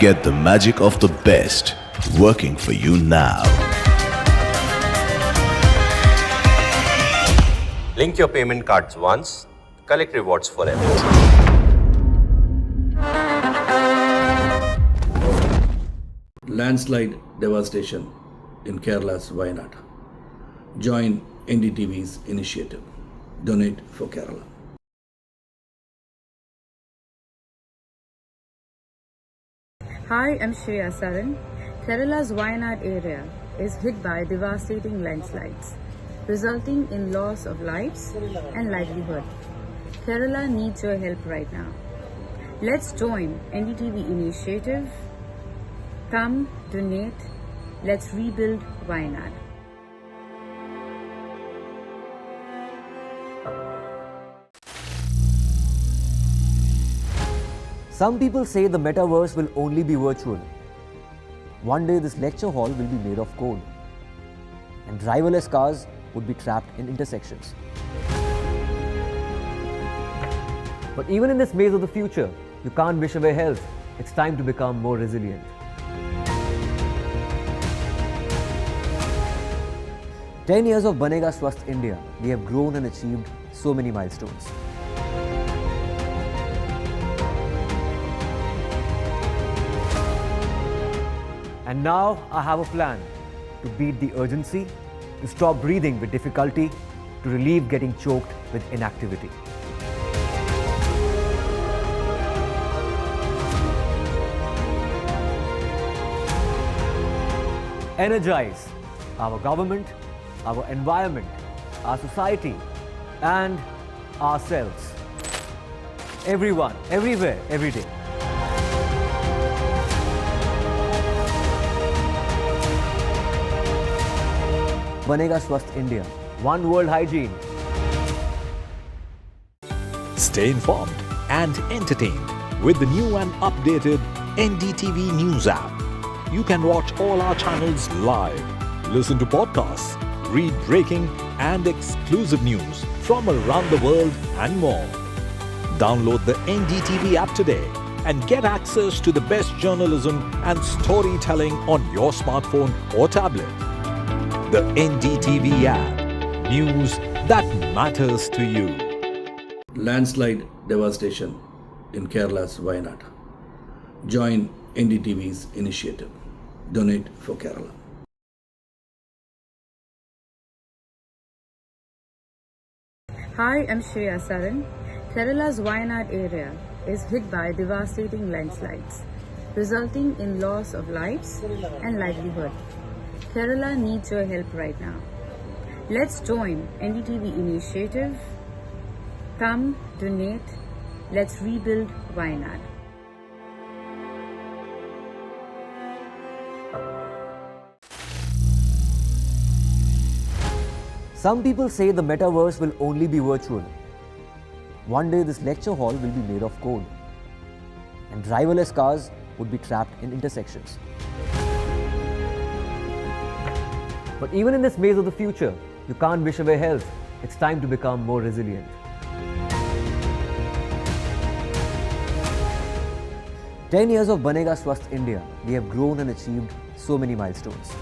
Get the magic of the best working for you now. Link your payment cards once, collect rewards forever. Landslide devastation in Kerala's Wayanad. Join NDTV's initiative. Donate for Kerala. Hi, I'm Shreya Saran. Kerala's Wayanad area is hit by devastating landslides, resulting in loss of lives and livelihood. Kerala needs your help right now. Let's join NDTV initiative. Come, donate, let's rebuild Wayanad. Some people say the metaverse will only be virtual. One day this lecture hall will be made of code, and driverless cars would be trapped in intersections. But even in this maze of the future, you can't wish away health. It's time to become more resilient. 10 years of Banega Swasth India, we have grown and achieved so many milestones. And now I have a plan to beat the urgency, to stop breathing with difficulty, to relieve getting choked with inactivity. Energize our government, our environment, our society, and ourselves. Everyone, everywhere, every day. Banega Swasth India. One world hygiene. Stay informed and entertained with the new and updated NDTV News app. You can watch all our channels live, listen to podcasts, read breaking and exclusive news from around the world and more. Download the NDTV app today and get access to the best journalism and storytelling on your smartphone or tablet. The NDTV app. News that matters to you. Landslide devastation in Kerala's Wayanad. Join NDTV's initiative. Donate for Kerala. Hi, I'm Shreya Saran. Kerala's Wayanad area is hit by devastating landslides, resulting in loss of lives and livelihood. Kerala needs your help right now. Let's join NDTV initiative. Come, donate, let's rebuild Wayanad. Some people say the metaverse will only be virtual. One day this lecture hall will be made of code, and driverless cars would be trapped in intersections. But even in this maze of the future, you can't wish away health. It's time to become more resilient. "10 years of Banega Swasth India, we have grown and achieved so many milestones.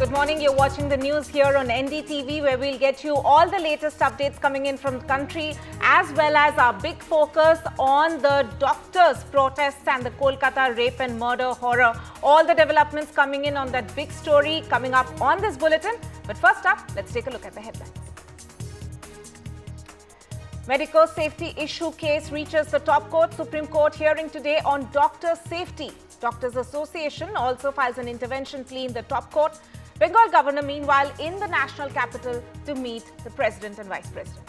Good morning. You're watching the news here on NDTV, where we'll get you all the latest updates coming in from the country, as well as our big focus on the doctors' protests and the Kolkata rape and murder horror. All the developments coming in on that big story coming up on this bulletin. But first up, let's take a look at the headlines. Medical safety issue case reaches the top court. Supreme Court hearing today on doctor safety. Doctors Association also files an intervention plea in the top court. Bengal governor, meanwhile, in the national capital to meet the president and vice president.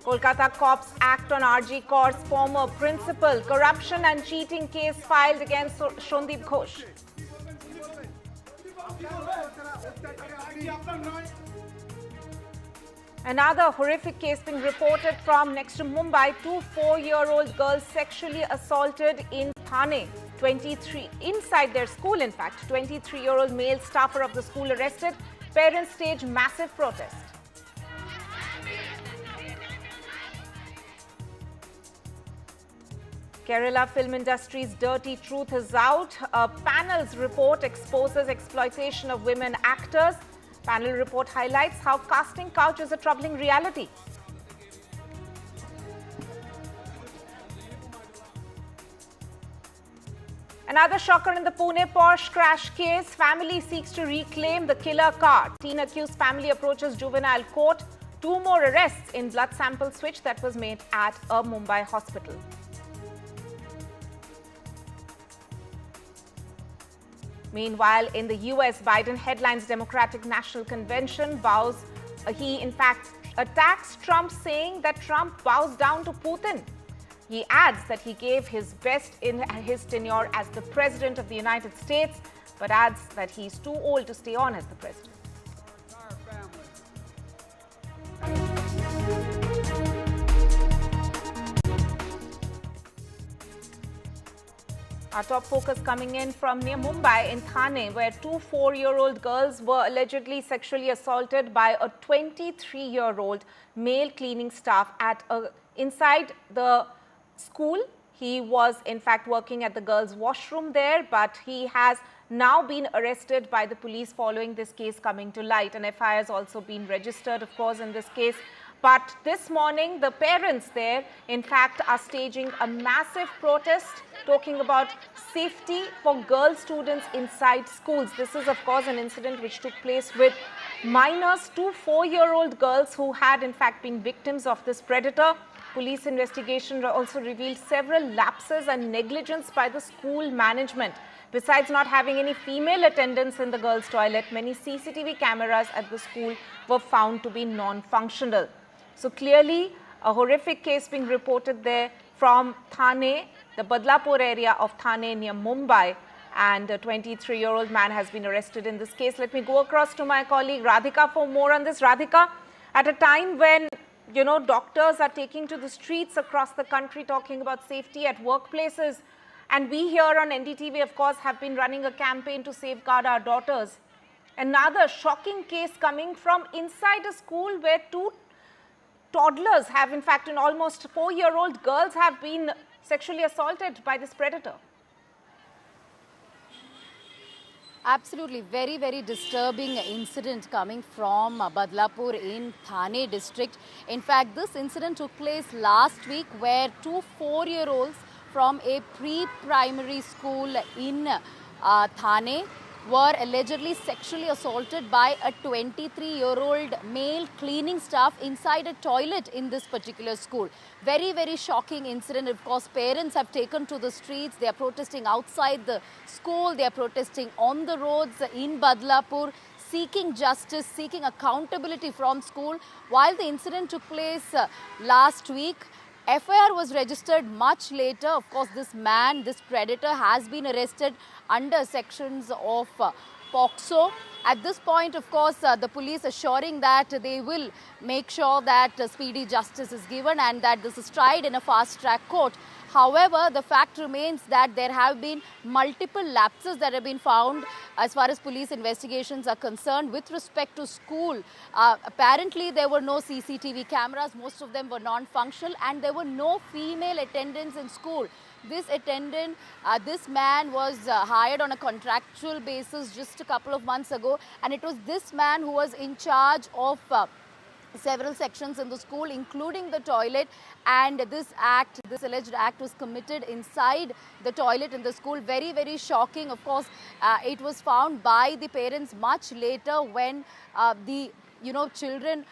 Kolkata cops act on RG Kaur's former principal. Corruption and cheating case filed against Shondeep Ghosh. Another horrific case being reported from next to Mumbai. Two 4-year-old girls sexually assaulted in Thane. inside their school, in fact. 23-year-old male staffer of the school arrested. Parents stage massive protest. Kerala film industry's dirty truth is out. A panel's report exposes exploitation of women actors. Panel report highlights how casting couch is a troubling reality. Another shocker in the Pune Porsche crash case. Family seeks to reclaim the killer car. Teen accused family approaches juvenile court. 2 more arrests in blood sample switch that was made at a Mumbai hospital. Meanwhile, in the US, Biden headlines Democratic National Convention, vows he in fact attacks Trump, saying that Trump bows down to Putin. He adds that he gave his best in his tenure as the President of the United States, but adds that he's too old to stay on as the President. Our top focus coming in from near Mumbai in Thane, where 2 4-year-old girls were allegedly sexually assaulted by a 23-year-old male cleaning staff inside the school. He was in fact working at the girls' washroom there, but he has now been arrested by the police following this case coming to light. An FIR has also been registered, of course, in this case. But this morning, the parents there, in fact, are staging a massive protest, talking about safety for girl students inside schools. This is, of course, an incident which took place with minors, 2 4-year-old girls who had, in fact, been victims of this predator. Police investigation also revealed several lapses and negligence by the school management. Besides not having any female attendants in the girls' toilet, many CCTV cameras at the school were found to be non-functional. So clearly, a horrific case being reported there from Thane, the Badlapur area of Thane near Mumbai, and a 23-year-old man has been arrested in this case. Let me go across to my colleague Radhika for more on this. Radhika, at a time when, you know, doctors are taking to the streets across the country talking about safety at workplaces, and we here on NDTV, of course, have been running a campaign to safeguard our daughters. Another shocking case coming from inside a school where 2 toddlers have, in fact, and almost 4-year-old girls have been sexually assaulted by this predator. Absolutely, very, very disturbing incident coming from Badlapur in Thane district. In fact, this incident took place last week where 2 4-year-olds from a pre-primary school in Thane were allegedly sexually assaulted by a 23-year-old male cleaning staff inside a toilet in this particular school. Very, very shocking incident. Of course, parents have taken to the streets. They are protesting outside the school. They are protesting on the roads in Badlapur, seeking justice, seeking accountability from school. While the incident took place last week, FIR was registered much later. Of course, this man, this predator, has been arrested under sections of POCSO. At this point, of course, the police assuring that they will make sure that speedy justice is given and that this is tried in a fast-track court. However, the fact remains that there have been multiple lapses that have been found as far as police investigations are concerned with respect to school. Apparently, there were no CCTV cameras. Most of them were non-functional, and there were no female attendants in school. This attendant, this man was hired on a contractual basis just a couple of months ago, and it was this man who was in charge of several sections in the school, including the toilet, and this alleged act was committed inside the toilet in the school. Very, very shocking. Of course, it was found by the parents much later when the children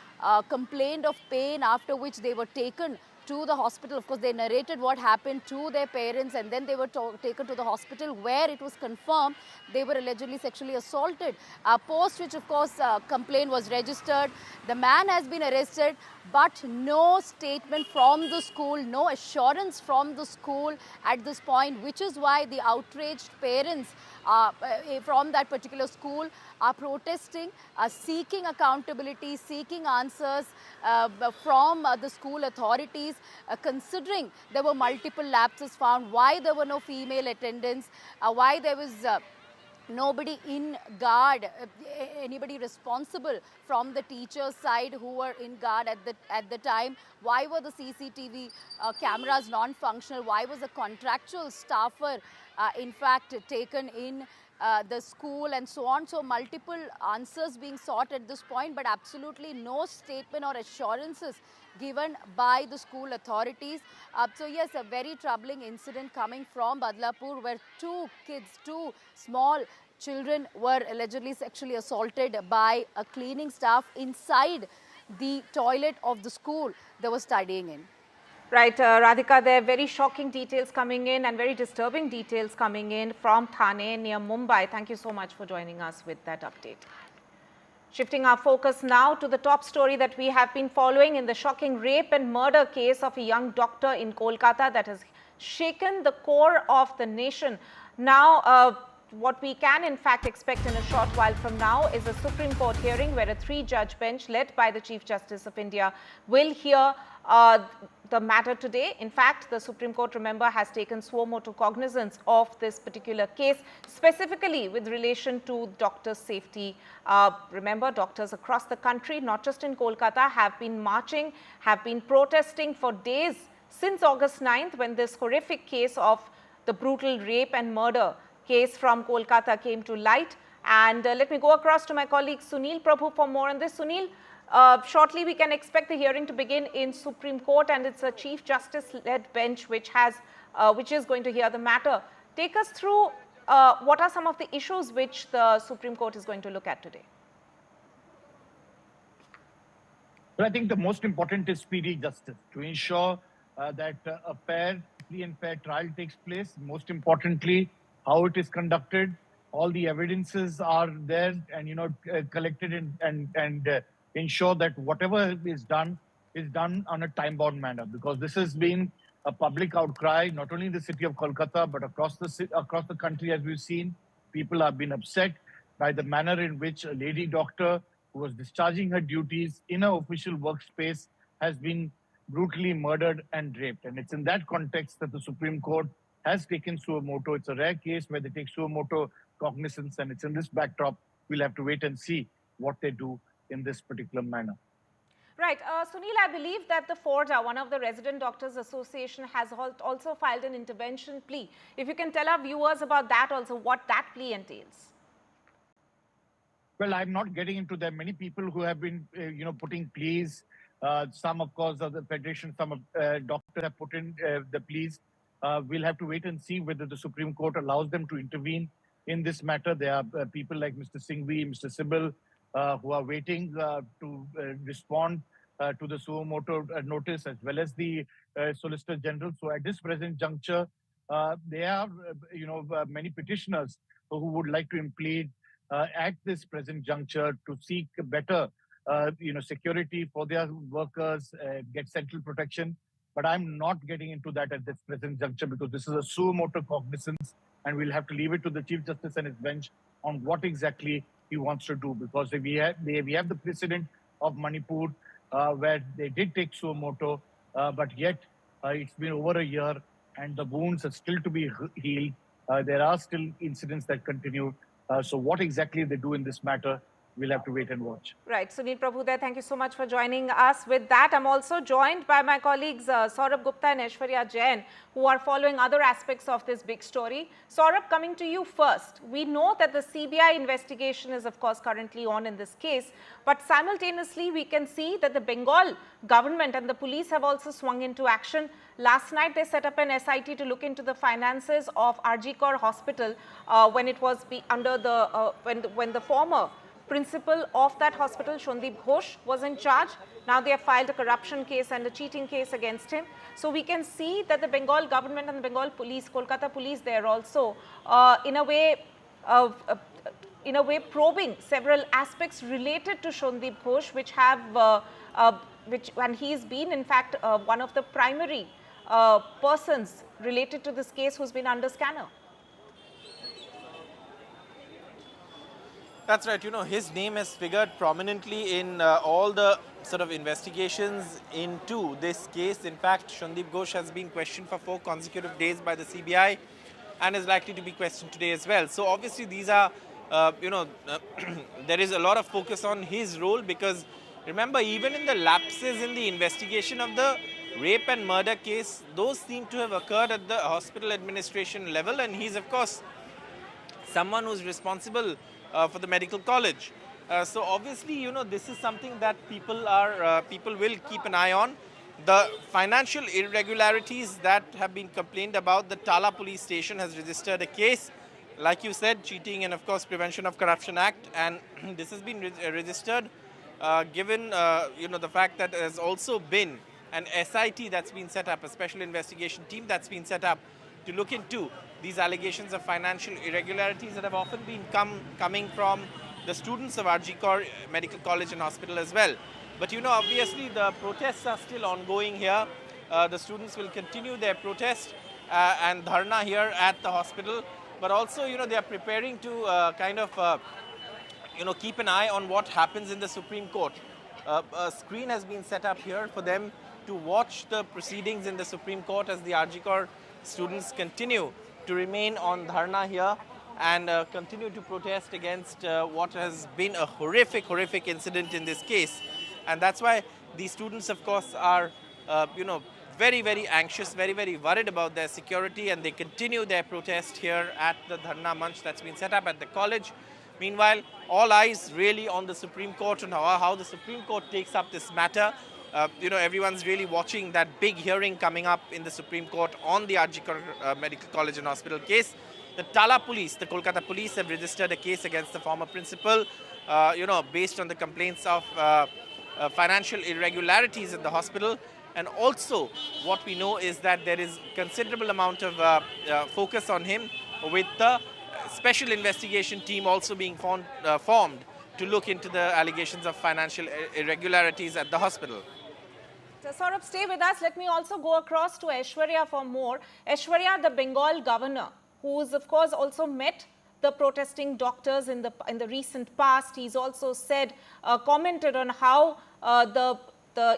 complained of pain, after which they were taken to the hospital. Of course, they narrated what happened to their parents, and then they were taken to the hospital where it was confirmed they were allegedly sexually assaulted. Post which, of course, complaint was registered. The man has been arrested, but no statement from the school, no assurance from the school at this point, which is why the outraged parents from that particular school are protesting, seeking accountability, seeking answers from the school authorities, considering there were multiple lapses found, why there were no female attendants, why there was nobody in guard, anybody responsible from the teachers' side who were in guard at the time. Why were the CCTV cameras non-functional? Why was a contractual staffer in fact taken in the school, and so on? So multiple answers being sought at this point, but absolutely no statement or assurances given by the school authorities. So yes, a very troubling incident coming from Badlapur, where two small children were allegedly sexually assaulted by a cleaning staff inside the toilet of the school they were studying in. Right, Radhika, there are very shocking details coming in and very disturbing details coming in from Thane near Mumbai. Thank you so much for joining us with that update. Shifting our focus now to the top story that we have been following in the shocking rape and murder case of a young doctor in Kolkata that has shaken the core of the nation. Now, what we can in fact expect in a short while from now is a Supreme Court hearing where a 3-judge bench led by the Chief Justice of India will hear the matter today. In fact, the Supreme Court, remember, has taken suo motu cognizance of this particular case, specifically with relation to doctor safety. Remember, doctors across the country, not just in Kolkata, have been marching, have been protesting for days since August 9th, when this horrific case of the brutal rape and murder case from Kolkata came to light. And let me go across to my colleague Sunil Prabhu for more on this. Sunil, shortly we can expect the hearing to begin in Supreme Court, and it's a Chief Justice-led bench which is going to hear the matter. Take us through what are some of the issues which the Supreme Court is going to look at today. Well, I think the most important is speedy justice, to ensure that a fair, free and fair trial takes place. Most importantly, how it is conducted, all the evidences are there and collected and ensure that whatever is done on a time-bound manner, because this has been a public outcry not only in the city of Kolkata but across the country. As we've seen, people have been upset by the manner in which a lady doctor who was discharging her duties in an official workspace has been brutally murdered and raped. And it's in that context that the Supreme Court has taken suo motu. It's a rare case where they take suo motu cognizance, and it's in this backdrop we'll have to wait and see what they do in this particular manner. Right. Sunil, I believe that the FORDA, one of the Resident Doctors Association, has also filed an intervention plea. If you can tell our viewers about that also, what that plea entails. Well, I'm not getting into that. Many people who have been, putting pleas. Some, of course, of the Federation, some of doctors have put in the pleas. We'll have to wait and see whether the Supreme Court allows them to intervene in this matter. There are people like Mr. Singhvi, Mr. Sibal, who are waiting to respond to the suo motu notice, as well as the Solicitor General. So at this present juncture, there are, many petitioners who would like to implead at this present juncture to seek better, security for their workers, get central protection. But I'm not getting into that at this present juncture, because this is a suo motu cognizance, and we'll have to leave it to the Chief Justice and his bench on what exactly he wants to do. Because we have the precedent of Manipur, where they did take suo motu, but yet it's been over a year and the wounds are still to be healed. There are still incidents that continue. So what exactly they do in this matter, we'll have to wait and watch. Right. Sunil Prabhu there, thank you so much for joining us. With that, I'm also joined by my colleagues Saurabh Gupta and Aishwarya Jain, who are following other aspects of this big story. Saurabh, coming to you first. We know that the CBI investigation is, of course, currently on in this case, but simultaneously, we can see that the Bengal government and the police have also swung into action. Last night, they set up an SIT to look into the finances of RG Kaur Hospital when it was under the when the former principal of that hospital, Shondeep Ghosh, was in charge. Now they have filed a corruption case and a cheating case against him. So we can see that the Bengal government and the Bengal police, Kolkata police, they are also in a way probing several aspects related to Shondeep Ghosh, which have and he's been in fact one of the primary persons related to this case who's been under scanner. That's right. You know, his name has figured prominently in all the sort of investigations into this case. In fact, Shandip Ghosh has been questioned for 4 consecutive days by the CBI and is likely to be questioned today as well. So obviously these are, there is a lot of focus on his role because remember, even in the lapses in the investigation of the rape and murder case, those seem to have occurred at the hospital administration level, and he's of course someone who's responsible for the medical college. So obviously, you know, this is something that people will keep an eye on. The financial irregularities that have been complained about, the Tala police station has registered a case, like you said, Cheating and of course Prevention of Corruption Act, and this has been registered given the fact that there has also been an SIT that's been set up, a special investigation team that's been set up to look into these allegations of financial irregularities that have often been coming from the students of RG Medical College and Hospital as well. But you know, obviously the protests are still ongoing here. The students will continue their protest and dharna here at the hospital. But also, you know, they are preparing to keep an eye on what happens in the Supreme Court. A screen has been set up here for them to watch the proceedings in the Supreme Court as the RG students continue to remain on dharna here and continue to protest against what has been a horrific incident in this case. And that's why these students, of course, are, very anxious, very worried about their security, and they continue their protest here at the dharna manch that's been set up at the college. Meanwhile, all eyes really on the Supreme Court and how the Supreme Court takes up this matter. Everyone's really watching that big hearing coming up in the Supreme Court on the RG Medical College and Hospital case. The Tala police, the Kolkata police, have registered a case against the former principal, based on the complaints of financial irregularities at the hospital. And also, what we know is that there is considerable amount of focus on him, with the special investigation team also being formed to look into the allegations of financial irregularities at the hospital. So, Saurabh, stay with us. Let me also go across to Aishwarya for more. Aishwarya, the Bengal governor, who's of course also met the protesting doctors in the recent past. He's also said, commented on how the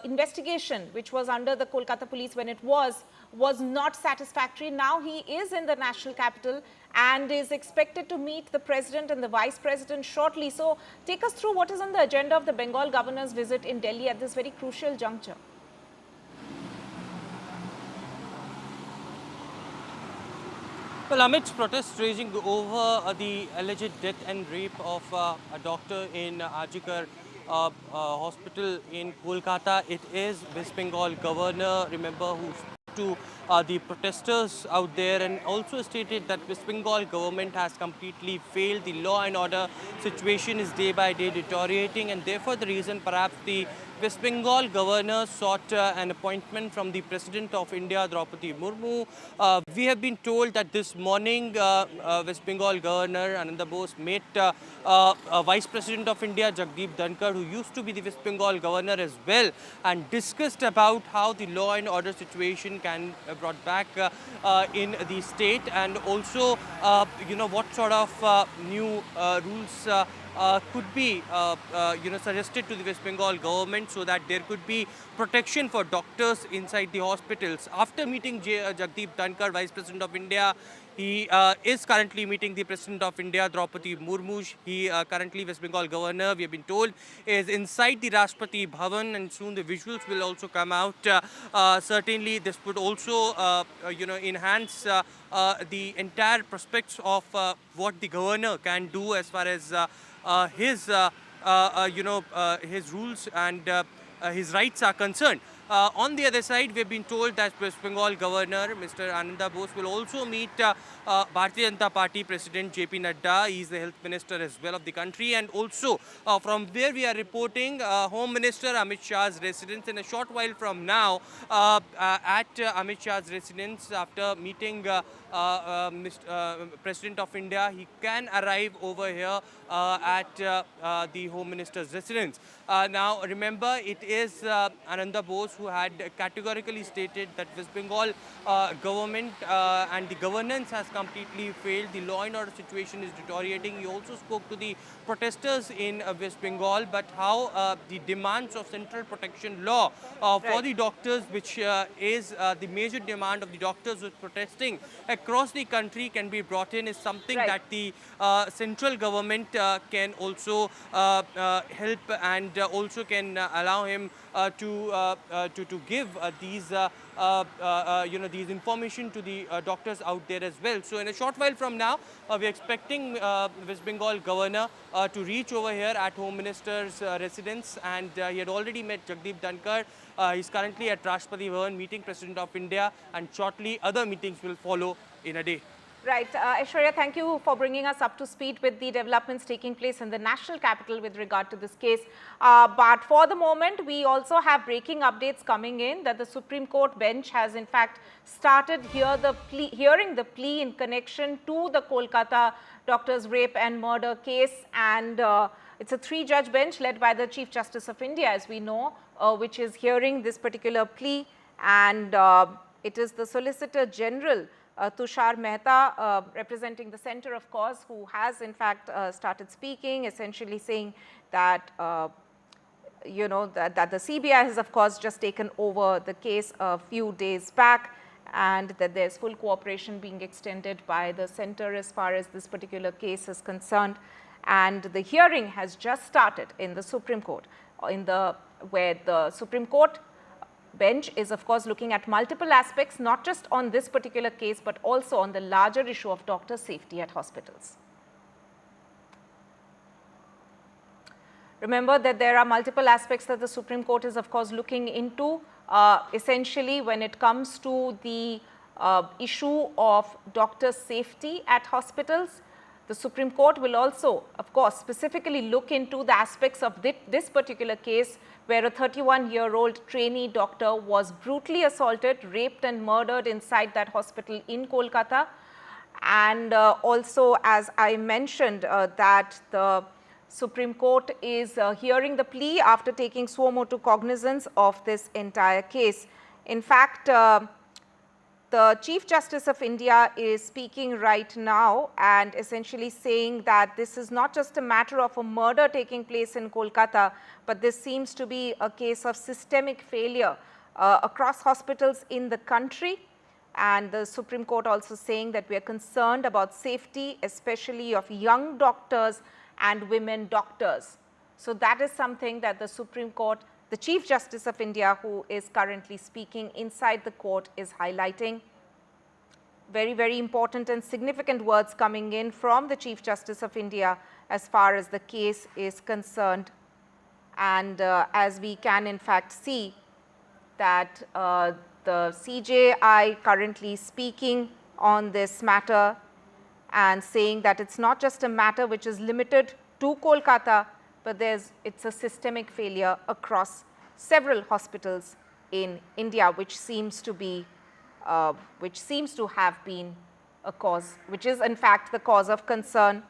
investigation, which was under the Kolkata police when it was not satisfactory. Now he is in the national capital and is expected to meet the president and the vice president shortly. So take us through what is on the agenda of the Bengal governor's visit in Delhi at this very crucial juncture. Well, amidst protests raging over the alleged death and rape of a doctor in Ajikar hospital in Kolkata, it is West Bengal governor, remember, who spoke to the protesters out there and also stated that West Bengal government has completely failed. The law and order situation is day by day deteriorating, and therefore the reason perhaps the West Bengal governor sought an appointment from the President of India, Draupadi Murmu. We have been told that this morning West Bengal Governor Ananda Bose met Vice President of India, Jagdeep Dhankar, who used to be the West Bengal governor as well, and discussed about how the law and order situation can be brought back in the state, and also what sort of new rules could be suggested to the West Bengal government so that there could be protection for doctors inside the hospitals. After meeting Jagdeep Dhankar, Vice President of India, he is currently meeting the President of India, Draupadi Murmu. He currently, West Bengal governor, we have been told, is inside the Rashtrapati Bhavan, and soon the visuals will also come out. Certainly, this would also, enhance the entire prospects of what the governor can do as far as his rules and his rights are concerned. On the other side, we have been told that West Bengal Governor, Mr. Ananda Bose, will also meet Bharatiya Janata Party President JP Nadda. He is the Health Minister as well of the country. And also, from where we are reporting, Home Minister Amit Shah's residence in a short while from now at Amit Shah's residence after meeting President of India. He can arrive over here at the Home Minister's residence. Now, remember, it is Ananda Bose doctors who had categorically stated that West Bengal government and the governance has completely failed. The law and order situation is deteriorating. He also spoke to the protesters in West Bengal, but how the demands of central protection law for the doctors, which is the major demand of the doctors who are protesting across the country, can be brought in, is something that the central government can also help and also can allow him to give these these information to the doctors out there as well. So in a short while from now, we are expecting West Bengal governor to reach over here at Home Minister's residence, and he had already met Jagdeep Dhankar. He's currently at Rashtrapati Bhavan meeting President of India, and shortly other meetings will follow in a day. Right. Aishwarya, thank you for bringing us up to speed with the developments taking place in the national capital with regard to this case. But for the moment, we also have breaking updates coming in that the Supreme Court bench has in fact started hearing the plea in connection to the Kolkata doctors' rape and murder case. And it's a 3-judge bench led by the Chief Justice of India, as we know, which is hearing this particular plea. And it is the Solicitor General, Tushar Mehta, representing the center, of course, who has in fact started speaking, essentially saying that, that the CBI has, of course, just taken over the case a few days back, and that there's full cooperation being extended by the center as far as this particular case is concerned. And the hearing has just started in the Supreme Court, where the Supreme Court bench is, of course, looking at multiple aspects, not just on this particular case, but also on the larger issue of doctor safety at hospitals. Remember that there are multiple aspects that the Supreme Court is, of course, looking into, essentially when it comes to the issue of doctor safety at hospitals. The Supreme Court will also, of course, specifically look into the aspects of this particular case, where a 31-year-old trainee doctor was brutally assaulted, raped and murdered inside that hospital in Kolkata. And also, as I mentioned, that the Supreme Court is hearing the plea after taking suo motu cognizance of this entire case. In fact, the Chief Justice of India is speaking right now and essentially saying that this is not just a matter of a murder taking place in Kolkata, but this seems to be a case of systemic failure across hospitals in the country. And the Supreme Court also saying that we are concerned about safety, especially of young doctors and women doctors. So that is something that the Supreme Court, the Chief Justice of India, who is currently speaking inside the court, is highlighting. Very, very important and significant words coming in from the Chief Justice of India as far as the case is concerned. And as we can in fact see that the CJI currently speaking on this matter and saying that it's not just a matter which is limited to Kolkata, but it's a systemic failure across several hospitals in India, which seems to have been a cause, which is in fact the cause of concern,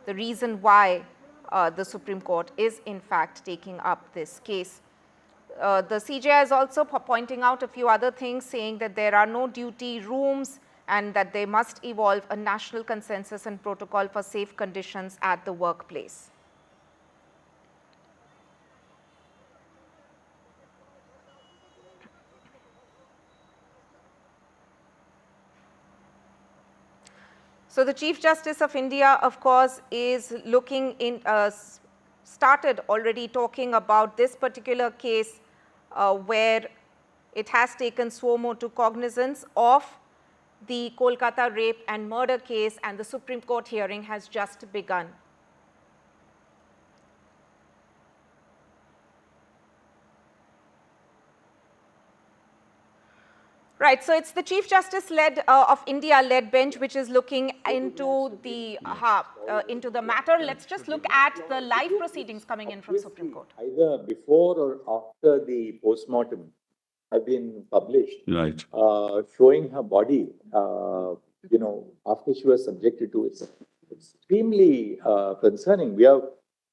the reason why the Supreme Court is in fact taking up this case. The CJI is also pointing out a few other things, saying that there are no duty rooms and that they must evolve a national consensus and protocol for safe conditions at the workplace. So the Chief Justice of India, of course, is looking in, started already talking about this particular case where it has taken suo motu cognizance of the Kolkata rape and murder case, and the Supreme Court hearing has just begun. Right, so it's the Chief Justice of India led bench which is looking into the matter. Let's just look at the live proceedings coming in from Supreme Court. Either before or after the postmortem have been published, right, showing her body, after she was subjected to it. It's extremely concerning. We have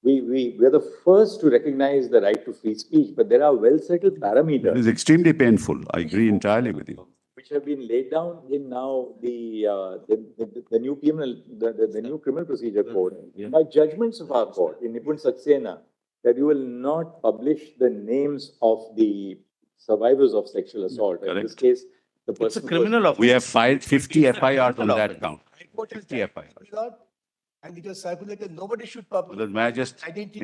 we are the first to recognize the right to free speech, but there are well-settled It parameters is extremely painful. I agree entirely with you. which have been laid down in now the new the new criminal procedure code by judgments of our court in Nipun Saxena, that you will not publish the names of the survivors of sexual assault. In this case, the person It's a criminal offence. We have filed 50 FIRs on that count. 50 FIRs. And it was circulated, nobody should publish. May I just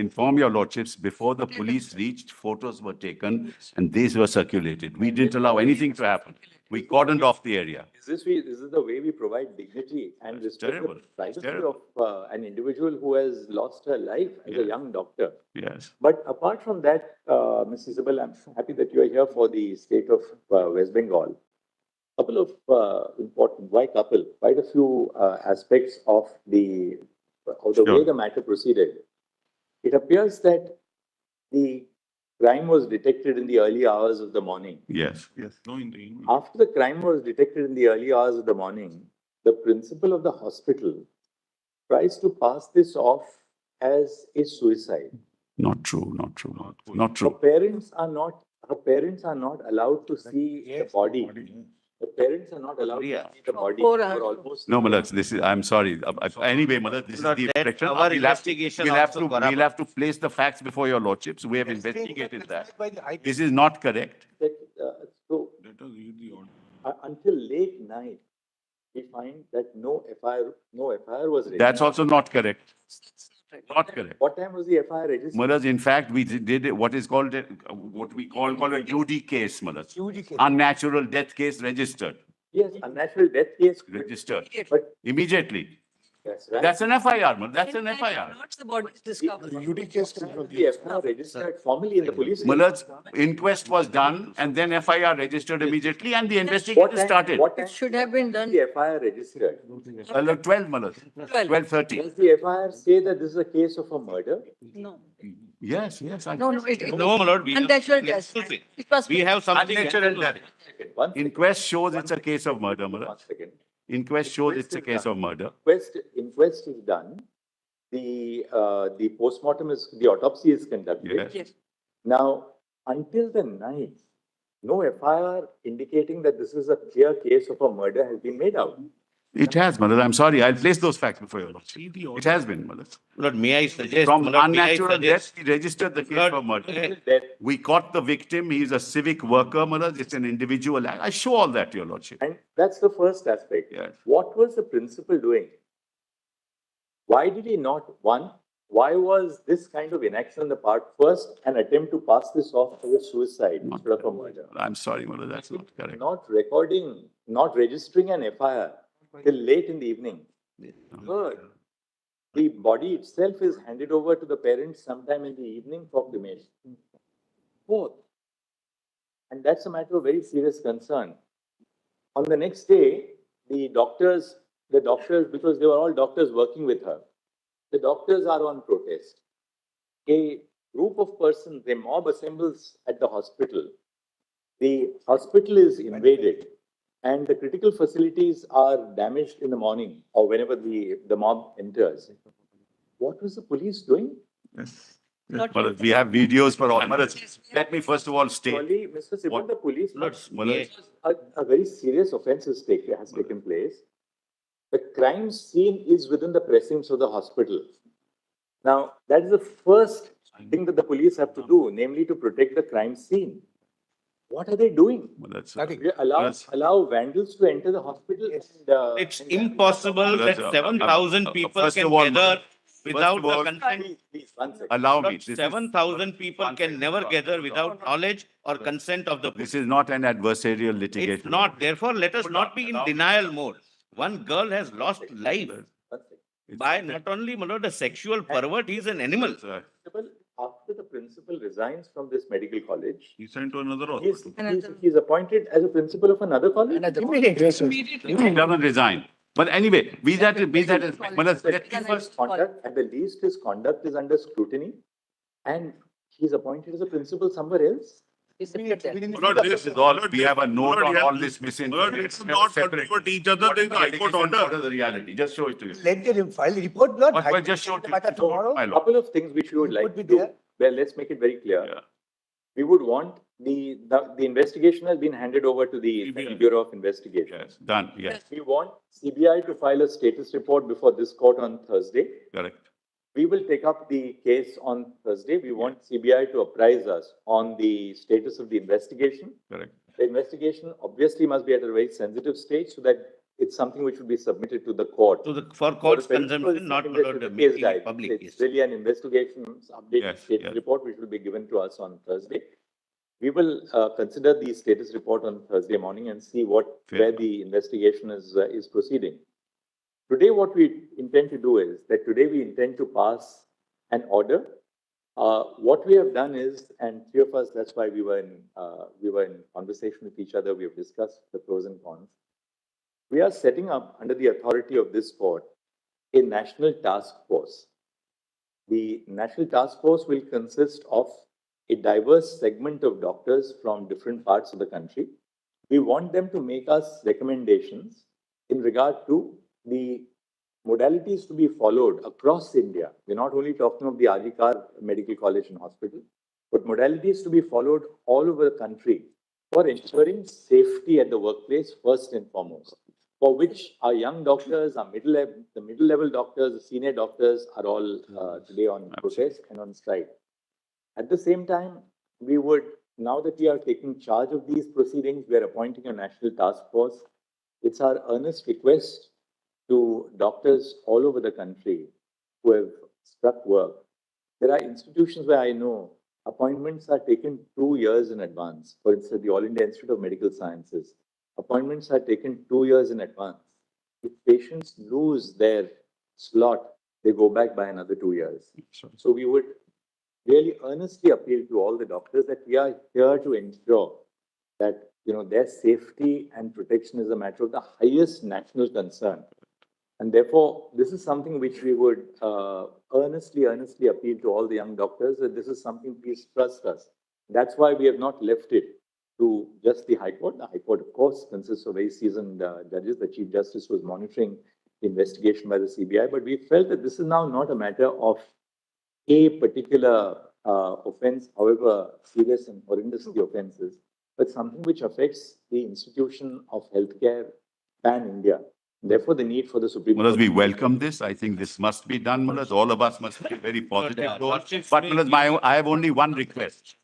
inform your lordships, before the police reached, photos were taken and these were circulated. We didn't allow anything to happen. We cordoned off the area. Is this the way we provide dignity and respect terrible. the privacy Terrible. of an individual who has lost her life as a young doctor? Yes. But apart from that, Ms. Isabel, I'm happy that you are here for the state of West Bengal. Couple of quite a few aspects of the way the matter proceeded. It appears that the crime was detected in the early hours of the morning. Yes. After the crime was detected in the early hours of the morning, the principal of the hospital tries to pass this off as a suicide. Not true. Not Her true. parents are not allowed to see the body. The parents are not allowed to see the body for almost. No, Malad, I'm sorry. Anyway, Malad, this is the direction. Our investigation We'll have to place the facts before your lordships. We have investigated that. This is not correct. So, until late night, we find that no FIR was registered. That's also not correct. Not correct. What time was the FIR registered? Malad, in fact, we did what we call a UD case, Malad. UD case. Unnatural death case registered. Yes, unnatural death case. Registered. But Immediately. that's right. That's an FIR, Malad. That's an FIR. The UD case comes from The FIR registered formally in the police. Malad's inquest was done and then FIR registered immediately and the investigation started. What time should have been done? The FIR registered. 12, Malad. 12:30. Does the FIR say that this is a case of a murder? No. Yes. No, it No, my lord. unnatural death. It was We have something. Unnatural death. One second. Inquest shows it's a case of murder, Malad. One second. Inquest shows it's a case of murder. Inquest is done. The the autopsy is conducted. Yes. Now, until the night, no FIR indicating that this is a clear case of a murder has been made out. It has, Malad. I'm sorry. I'll place those facts before your lordship. It has been, Malad. Lord, may I suggest? From my lord, may I unnatural suggest- death, we registered the case Lord, for murder. That We caught the victim. He is a civic worker, Malad. It's an individual act. I show all that to your lordship. And that's the first aspect. Yes. What was the principal doing? Why did he not, why was this kind of inaction on the part first an attempt to pass this off as a suicide instead of a murder? I'm sorry, Malad. That's not correct. Not registering an FIR till late in the evening. Third, the body itself is handed over to the parents sometime in the evening for cremation. Fourth, and that's a matter of very serious concern. On the next day, the doctors, because they were all doctors working with her, the doctors are on protest. A group of persons, a mob assembles at the hospital. The hospital is invaded and the critical facilities are damaged in the morning or whenever the mob enters. What was the police doing? Yes. Malad, we have videos for all. Malad, let me first of all state. Actually, Mr. Sivan, the police, Malad, a very serious offense has taken place. The crime scene is within the precincts of the hospital. Now, that is the first thing that the police have to do, namely to protect the crime scene. What are they doing? They allow vandals to enter the hospital. It's impossible that 7,000 people first can of all, gather without of all, the consent. Please, 1 second. allow me. Lord, 7,000 people can never gather without knowledge or consent of the police. This is not an adversarial litigation. It's not. Therefore, let us not be in denial mode. One girl has lost life by not only, my lord, a sexual pervert, he's an animal. After the principal resigns from this medical college, He sent to another he's appointed as a principal of another college. He doesn't resign. But anyway, be that as At the least, his conduct is under scrutiny, and he's appointed as a principal somewhere else. It's separate there. Lord, this is all, we have a note on all this missing. Let's not contradict each other. There's a High Court order. What is the reality? Just show it to you. Let them file the report, not. Well, just show it to you. Tomorrow. My lord. Couple of things which we would like to do. Well, let's make it very clear. Yeah. We would want the investigation has been handed over to the CBI. Bureau of Investigation. Yes, done, yes, We want CBI to file a status report before this court on Thursday. correct. We will take up the case on Thursday. We want CBI to apprise us on the status of the investigation. Correct. The investigation obviously must be at a very sensitive stage so that it's something which will be submitted to the court. For court's consumption, not allowed to make it public. It's really an investigation update Yes, status yes. report which will be given to us on Thursday. We will consider the status report on Thursday morning and see where the investigation is proceeding. Today, what we intend to do is that today we intend to pass an order. What we have done is, and three of us, that's why we were in conversation with each other. We have discussed the pros and cons. We are setting up, under the authority of this court, a national task force. The national task force will consist of a diverse segment of doctors from different parts of the country. We want them to make us recommendations in regard to the modalities to be followed across India. We're not only talking of the RG Medical College and Hospital, but modalities to be followed all over the country for ensuring safety at the workplace first and foremost, for which our young doctors, the middle level doctors, the senior doctors are all today on protest and on strike. At the same time, we would, now that we are taking charge of these proceedings, we are appointing a national task force. It's our earnest request to doctors all over the country who have struck work. There are institutions where I know appointments are taken 2 years in advance. For instance, the All India Institute of Medical Sciences. Appointments are taken 2 years in advance. If patients lose their slot, they go back by another 2 years. So we would really earnestly appeal to all the doctors that we are here to ensure that their safety and protection is a matter of the highest national concern. And therefore, this is something which we would earnestly appeal to all the young doctors that this is something, please trust us. That's why we have not left it to just the High Court. The High Court, of course, consists of very seasoned judges. The Chief Justice was monitoring the investigation by the CBI, but we felt that this is now not a matter of a particular offense, however serious and horrendous the offense is, but something which affects the institution of healthcare pan-India. Therefore, the need for the Supreme Court. Mulaz, we welcome this. I think this must be done, Mulaz. All of us must be very positive. But Mulaz, I have only one request.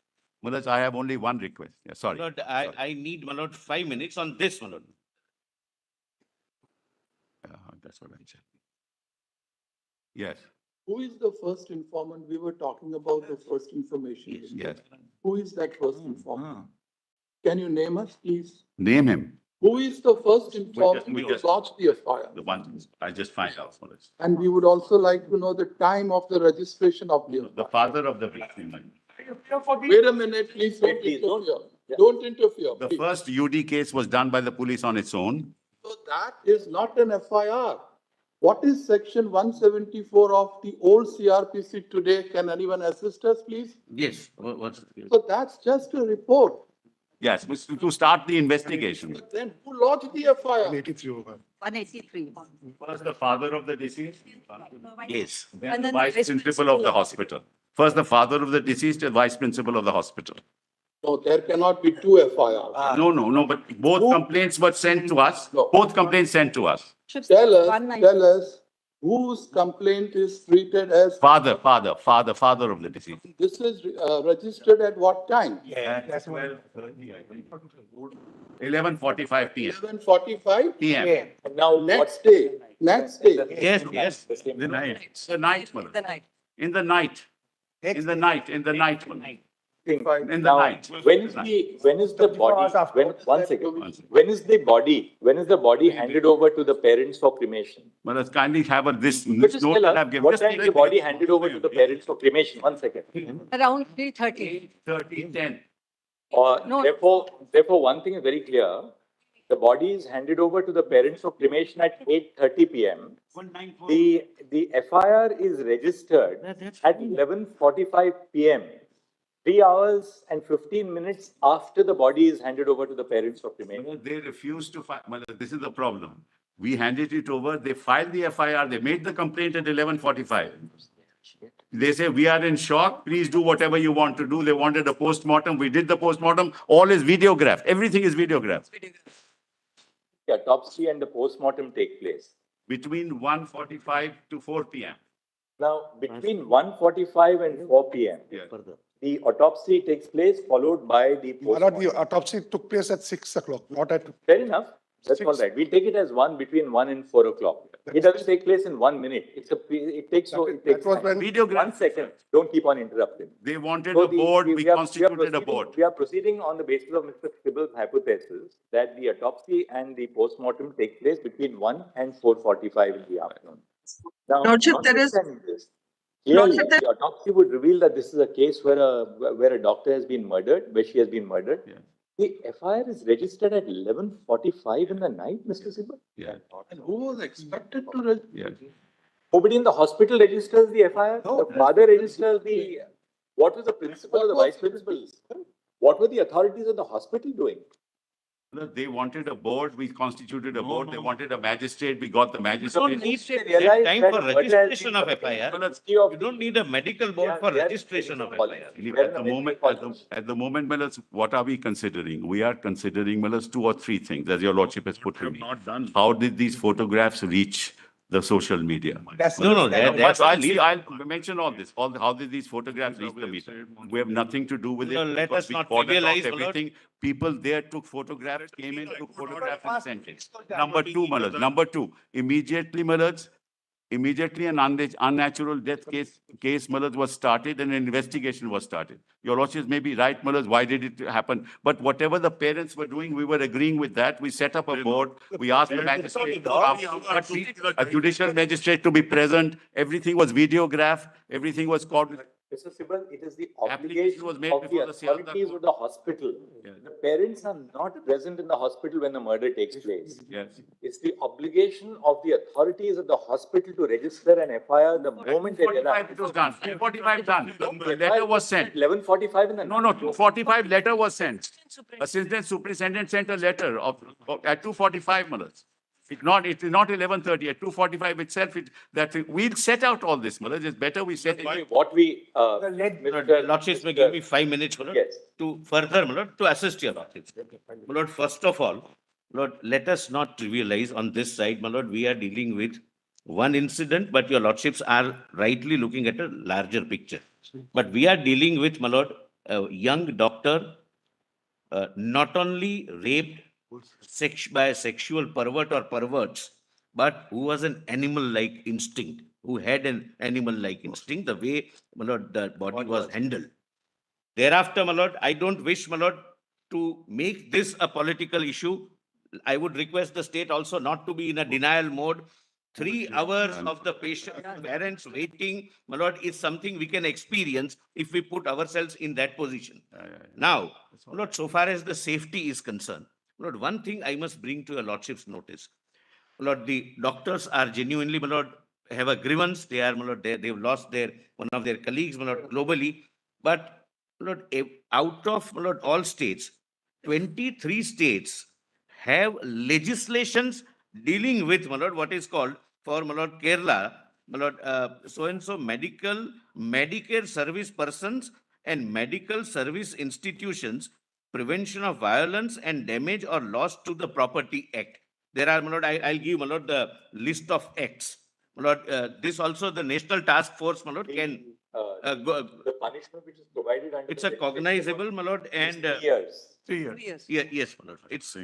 Mulaz, I have only one request. Yeah, sorry. Lord, I need, my lord, 5 minutes on this, my lord. That's what I said. Yes. Who is the first informant? We were talking about the first information. Yes. Who is that first informant? Can you name us, please? Name him. Who is the first informant who launched the FIR? The one I just find out, Mulaz. And we would also like to know the time of the registration of the FIR. The father of the victim. Wait a minute, please don't interfere. Don't interfere. The first UD case was done by the police on its own. So that is not an FIR. What is section 174 of the old CRPC today? Can anyone assist us, please? Yes. So that's just a report. Yes, to start the investigation. But then who lodged the FIR? 183. First, the father of the deceased. Yes. Then the vice principal of the hospital. First, the father of the deceased and vice principal of the hospital. No, there cannot be two FIRs. No, but both complaints were sent to us. No. Both complaints sent to us. Tell us whose complaint is treated as Father of the deceased. this is registered at what time? That's 11:45 p.m. 11:45 p.m. And now Next day. Yes. The night. In the night. Now, when is the body handed over to the parents for cremation? Well, let's kindly have this Just note tell that us, I've given. what time is the body handed over to the parents for cremation? 1 second. Around 3:30. 10. No. Therefore, one thing is very clear. The body is handed over to the parents for cremation at 8:30 p.m. The FIR is registered at 11:45 p.m. 3 hours and 15 minutes after the body is handed over to the parents of remains. They refuse to file. This is the problem. We handed it over. They filed the FIR. They made the complaint at 11:45. They say, we are in shock. Please do whatever you want to do. They wanted a post-mortem. We did the post-mortem. All is videographed. Everything is videographed. The autopsy and the post-mortem take place Between 1:45 to 4 p.m. Now, between 1:45 and 4 p.m., the autopsy takes place, followed by the Malad, the autopsy took place at 6 o'clock, not at. Fair enough. That's 6. all right. We'll take it as between 1 and 4 o'clock. It doesn't take place in 1 minute. It takes Videograph. 1 second. Don't keep on interrupting. They wanted a board. We constituted a board. We are proceeding on the basis of Mr. Sibal's hypothesis that the autopsy and the post-mortem take place between 1 and 4:45 in the afternoon. Now, Lordship, there is- notwithstanding this, clearly, the autopsy would reveal that this is a case where a doctor has been murdered, where she has been murdered. Yeah. The FIR is registered at 11:45 in the night, Mr. Sibal. Yeah. And who was expected to register? Yeah. Nobody in the hospital registers the FIR. No. The father registers the. What was the principal or the vice principal? What were the authorities of the hospital doing? They wanted a board. We constituted a board. They wanted a magistrate. We got the You magistrate. don't need They realized time that for murder has registration been of committed. FIR. You don't need a medical board for registration of FIR. At the moment, Mellors, what are we considering? We are considering, Mellors, 2 or 3 things, as your lordship has put to me. Not done. How did these photographs reach the social media? No, I'll mention all this. How did these photographs reach the media? We have nothing to do with it. No, let because us we not cordoned off trivialize, Lord. everything. People there took photographs, came in, took photographs and sent it. Number 2, Mellors. Number 2, immediately, Mellors, an unnatural death case, Mellors, was started and an investigation was started. Your lordship may be right, Mellors, why did it happen? But whatever the parents were doing, we were agreeing with that. We set up a board. We asked the magistrate to come, a judicial magistrate to be present. Everything was videographed. Everything was called. Mr. Sibal, it is the Application obligation was made of the before the Sialda authorities court. of the hospital. The parents are not present in the hospital when the murder takes place. Yes. It's the obligation of the authorities of the hospital to register an FIR the moment they 2:45 realize. it was done. 2:45 done. The letter was sent. 11:45 in the night. No, 2:45 letter was sent. Assistant superintendent sent a letter at 2:45, Mellors. It is not 11:30. At 2:45 itself, we'll set out all this, Mellors. It's better we set it. What we, Lordships may give me 5 minutes, my lord, Yes. to further, my lord, to assist your lordships. My lord, first of all, Lord, let us not trivialize on this side, my lord, we are dealing with one incident, but your lordships are rightly looking at a larger picture. But we are dealing with, my lord, a young doctor, not only raped by a sexual pervert or perverts, but who was an animal-like instinct, who had an animal-like instinct, the way, my lord, the body was handled. Thereafter, my lord, I don't wish, my lord, to make this a political issue. I would request the state also not to be in a denial mode. 3 hours of the patient, parents waiting, my lord, is something we can experience if we put ourselves in that position. Now, my lord, so far as the safety is concerned, my lord, one thing I must bring to your lordship's notice. My lord, the doctors are genuinely, my lord, have a grievance. They are, my lord, they've lost one of their colleagues, my lord, globally. But, my lord, out of, my lord, all states, 23 states have legislations dealing with, my lord, what is called for, my lord, Kerala, my lord, so-and-so Medicare service persons and medical service institutions, Prevention of Violence and Damage or Loss to the Property Act. There are, my lord, I'll give, my lord, the list of acts. My lord, this also the National Task Force, my lord, can the punishment which is provided under it's a cognizable, my lord, and 3 years. 3 years. Yes, my lord. It's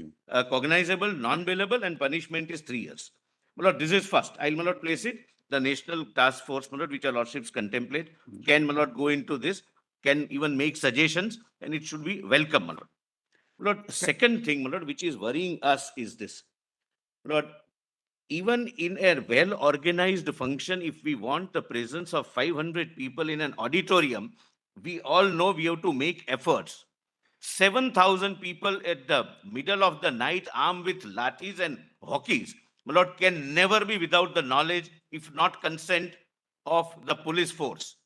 cognizable, non-bailable, and punishment is 3 years. My lord, this is first. I'll, my lord, place it. The National Task Force, my lord, which our lordships contemplate, can, my lord, go into this, can even make suggestions, and it should be welcome, my lord. My lord, second thing, my lord, which is worrying us is this. My lord, even in a well-organized function, if we want the presence of 500 people in an auditorium, we all know we have to make efforts. 7,000 people at the middle of the night armed with lathis and hockeys, my lord, can never be without the knowledge, if not consent, of the police force.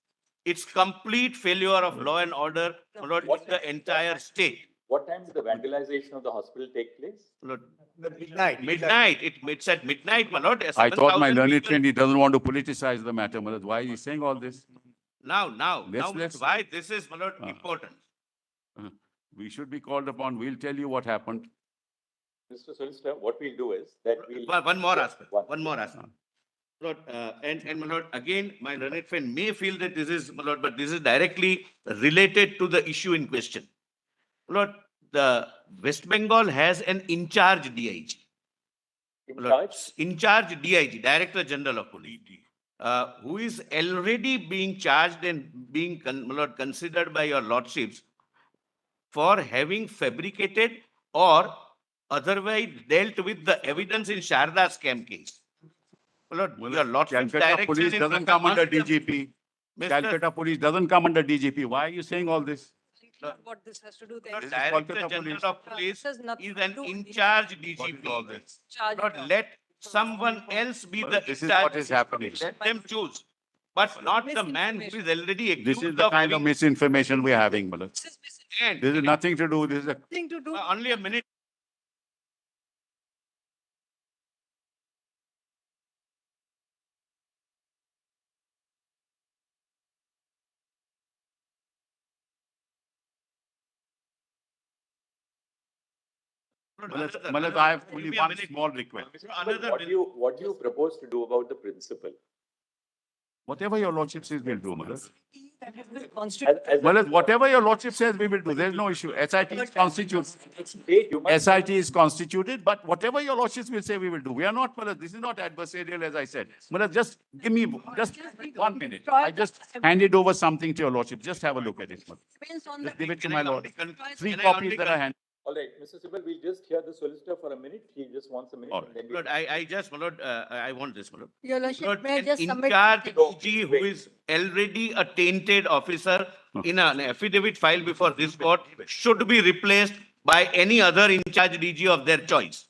It's complete failure of law and order, my lord, in the entire state. What time did the vandalization of the hospital take place? Lord, midnight. It's at midnight, my lord. I thought my 7,000 learned people. friend, he doesn't want to politicize the matter, my lord. Why is he saying all this? Now, Let's- why this is, my lord, important. We should be called upon. We'll tell you what happened. Mr. Solicitor, what we'll do is that we'll... One more aspect. One more aspect. Lord, and my lord, again, my learned friend may feel that this is, my lord, but this is directly related to the issue in question. Lord, the West Bengal has an in-charge DIG. In-charge DIG, Director General of Police, who is already being charged and being my lord, considered by your lordships for having fabricated or otherwise dealt with the evidence in Sharda scam case. Lord, your lordship's Calcutta direction police in doesn't come under Mr. DGP. Calcutta police doesn't come under DGP. Why are you saying all this? What this has to do Lord, then? Director Kolkata General police. of Police This has nothing is to an do with in-charge DGP. Charge Lord, of- let someone else be the This is in-charge. what is happening. Let them choose, but not the man who is already accused This is the kind of having. misinformation we're having, my lord. And This is nothing to do. This is a Nothing to do. only a minute. Malad, I have only one small request. What do you propose to do about the principal? Whatever your lordship says, we'll do, Malad. As Malad, whatever your lordship says, we will do. There's no issue. SIT is constituted. SIT is constituted, but whatever your lordships will say, we will do. We are not, Malad, this is not adversarial, as I said. Malad, just give me just 1 minute. I just handed over something to your lordship. Just have a look at it, Malad. Just give it to my lord. 3 copies that I hand. All right, Mr. Sibal, we'll just hear the solicitor for a minute. He just wants a minute. All And then Lord, I just, my lord, I want this, my lord. Your Lordship, Lord, may I an just submit? in-charge DG who is already a tainted officer in an affidavit filed before this court should be replaced by any other in-charge DG of their choice.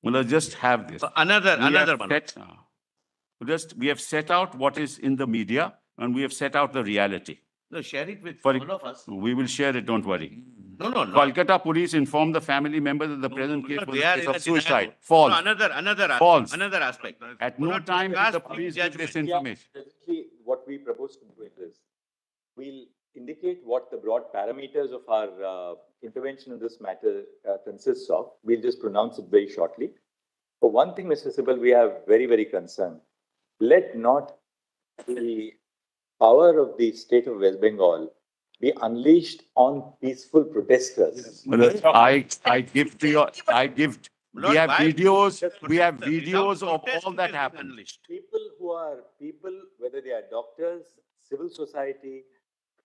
Malad, just have this. Another, We have one. we have set out what is in the media and we have set out the reality. No, share it with For- all of us. We will share it, don't worry. No. Kolkata police informed the family members that the present case was They a are case in a of suicide. denial. False. No, another False. aspect. At no Lord, time did cast the police give judgment. this information. presently, what we propose to do is we'll indicate what the broad parameters of our intervention in this matter consists of. We'll just pronounce it very shortly. For one thing, Mr. Sibal, we are very, very concerned. Let not the power of the state of West Bengal be unleashed on peaceful protesters. Malad, I give to your, we have videos of all that happened. People, whether they are doctors, civil society,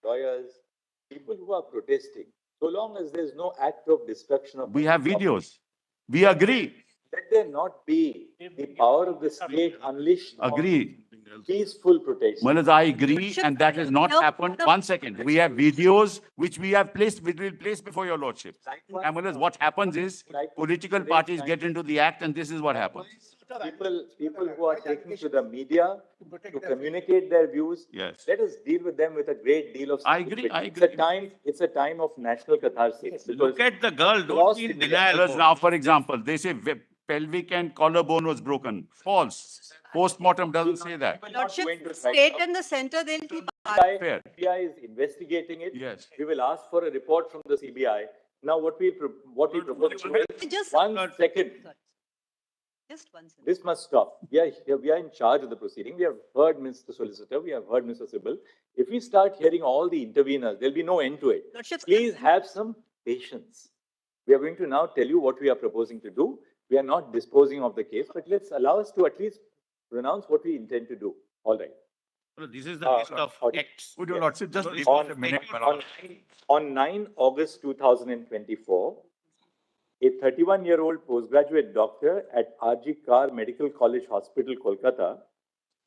lawyers, people who are protesting, so long as there's no act of destruction of... We have videos. We agree. Let there not be the power of the state unleashed Agree. on peaceful protest. Malad, I agree, and that has not happened. 1 second. We have videos which we have placed, which we'll place before your lordship. And Malad, what happens is political parties get into the act, and this is what happens. People who are taking to the media to communicate their views, Yes. let us deal with them with a great deal of... I agree. It's a time of national catharsis. Look at the girl, don't be in denial. Malad, now, for example, they say pelvic and collarbone was broken. False. Postmortem doesn't say that. Lordship, state and the center, they'll keep. Fair. CBI is investigating it. Yes. We will ask for a report from the CBI. Now, what we propose to do is Just 1 second. Just 1 second. This must stop. We are in charge of the proceeding. We have heard Mr. Solicitor. We have heard Mr. Sibal. If we start hearing all the interveners, there'll be no end to it. Lordship, Please have some patience. We are going to now tell you what we are proposing to do. We are not disposing of the case, but let's allow us to at least pronounce what we intend to do. All right. This is the list of acts. Would your lordship just leave On, a minute? on 9 August 2024, a 31-year-old postgraduate doctor at R.G. Kar Medical College Hospital, Kolkata,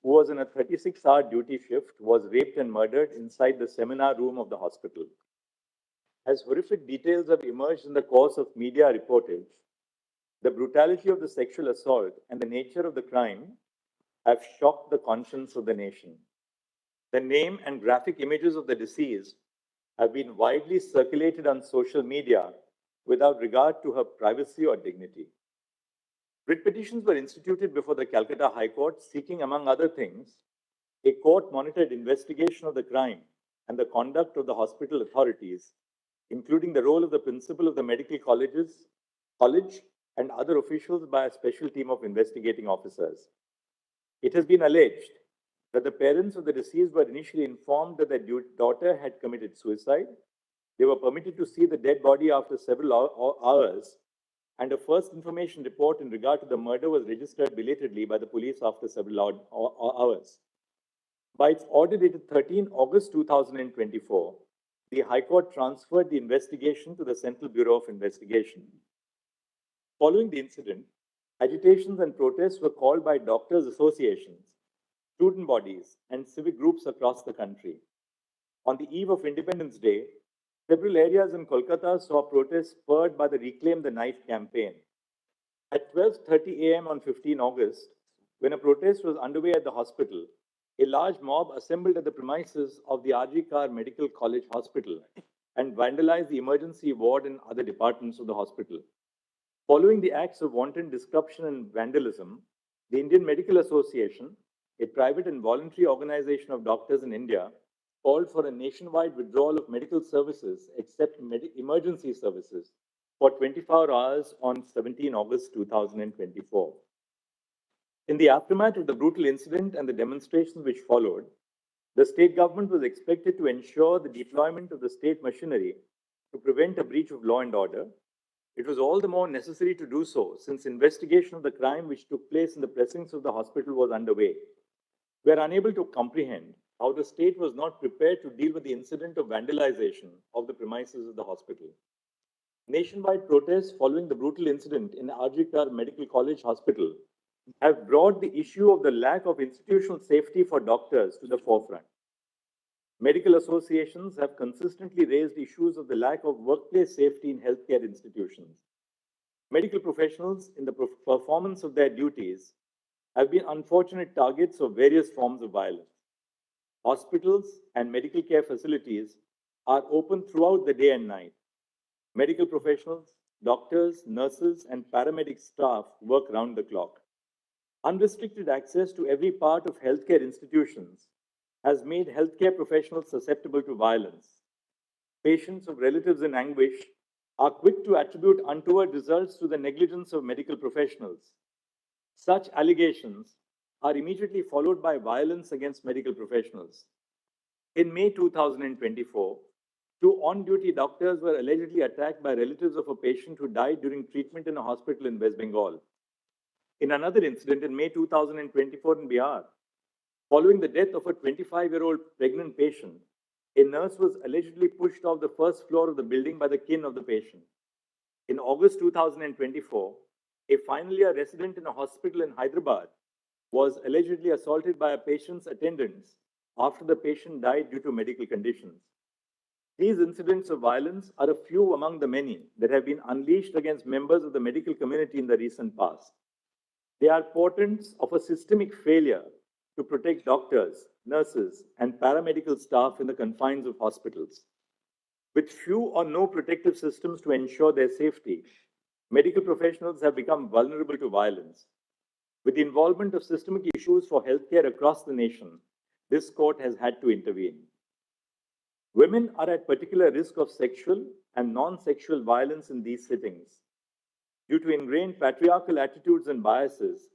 who was in a 36-hour duty shift, was raped and murdered inside the seminar room of the hospital. As horrific details have emerged in the course of media reportage, the brutality of the sexual assault and the nature of the crime have shocked the conscience of the nation. The name and graphic images of the deceased have been widely circulated on social media without regard to her privacy or dignity. Writ petitions were instituted before the Calcutta High Court seeking, among other things, a court-monitored investigation of the crime and the conduct of the hospital authorities, including the role of the principal of the medical college and other officials by a special team of investigating officers. It has been alleged that the parents of the deceased were initially informed that their daughter had committed suicide. They were permitted to see the dead body after several hours, and a first information report in regard to the murder was registered belatedly by the police after several hours. By its order dated 13 August 2024, the High Court transferred the investigation to the Central Bureau of Investigation. Following the incident, agitations and protests were called by doctors' associations, student bodies, and civic groups across the country. On the eve of Independence Day, several areas in Kolkata saw protests spurred by the Reclaim the Knife campaign. At 12:30 a.m. on 15 August, when a protest was underway at the hospital, a large mob assembled at the premises of the R.G. Kar Medical College Hospital and vandalized the emergency ward and other departments of the hospital. Following the acts of wanton disruption and vandalism, the Indian Medical Association, a private and voluntary organization of doctors in India, called for a nationwide withdrawal of medical services except emergency services for 24 hours on 17 August 2024. In the aftermath of the brutal incident and the demonstrations which followed, the state government was expected to ensure the deployment of the state machinery to prevent a breach of law and order. It was all the more necessary to do so since investigation of the crime which took place in the precincts of the hospital was underway. We are unable to comprehend how the state was not prepared to deal with the incident of vandalization of the premises of the hospital. Nationwide protests following the brutal incident in R.G. Kar Medical College Hospital have brought the issue of the lack of institutional safety for doctors to the forefront. Medical associations have consistently raised issues of the lack of workplace safety in healthcare institutions. Medical professionals, in the performance of their duties, have been unfortunate targets of various forms of violence. Hospitals and medical care facilities are open throughout the day and night. Medical professionals, doctors, nurses, and paramedic staff work round the clock. Unrestricted access to every part of healthcare institutions has made healthcare professionals susceptible to violence. Patients of relatives in anguish are quick to attribute untoward results to the negligence of medical professionals. Such allegations are immediately followed by violence against medical professionals. In May 2024, two on-duty doctors were allegedly attacked by relatives of a patient who died during treatment in a hospital in West Bengal. In another incident in May 2024 in Bihar, following the death of a 25-year-old pregnant patient, a nurse was allegedly pushed off the first floor of the building by the kin of the patient. In August 2024, a final year resident in a hospital in Hyderabad was allegedly assaulted by a patient's attendants after the patient died due to medical conditions. These incidents of violence are a few among the many that have been unleashed against members of the medical community in the recent past. They are portents of a systemic failure to protect doctors, nurses, and paramedical staff in the confines of hospitals. With few or no protective systems to ensure their safety, medical professionals have become vulnerable to violence. With the involvement of systemic issues for healthcare across the nation, this court has had to intervene. Women are at particular risk of sexual and non-sexual violence in these settings. Due to ingrained patriarchal attitudes and biases,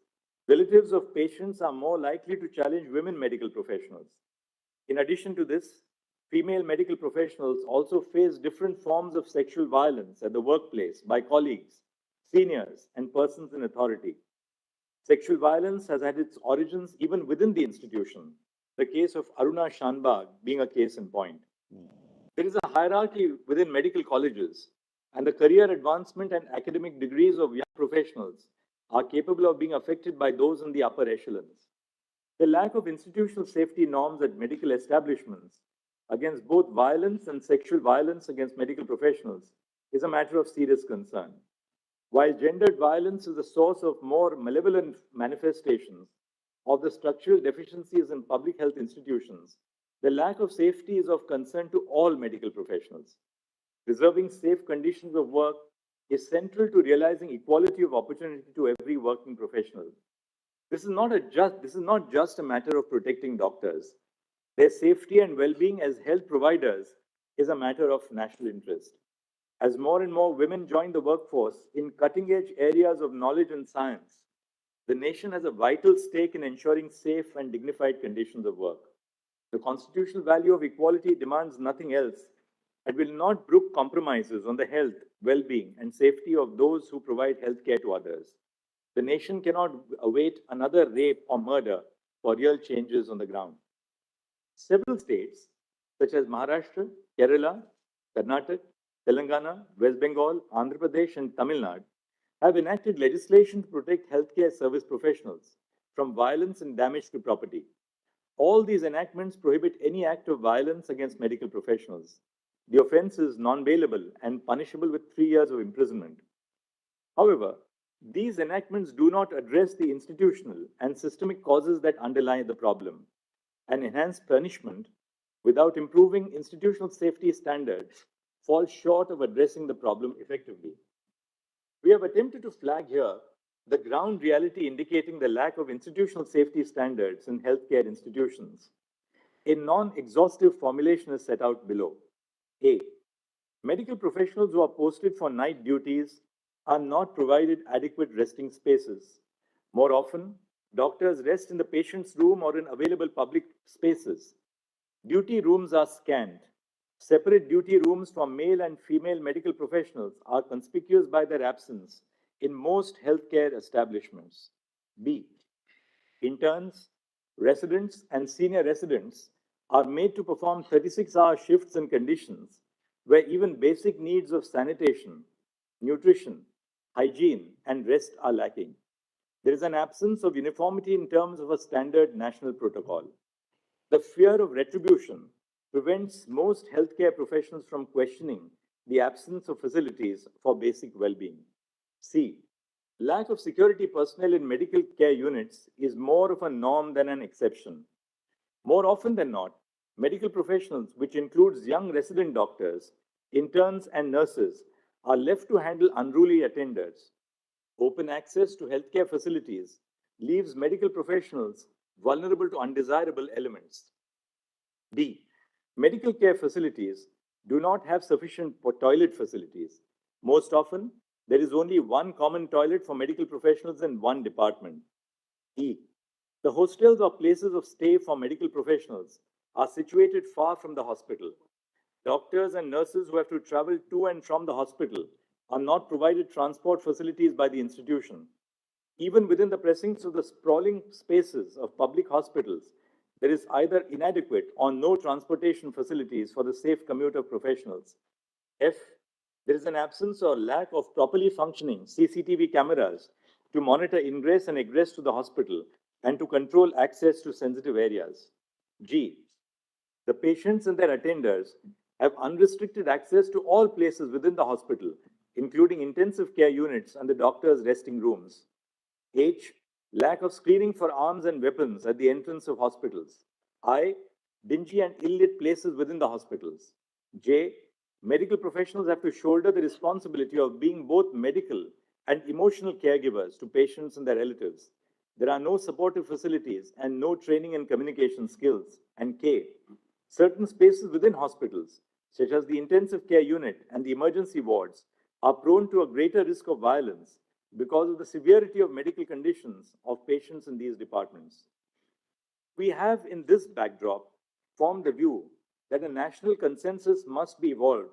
relatives of patients are more likely to challenge women medical professionals. In addition to this, female medical professionals also face different forms of sexual violence at the workplace by colleagues, seniors, and persons in authority. Sexual violence has had its origins even within the institution, the case of Aruna Shanbag being a case in point. There is a hierarchy within medical colleges, and the career advancement and academic degrees of young professionals are capable of being affected by those in the upper echelons. The lack of institutional safety norms at medical establishments against both violence and sexual violence against medical professionals is a matter of serious concern. While gendered violence is the source of more malevolent manifestations of the structural deficiencies in public health institutions, The lack of safety is of concern to all medical professionals. Preserving safe conditions of work is central to realizing equality of opportunity to every working professional. This is not just a matter of protecting doctors. Their safety and well-being as health providers is a matter of national interest. As more and more women join the workforce in cutting-edge areas of knowledge and science, the nation has a vital stake in ensuring safe and dignified conditions of work. The constitutional value of equality demands nothing else and will not brook compromises on the health, well-being, and safety of those who provide healthcare to others. The nation cannot await another rape or murder for real changes on the ground. Several states, such as Maharashtra, Kerala, Karnataka, Telangana, West Bengal, Andhra Pradesh, and Tamil Nadu, have enacted legislation to protect healthcare service professionals from violence and damage to property. All these enactments prohibit any act of violence against medical professionals. The offense is non-bailable and punishable with 3 years of imprisonment. However, these enactments do not address the institutional and systemic causes that underlie the problem. An enhanced punishment without improving institutional safety standards falls short of addressing the problem effectively. We have attempted to flag here the ground reality indicating the lack of institutional safety standards in healthcare institutions. A non-exhaustive formulation is set out below. A. Medical professionals who are posted for night duties are not provided adequate resting spaces. More often, doctors rest in the patient's room or in available public spaces. Duty rooms are scant. Separate duty rooms for male and female medical professionals are conspicuous by their absence in most healthcare establishments. B. Interns, residents, and senior residents are made to perform 36-hour shifts in conditions where even basic needs of sanitation, nutrition, hygiene, and rest are lacking. There is an absence of uniformity in terms of a standard national protocol. The fear of retribution prevents most healthcare professionals from questioning the absence of facilities for basic well-being. C. Lack of security personnel in medical care units is more of a norm than an exception. More often than not, medical professionals, which includes young resident doctors, interns, and nurses, are left to handle unruly attenders. Open access to healthcare facilities leaves medical professionals vulnerable to undesirable elements. D. Medical care facilities do not have sufficient toilet facilities. Most often, there is only one common toilet for medical professionals in one department. E. The hostels or places of stay for medical professionals are situated far from the hospital. Doctors and nurses who have to travel to and from the hospital are not provided transport facilities by the institution. Even within the precincts of the sprawling spaces of public hospitals, there is either inadequate or no transportation facilities for the safe commute of professionals. F. There is an absence or lack of properly functioning CCTV cameras to monitor ingress and egress to the hospital and to control access to sensitive areas. G. The patients and their attenders have unrestricted access to all places within the hospital, including intensive care units and the doctor's resting rooms. H. Lack of screening for arms and weapons at the entrance of hospitals. I. Dingy and ill-lit places within the hospitals. J. Medical professionals have to shoulder the responsibility of being both medical and emotional caregivers to patients and their relatives. There are no supportive facilities and no training and communication skills. And K. Certain spaces within hospitals, such as the intensive care unit and the emergency wards, are prone to a greater risk of violence because of the severity of medical conditions of patients in these departments. We have, in this backdrop, formed the view that a national consensus must be evolved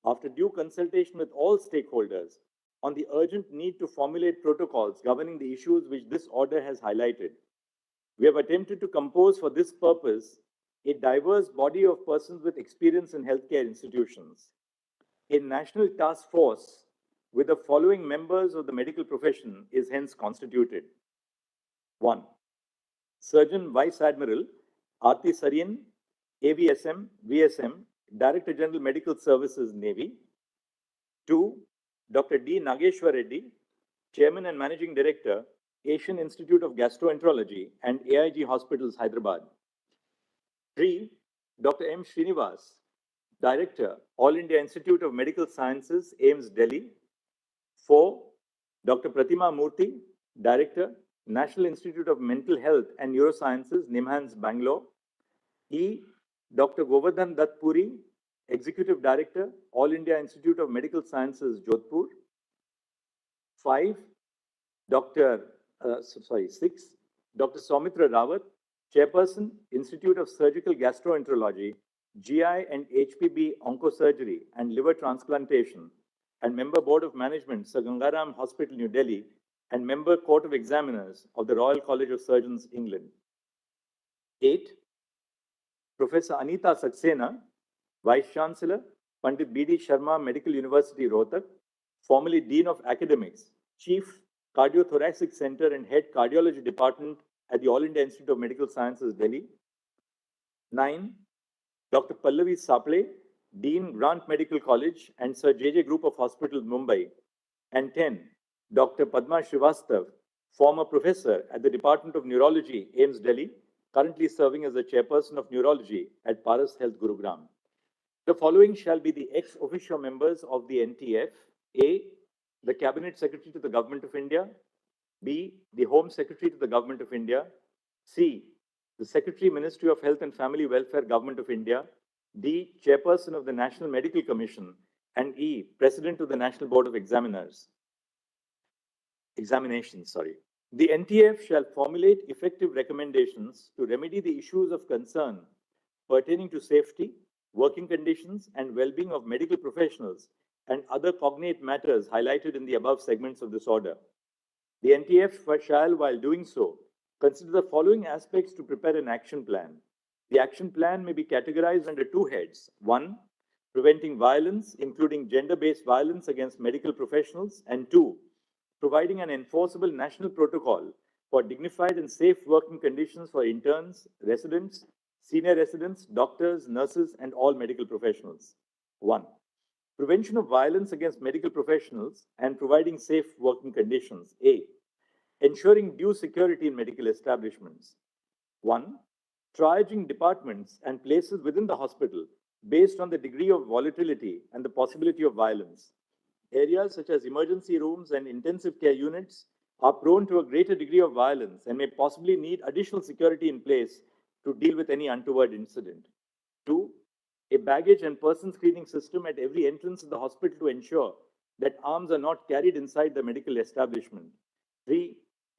after due consultation with all stakeholders on the urgent need to formulate protocols governing the issues which this order has highlighted. We have attempted to compose for this purpose a diverse body of persons with experience in healthcare institutions. A national task force with the following members of the medical profession is hence constituted. 1. Surgeon Vice Admiral Aarti Saryan, AVSM, VSM, Director General Medical Services, Navy. 2. Dr. D. Nageshwar Reddy, Chairman and Managing Director, Asian Institute of Gastroenterology and AIG Hospitals, Hyderabad. 3. Dr. M. Srinivas, Director, All India Institute of Medical Sciences, AIIMS, Delhi. 4. Dr. Pratima Murthy, Director, National Institute of Mental Health and Neurosciences, NIMHANS, Bangalore. E. Dr. Govardhan Dutt Puri, Executive Director, All India Institute of Medical Sciences, Jodhpur. 5. 6. Dr. Soumitra Rawat, Chairperson, Institute of Surgical Gastroenterology, GI and HPB Oncosurgery and Liver Transplantation, and Member Board of Management, Sir Gangaram Hospital, New Delhi, and Member Court of Examiners of the Royal College of Surgeons, England. 8. Professor Anita Saxena, Vice Chancellor, Pandit B.D. Sharma Medical University, Rohtak, formerly Dean of Academics, Chief Cardiothoracic Center and Head Cardiology Department at the All India Institute of Medical Sciences, Delhi. 9. Dr. Pallavi Saple, Dean, Grant Medical College and Sir J.J. Group of Hospitals, Mumbai. And 10. Dr. Padma Srivastav, former professor at the Department of Neurology, AIIMS, Delhi, currently serving as the Chairperson of Neurology at Paras Health, Gurugram. The following shall be the ex officio members of the NTF. A. The Cabinet Secretary to the Government of India. B. The Home Secretary to the Government of India. C. The Secretary, Ministry of Health and Family Welfare, Government of India. D. Chairperson of the National Medical Commission. And E. President of the National Board of Examinations. The NTF shall formulate effective recommendations to remedy the issues of concern pertaining to safety, working conditions, and well-being of medical professionals and other cognate matters highlighted in the above segments of this order. The NTF shall, while doing so, consider the following aspects to prepare an action plan. The action plan may be categorized under two heads. 1. Preventing violence, including gender-based violence against medical professionals. And 2. Providing an enforceable national protocol for dignified and safe working conditions for interns, residents, senior residents, doctors, nurses, and all medical professionals. 1. Prevention of violence against medical professionals and providing safe working conditions. A. Ensuring due security in medical establishments. 1. Triaging departments and places within the hospital based on the degree of volatility and the possibility of violence. Areas such as emergency rooms and intensive care units are prone to a greater degree of violence and may possibly need additional security in place to deal with any untoward incident. 2. A baggage and person screening system at every entrance of the hospital to ensure that arms are not carried inside the medical establishment. 3.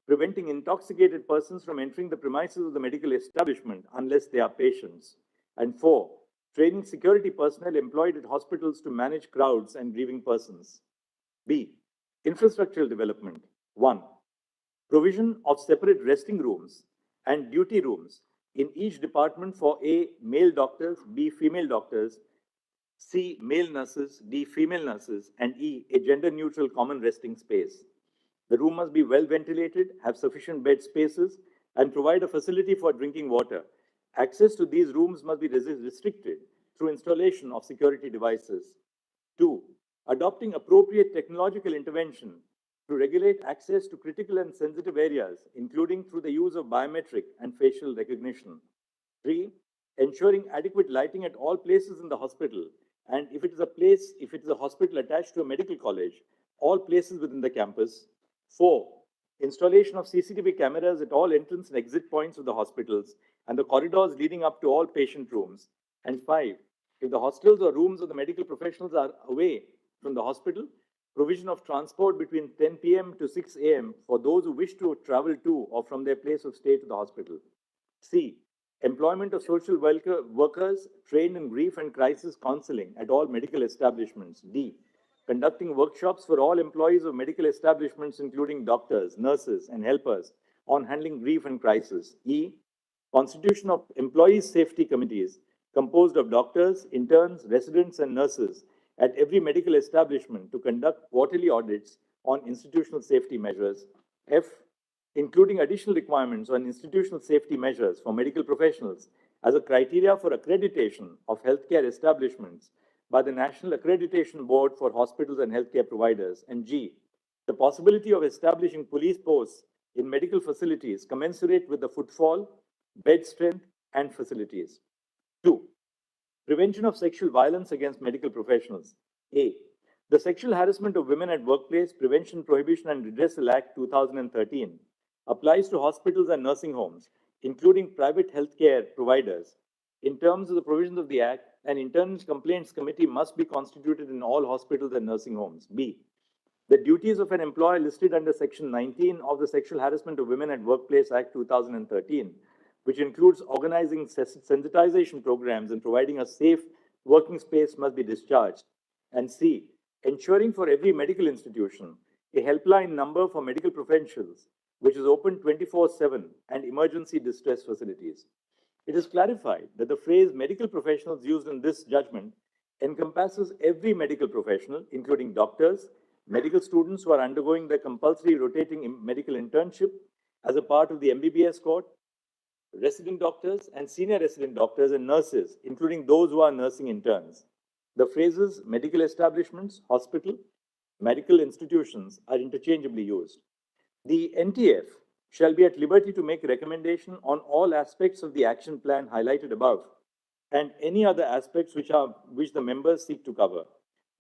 Preventing intoxicated persons from entering the premises of the medical establishment unless they are patients. And 4. Training security personnel employed at hospitals to manage crowds and grieving persons. B. Infrastructural development. 1. Provision of separate resting rooms and duty rooms in each department for A. Male doctors, B. Female doctors, C. Male nurses, D. Female nurses, and E. A gender-neutral common resting space. The room must be well ventilated, have sufficient bed spaces, and provide a facility for drinking water. Access to these rooms must be restricted through installation of security devices. 2. Adopting appropriate technological intervention to regulate access to critical and sensitive areas, including through the use of biometric and facial recognition. 3. Ensuring adequate lighting at all places in the hospital, and if it is a hospital attached to a medical college, all places within the campus. 4. Installation of CCTV cameras at all entrance and exit points of the hospitals and the corridors leading up to all patient rooms. And 5. If the hostels or rooms of the medical professionals are away from the hospital, provision of transport between 10 p.m. to 6 a.m. for those who wish to travel to or from their place of stay to the hospital. C. Employment of social workers trained in grief and crisis counseling at all medical establishments. D. Conducting workshops for all employees of medical establishments, including doctors, nurses, and helpers, on handling grief and crisis. E. Constitution of employees' safety committees composed of doctors, interns, residents, and nurses at every medical establishment to conduct quarterly audits on institutional safety measures. F. Including additional requirements on institutional safety measures for medical professionals as a criteria for accreditation of healthcare establishments by the National Accreditation Board for Hospitals and Healthcare Providers. And G. The possibility of establishing police posts in medical facilities commensurate with the footfall, bed strength, and facilities. 2. Prevention of sexual violence against medical professionals. A. The Sexual Harassment of Women at Workplace Prevention, Prohibition and Redressal Act 2013 applies to hospitals and nursing homes, including private healthcare providers. In terms of the provisions of the Act, an internal complaints committee must be constituted in all hospitals and nursing homes. B. The duties of an employer listed under Section 19 of the Sexual Harassment of Women at Workplace Act 2013, which includes organizing sensitization programs and providing a safe working space, must be discharged. And C. Ensuring for every medical institution a helpline number for medical professionals, which is open 24/7, and emergency distress facilities. It is clarified that the phrase medical professionals used in this judgment encompasses every medical professional, including doctors, medical students who are undergoing their compulsory rotating medical internship as a part of the MBBS course, resident doctors and senior resident doctors and nurses, including those who are nursing interns. The phrases medical establishments, hospital, medical institutions are interchangeably used. The NTF shall be at liberty to make recommendation on all aspects of the action plan highlighted above and any other aspects which the members seek to cover.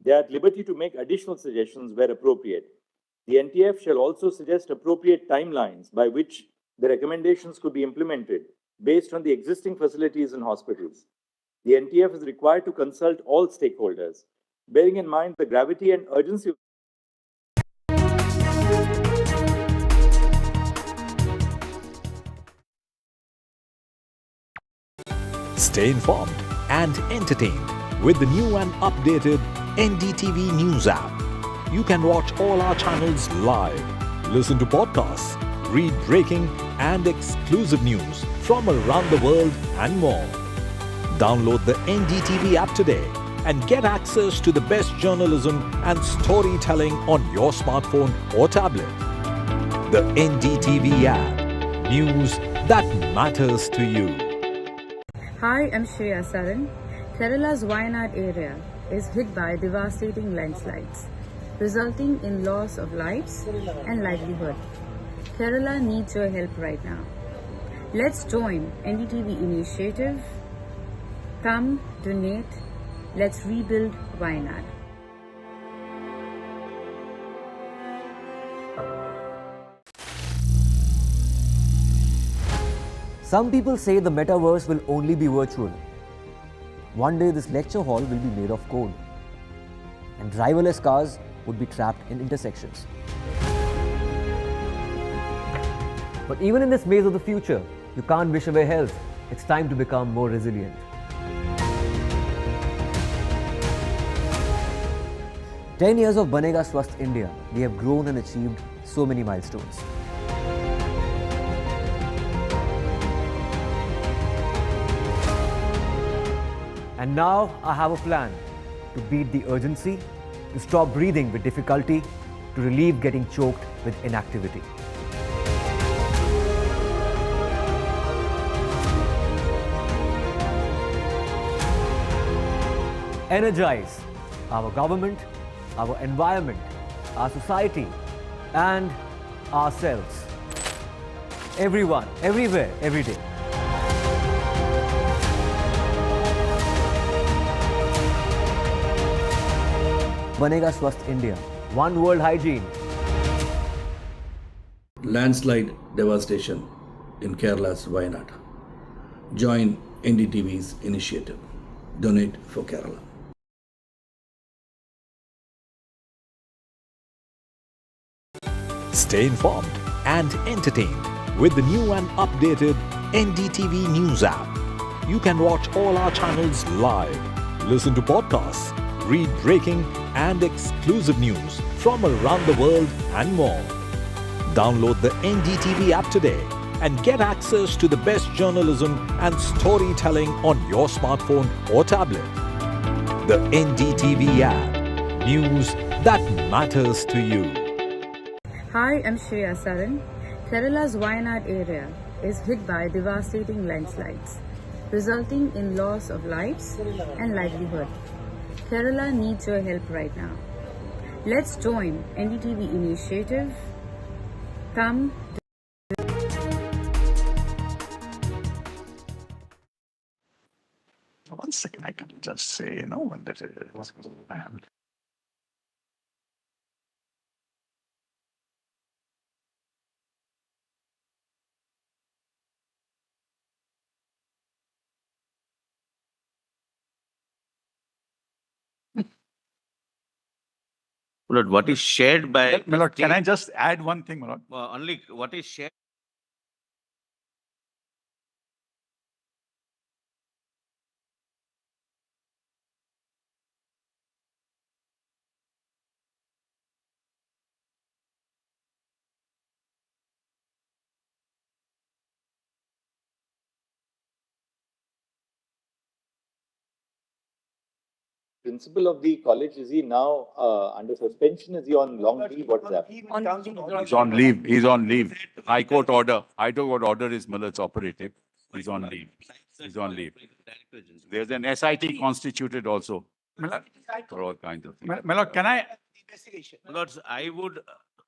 They are at liberty to make additional suggestions where appropriate. The NTF shall also suggest appropriate timelines by which the recommendations could be implemented based on the existing facilities in hospitals. The NTF is required to consult all stakeholders, bearing in mind the gravity and urgency of Stay informed and entertained with the new and updated NDTV News app. You can watch all our channels live, listen to podcasts, read breaking and exclusive news from around the world and more. Download the NDTV app today and get access to the best journalism and storytelling on your smartphone or tablet. The NDTV app. News that matters to you. Hi, I'm Shreya Saran. Kerala's Wayanad area is hit by devastating landslides, resulting in loss of lives and livelihood. Kerala needs your help right now. Let's join NDTV initiative. Come, donate. Let's rebuild Wayanad. Some people say the metaverse will only be virtual. One day this lecture hall will be made of code, and driverless cars would be trapped in intersections. But even in this maze of the future, you can't wish away health. It's time to become more resilient. "10 years of Banega Swasth India, we have grown and achieved so many milestones. And now I have a plan to beat the urgency, to stop breathing with difficulty, to relieve getting choked with inactivity. Energize our government, our environment, our society, and ourselves. Everyone, everywhere, every day. Banega Swasth India. One world hygiene. Landslide devastation in Kerala's Wayanad. Join NDTV's initiative. Donate for Kerala. Stay informed and entertained with the new and updated NDTV News app. You can watch all our channels live, listen to podcasts, read breaking and exclusive news from around the world and more. Download the NDTV app today and get access to the best journalism and storytelling on your smartphone or tablet. The NDTV app. News that matters to you. Hi, I'm Shreya Saran. Kerala's Wayanad area is hit by devastating landslides, resulting in loss of lives and livelihood. Kerala needs your help right now. Let's join NDTV initiative. Come. second, I can just say, when that is. Lord, what is shared by My lord, can I just add one thing, my lord? only what is shared? Principal of the college, is he now under suspension? Is he on long leave? What's that? He's on leave. He's on leave. High Court order. High Court order is Millard's operative. He's on leave. He's on leave. There's an SIT constituted also for all kinds of things. My lord, can I? Lords, I would.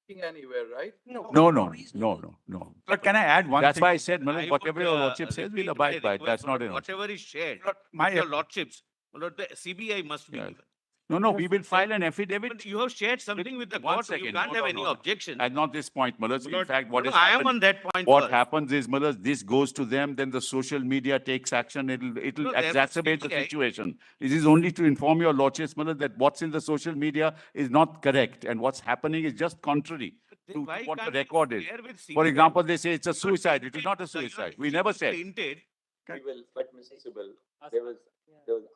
Anywhere, right? No. But can I add one That's thing? why I said, Millard, whatever your lordship says, we'll abide by it. That's not enough. Whatever is shared, My- with your lordships, Lord, the CBI must be Yeah. given. No, we will file an affidavit. But you have shared something with the One court, second. you can't have any objection. At not this point, Millard. In fact, what No, is I am happened- on that point What first. happens is, Millard, this goes to them, then the social media takes action. It'll No, there exacerbate must the be- situation. This is only to inform your lordships, Millard, that what's in the social media is not correct, and what's happening is just contrary to why what the can't you record is. share with For CBI? example, they say it's a suicide. It is not a suicide. We never said. Tainted. We will, but Mr. Sibal, there was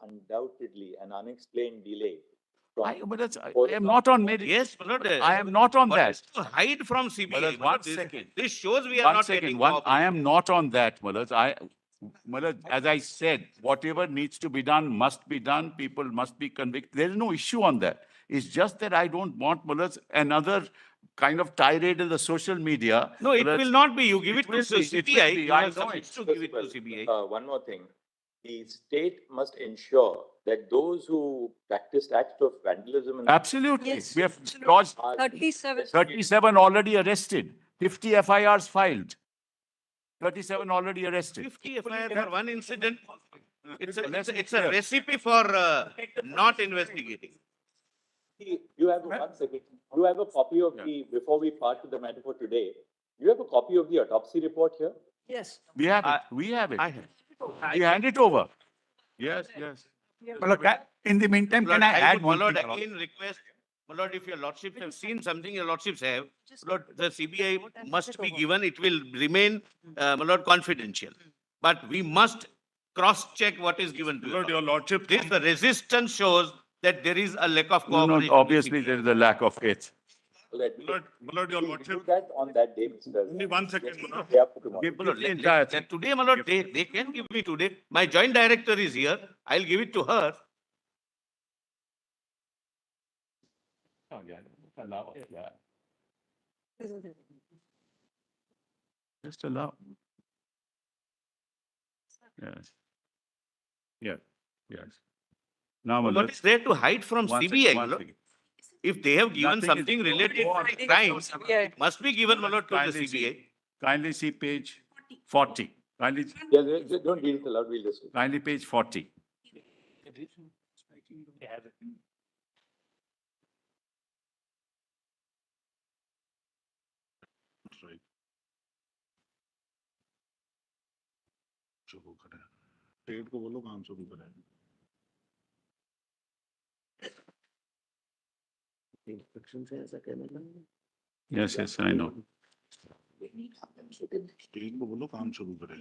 undoubtedly an unexplained delay. I am not on media. Yes, Lord. I am not on What that. is to hide from CBI? Millard, Lord, one second. This shows we are One not second. getting I cooperation. am not on that, Millard. As I said, whatever needs to be done must be done. People must be convicted. There is no issue on that. It's just that I don't want, Millard, another kind of tirade in the social media. No, it Millard, will not be. You give it to will be, CBI. it will be. You I have know some it. to give it to CBI. One more thing. The state must ensure that those who practiced acts of vandalism and Absolutely. Yes. We have lodged 37. 37 already arrested, 50 FIRs filed. 37 already arrested. 50 FIR for one incident. It's a recipe for not investigating. You have one second. You have a copy of the, before we part to the matter for today, you have a copy of the autopsy report here? Yes. We have it. We have it. I have. We hand it over. Yes. My lord, in the meantime, can I add one Lord, thing? my lord? again request, my Lord, if your lordships have seen something your lordships have, Lord, the CBI must be given. It will remain, my Lord, confidential. But we must cross-check what is given to Lord, your lordship. This resistance shows that there is a lack of No, cooperation. obviously there is a lack of faith. My lord, your We lordship. do that on that day, Mr. Only 1 second, my lord. Day after tomorrow. Give My Lord, the entire thing. today, my Lord, they can give me today. My joint director is here. I'll give it to her. Oh, yeah. Allow. Yeah. Just allow. Yes. Yeah. Yes. Now, What is there to hide from CBI, my Lord? second. If they have given Nothing is- something related to crimes, it must be given, my Lord, to the Kindly CBI. Kindly see page 40. Kindly, Don't read it aloud, we'll just. kindly page 40. शुरू करें पेट को बोलो काम शुरू करें Yes, I know. पेट को बोलो काम शुरू करें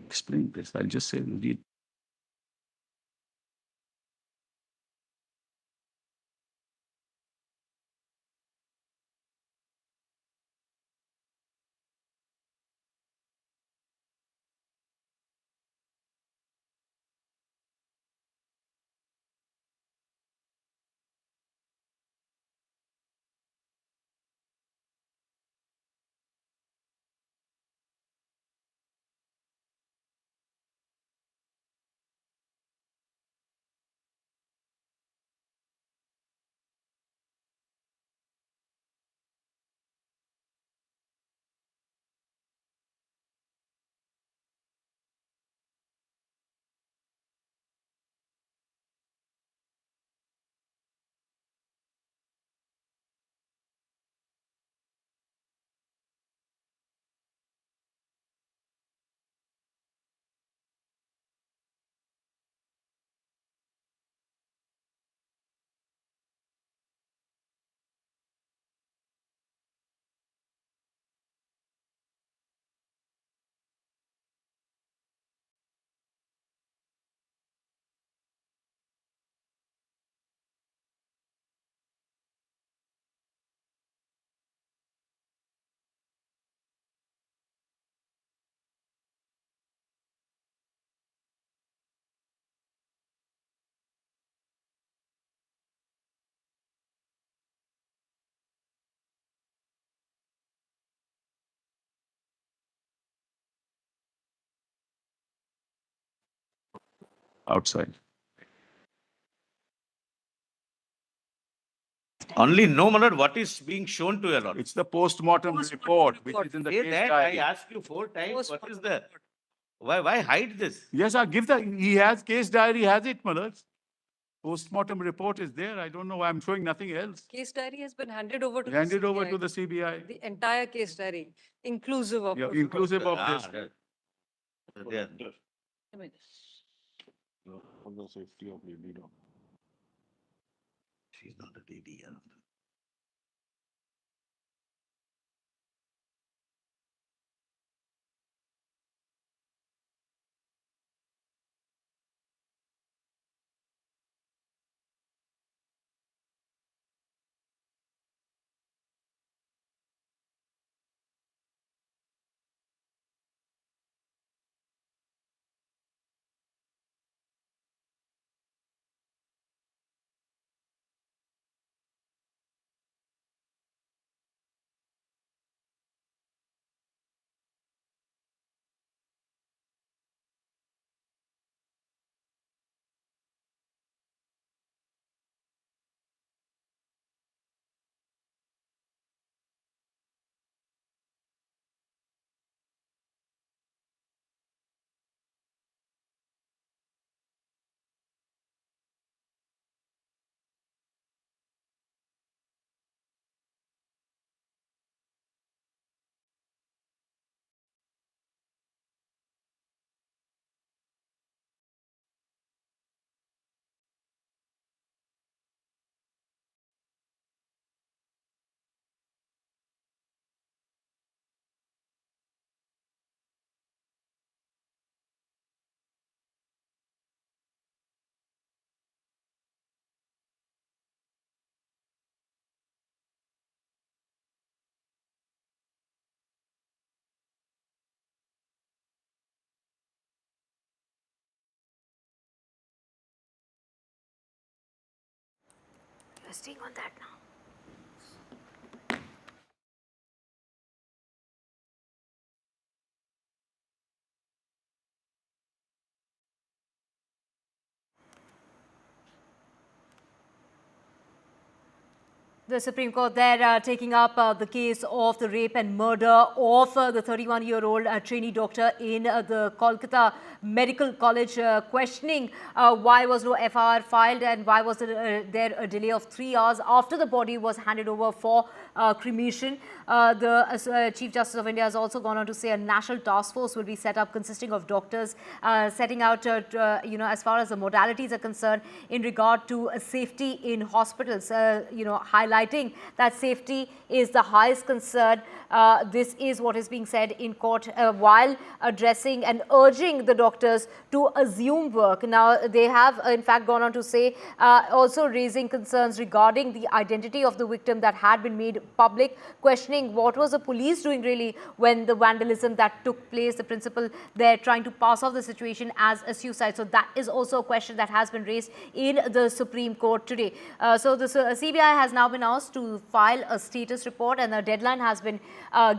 Explain this. I'll just say, read outside. Only know, my lord, what is being shown to your lord. It's the post-mortem report, which is in the Say case that diary. I asked you 4 times. What is the? Why hide this? Yes, I'll give he has case diary, has it, my lords. Post-mortem report is there. I don't know why I'm showing nothing else. Case diary has been handed over to Handed the over CBI. to the CBI. The entire case diary, inclusive of. Yeah, inclusive of this. There. For the safety of lady doctor. She's not a lady. You're staying on that now. The Supreme Court there taking up the case of the rape and murder of the 31-year-old trainee doctor in the Kolkata Medical College, questioning why was no FIR filed and why was there a delay of 3 hours after the body was handed over for cremation. The Chief Justice of India has also gone on to say a national task force will be set up consisting of doctors, setting out, as far as the modalities are concerned in regard to safety in hospitals, highlighting that safety is the highest concern. This is what is being said in court while addressing and urging the doctors to assume work. Now, they have in fact gone on to say, also raising concerns regarding the identity of the victim that had been made public, questioning what was the police doing really when the vandalism that took place, the principal there trying to pass off the situation as a suicide. So that is also a question that has been raised in the Supreme Court today. So the CBI has now been asked to file a status report, and a deadline has been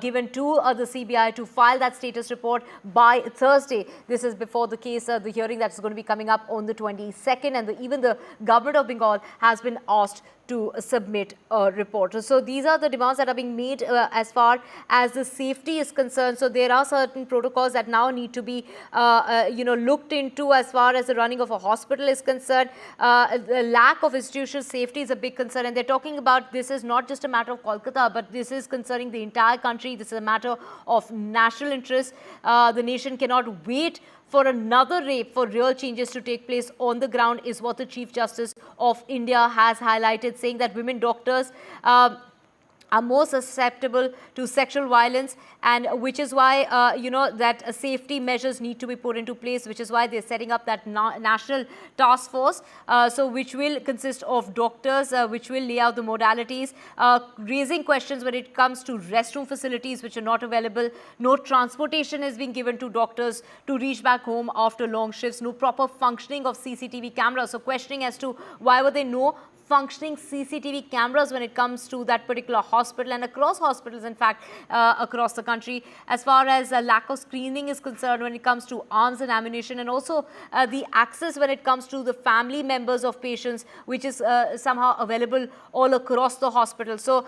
given to the CBI to file that status report by Thursday. This is before the case, the hearing that is going to be coming up on the 22nd, and even the government of Bengal has been asked to submit a report. So these are the demands that are being made as far as the safety is concerned. So there are certain protocols that now need to be looked into as far as the running of a hospital is concerned. The lack of institutional safety is a big concern, and they're talking about this is not just a matter of Kolkata, but this is concerning the entire country. This is a matter of national interest. The nation cannot wait for another rape for real changes to take place on the ground, is what the Chief Justice of India has highlighted, saying that women doctors are more susceptible to sexual violence, and which is why, that safety measures need to be put into place, which is why they're setting up that national task force, which will consist of doctors, which will lay out the modalities, raising questions when it comes to restroom facilities which are not available. No transportation is being given to doctors to reach back home after long shifts. No proper functioning of CCTV cameras. So questioning as to why were there no functioning CCTV cameras when it comes to that particular hospital. hospital and across hospitals, in fact, across the country, as far as lack of screening is concerned when it comes to arms and ammunition, and also the access when it comes to the family members of patients, which is somehow available all across the hospital. So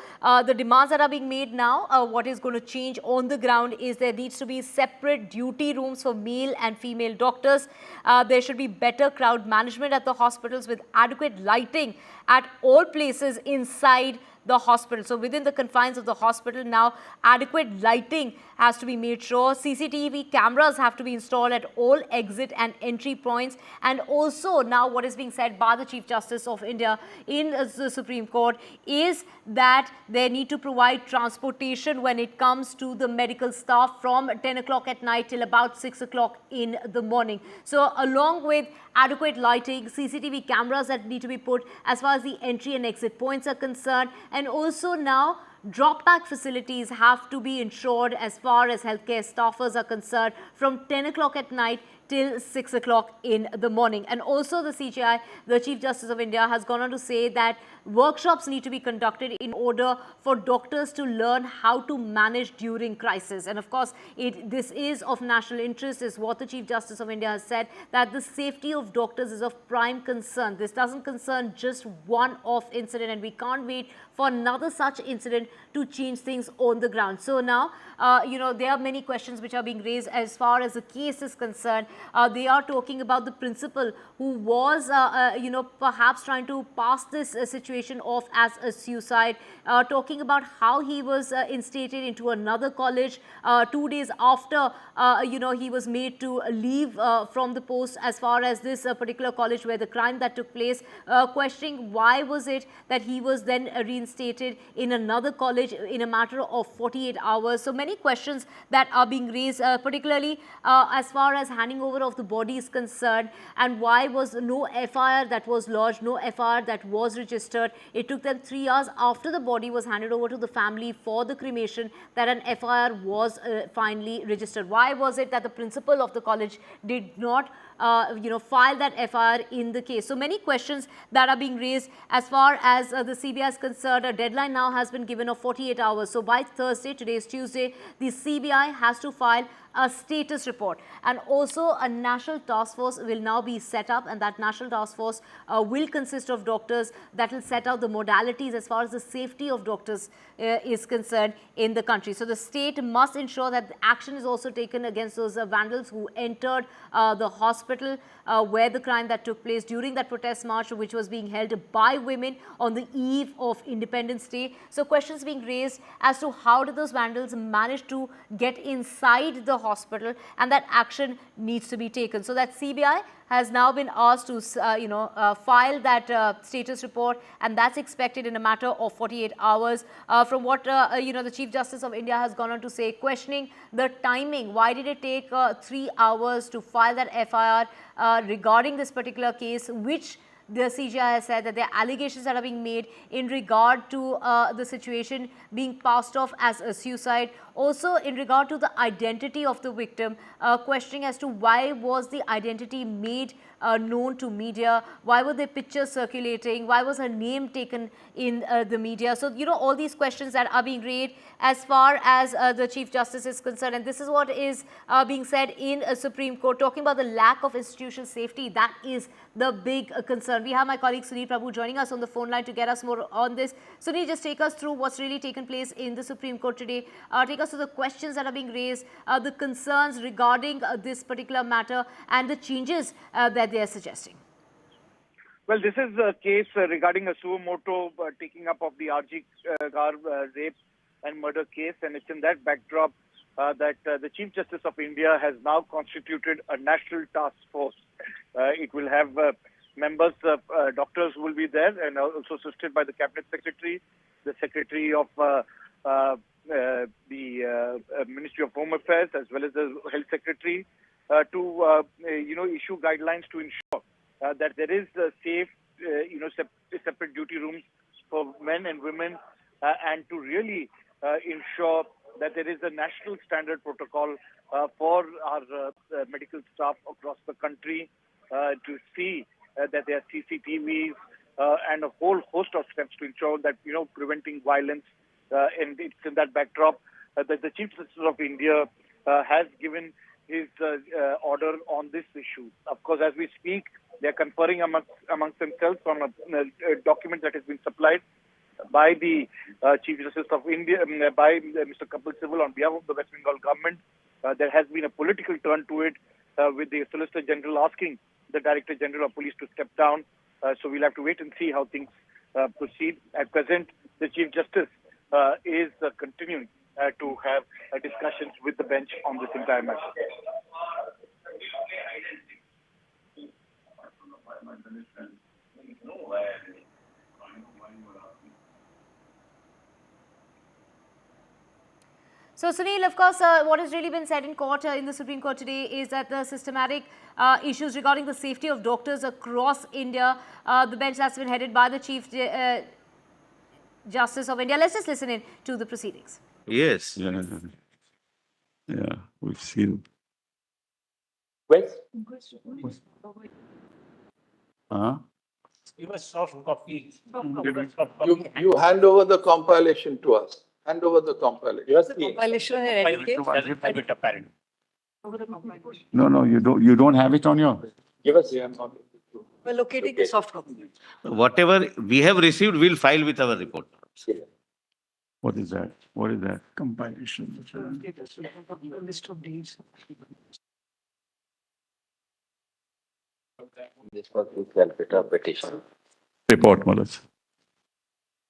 the demands that are being made now, what is going to change on the ground is there needs to be separate duty rooms for male and female doctors. There should be better crowd management at the hospitals with adequate lighting at all places inside the hospital. So within the confines of the hospital now, adequate lighting has to be made sure. CCTV cameras have to be installed at all exit and entry points. And also now what is being said by the Chief Justice of India in the Supreme Court is that they need to provide transportation when it comes to the medical staff from 10 o'clock at night till about 6 o'clock in the morning. So along with adequate lighting, CCTV cameras that need to be put as far as the entry and exit points are concerned, and also now drop-back facilities have to be ensured as far as healthcare staffers are concerned from 10 o'clock at night till 6 o'clock in the morning. And also the CJI, the Chief Justice of India, has gone on to say that workshops need to be conducted in order for doctors to learn how to manage during crisis. And of course, this is of national interest, is what the Chief Justice of India has said, that the safety of doctors is of prime concern. This doesn't concern just one-off incident, and we can't wait for another such incident to change things on the ground. So now, there are many questions which are being raised as far as the case is concerned. They are talking about the principal who was, perhaps trying to pass this situation off as a suicide, talking about how he was instated into another college 2 days after, he was made to leave from the post as far as this particular college where the crime that took place, questioning why was it that he was then reinstated in another college in a matter of 48 hours. So many questions that are being raised, particularly as far as handing over of the body is concerned, and why was no FIR that was lodged, no FIR that was registered. It took them 3 hours after the body was handed over to the family for the cremation that an FIR was finally registered. Why was it that the principal of the college did not file that FIR in the case? So many questions that are being raised as far as the CBI is concerned. A deadline now has been given of 48 hours. So by Thursday, today is Tuesday, the CBI has to file a status report, and also a national task force will now be set up, and that national task force will consist of doctors that will set out the modalities as far as the safety of doctors is concerned in the country. So the state must ensure that action is also taken against those vandals who entered the hospital where the crime that took place during that protest march, which was being held by women on the eve of Independence Day. So questions being raised as to how did those vandals manage to get inside the hospital, and that action needs to be taken. So that CBI has now been asked to, file that status report, and that's expected in a matter of 48 hours. From what, the Chief Justice of India has gone on to say, questioning the timing. Why did it take 3 hours to file that FIR regarding this particular case, which the CJI has said that there are allegations that are being made in regard to the situation being passed off as a suicide. Also, in regard to the identity of the victim, questioning as to why was the identity made known to media, why were the pictures circulating, why was her name taken in the media. So, all these questions that are being raised as far as the Chief Justice is concerned, and this is what is being said in a Supreme Court, talking about the lack of institutional safety. That is the big concern. We have my colleague Sunil Prabhu joining us on the phone line to get us more on this. Sunil, just take us through what's really taken place in the Supreme Court today. Take us to the questions that are being raised, the concerns regarding this particular matter, and the changes that they are suggesting. Well, this is a case regarding a suo moto taking up of the RG rape and murder case, and it's in that backdrop that the Chief Justice of India has now constituted a national task force. It will have members, doctors will be there, and also assisted by the Cabinet Secretary, the Secretary of the Ministry of Home Affairs, as well as the Health Secretary, to issue guidelines to ensure that there is safe, separate duty rooms for men and women, and to really ensure that there is a national standard protocol for our medical staff across the country, to see that there are CCTVs and a whole host of steps to ensure that preventing violence and it's in that backdrop that the Chief Justice of India has given his order on this issue. Of course, as we speak, they are conferring amongst themselves on a document that has been supplied by the Chief Justice of India, by Mr. Kapil Sibal on behalf of the West Bengal government. There has been a political turn to it, with the Solicitor General asking the Director General of Police to step down. So we'll have to wait and see how things proceed. At present, the Chief Justice is continuing to have discussions with the bench on this entire matter. So, Sunil, of course, what has really been said in court, in the Supreme Court today, is that the systematic issues regarding the safety of doctors across India, the bench that's been headed by the Chief Justice of India. Let's just listen in to the proceedings. Yes. Yeah, we've seen. West? Huh? Give us soft copy. You hand over the compilation to us. Hand over the compilation. The compilation in any case. No, you don't have it on your. Give us. We're locating the soft copy. Whatever we have received, we'll file with our report. What is that? What is that? Compilation. List of deeds. This was the petition. Report, Malaj.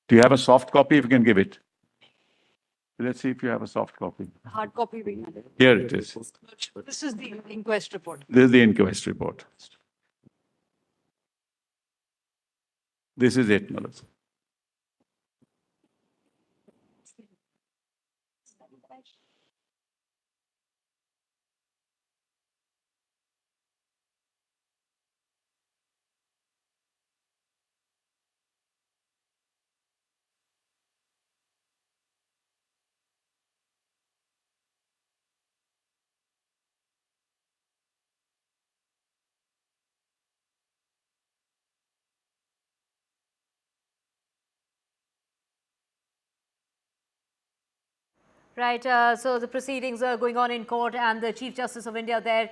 Do you have a soft copy? If you can give it. Let's see if you have a soft copy. Hard copy we had. Here it is. This is the inquest report. This is the inquest report. This is it, Malaj. Right, so the proceedings are going on in court, and the Chief Justice of India there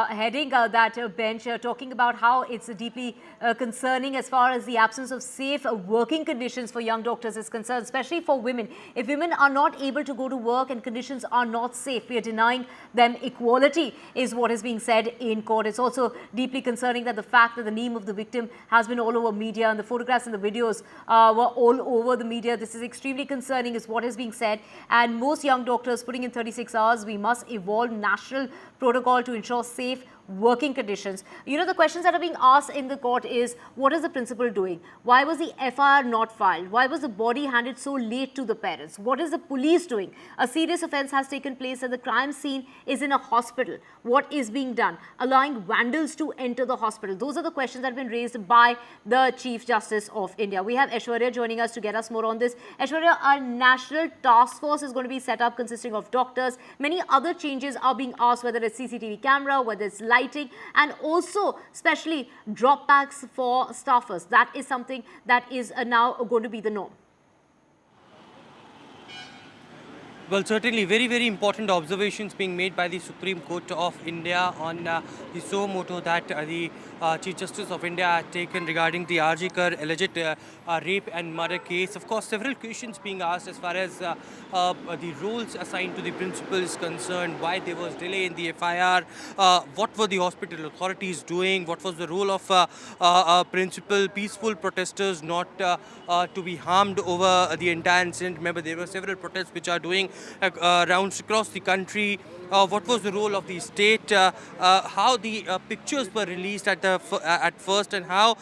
heading that bench, talking about how it's deeply concerning as far as the absence of safe working conditions for young doctors is concerned, especially for women. If women are not able to go to work and conditions are not safe, we are denying them equality, is what is being said in court. It's also deeply concerning that the fact that the name of the victim has been all over media and the photographs and the videos were all over the media. This is extremely concerning, is what is being said, and most young doctors putting in 36 hours. We must evolve national protocol to ensure safe working conditions. You know, the questions that are being asked in the court is, what is the principal doing? Why was the FIR not filed? Why was the body handed so late to the parents? What is the police doing? A serious offence has taken place and the crime scene is in a hospital. What is being done? Allowing vandals to enter the hospital. Those are the questions that have been raised by the Chief Justice of India. We have Aishwarya joining us to get us more on this. Aishwarya, a national task force is going to be set up consisting of doctors. Many other changes are being asked, whether it's CCTV camera, whether it's lighting, and also especially drop packs for staffers. That is something that is now going to be the norm. Well, certainly very, very important observations being made by the Supreme Court of India on the suo motu that the Chief Justice of India had taken regarding the Arjikar alleged rape and murder case. Of course, several questions being asked as far as the roles assigned to the principal is concerned, why there was delay in the FIR, what were the hospital authorities doing, what was the role of principal, peaceful protesters not to be harmed over the entire incident. Remember, there were several protests which are doing rounds across the country. What was the role of the state? How the pictures were released at first, and how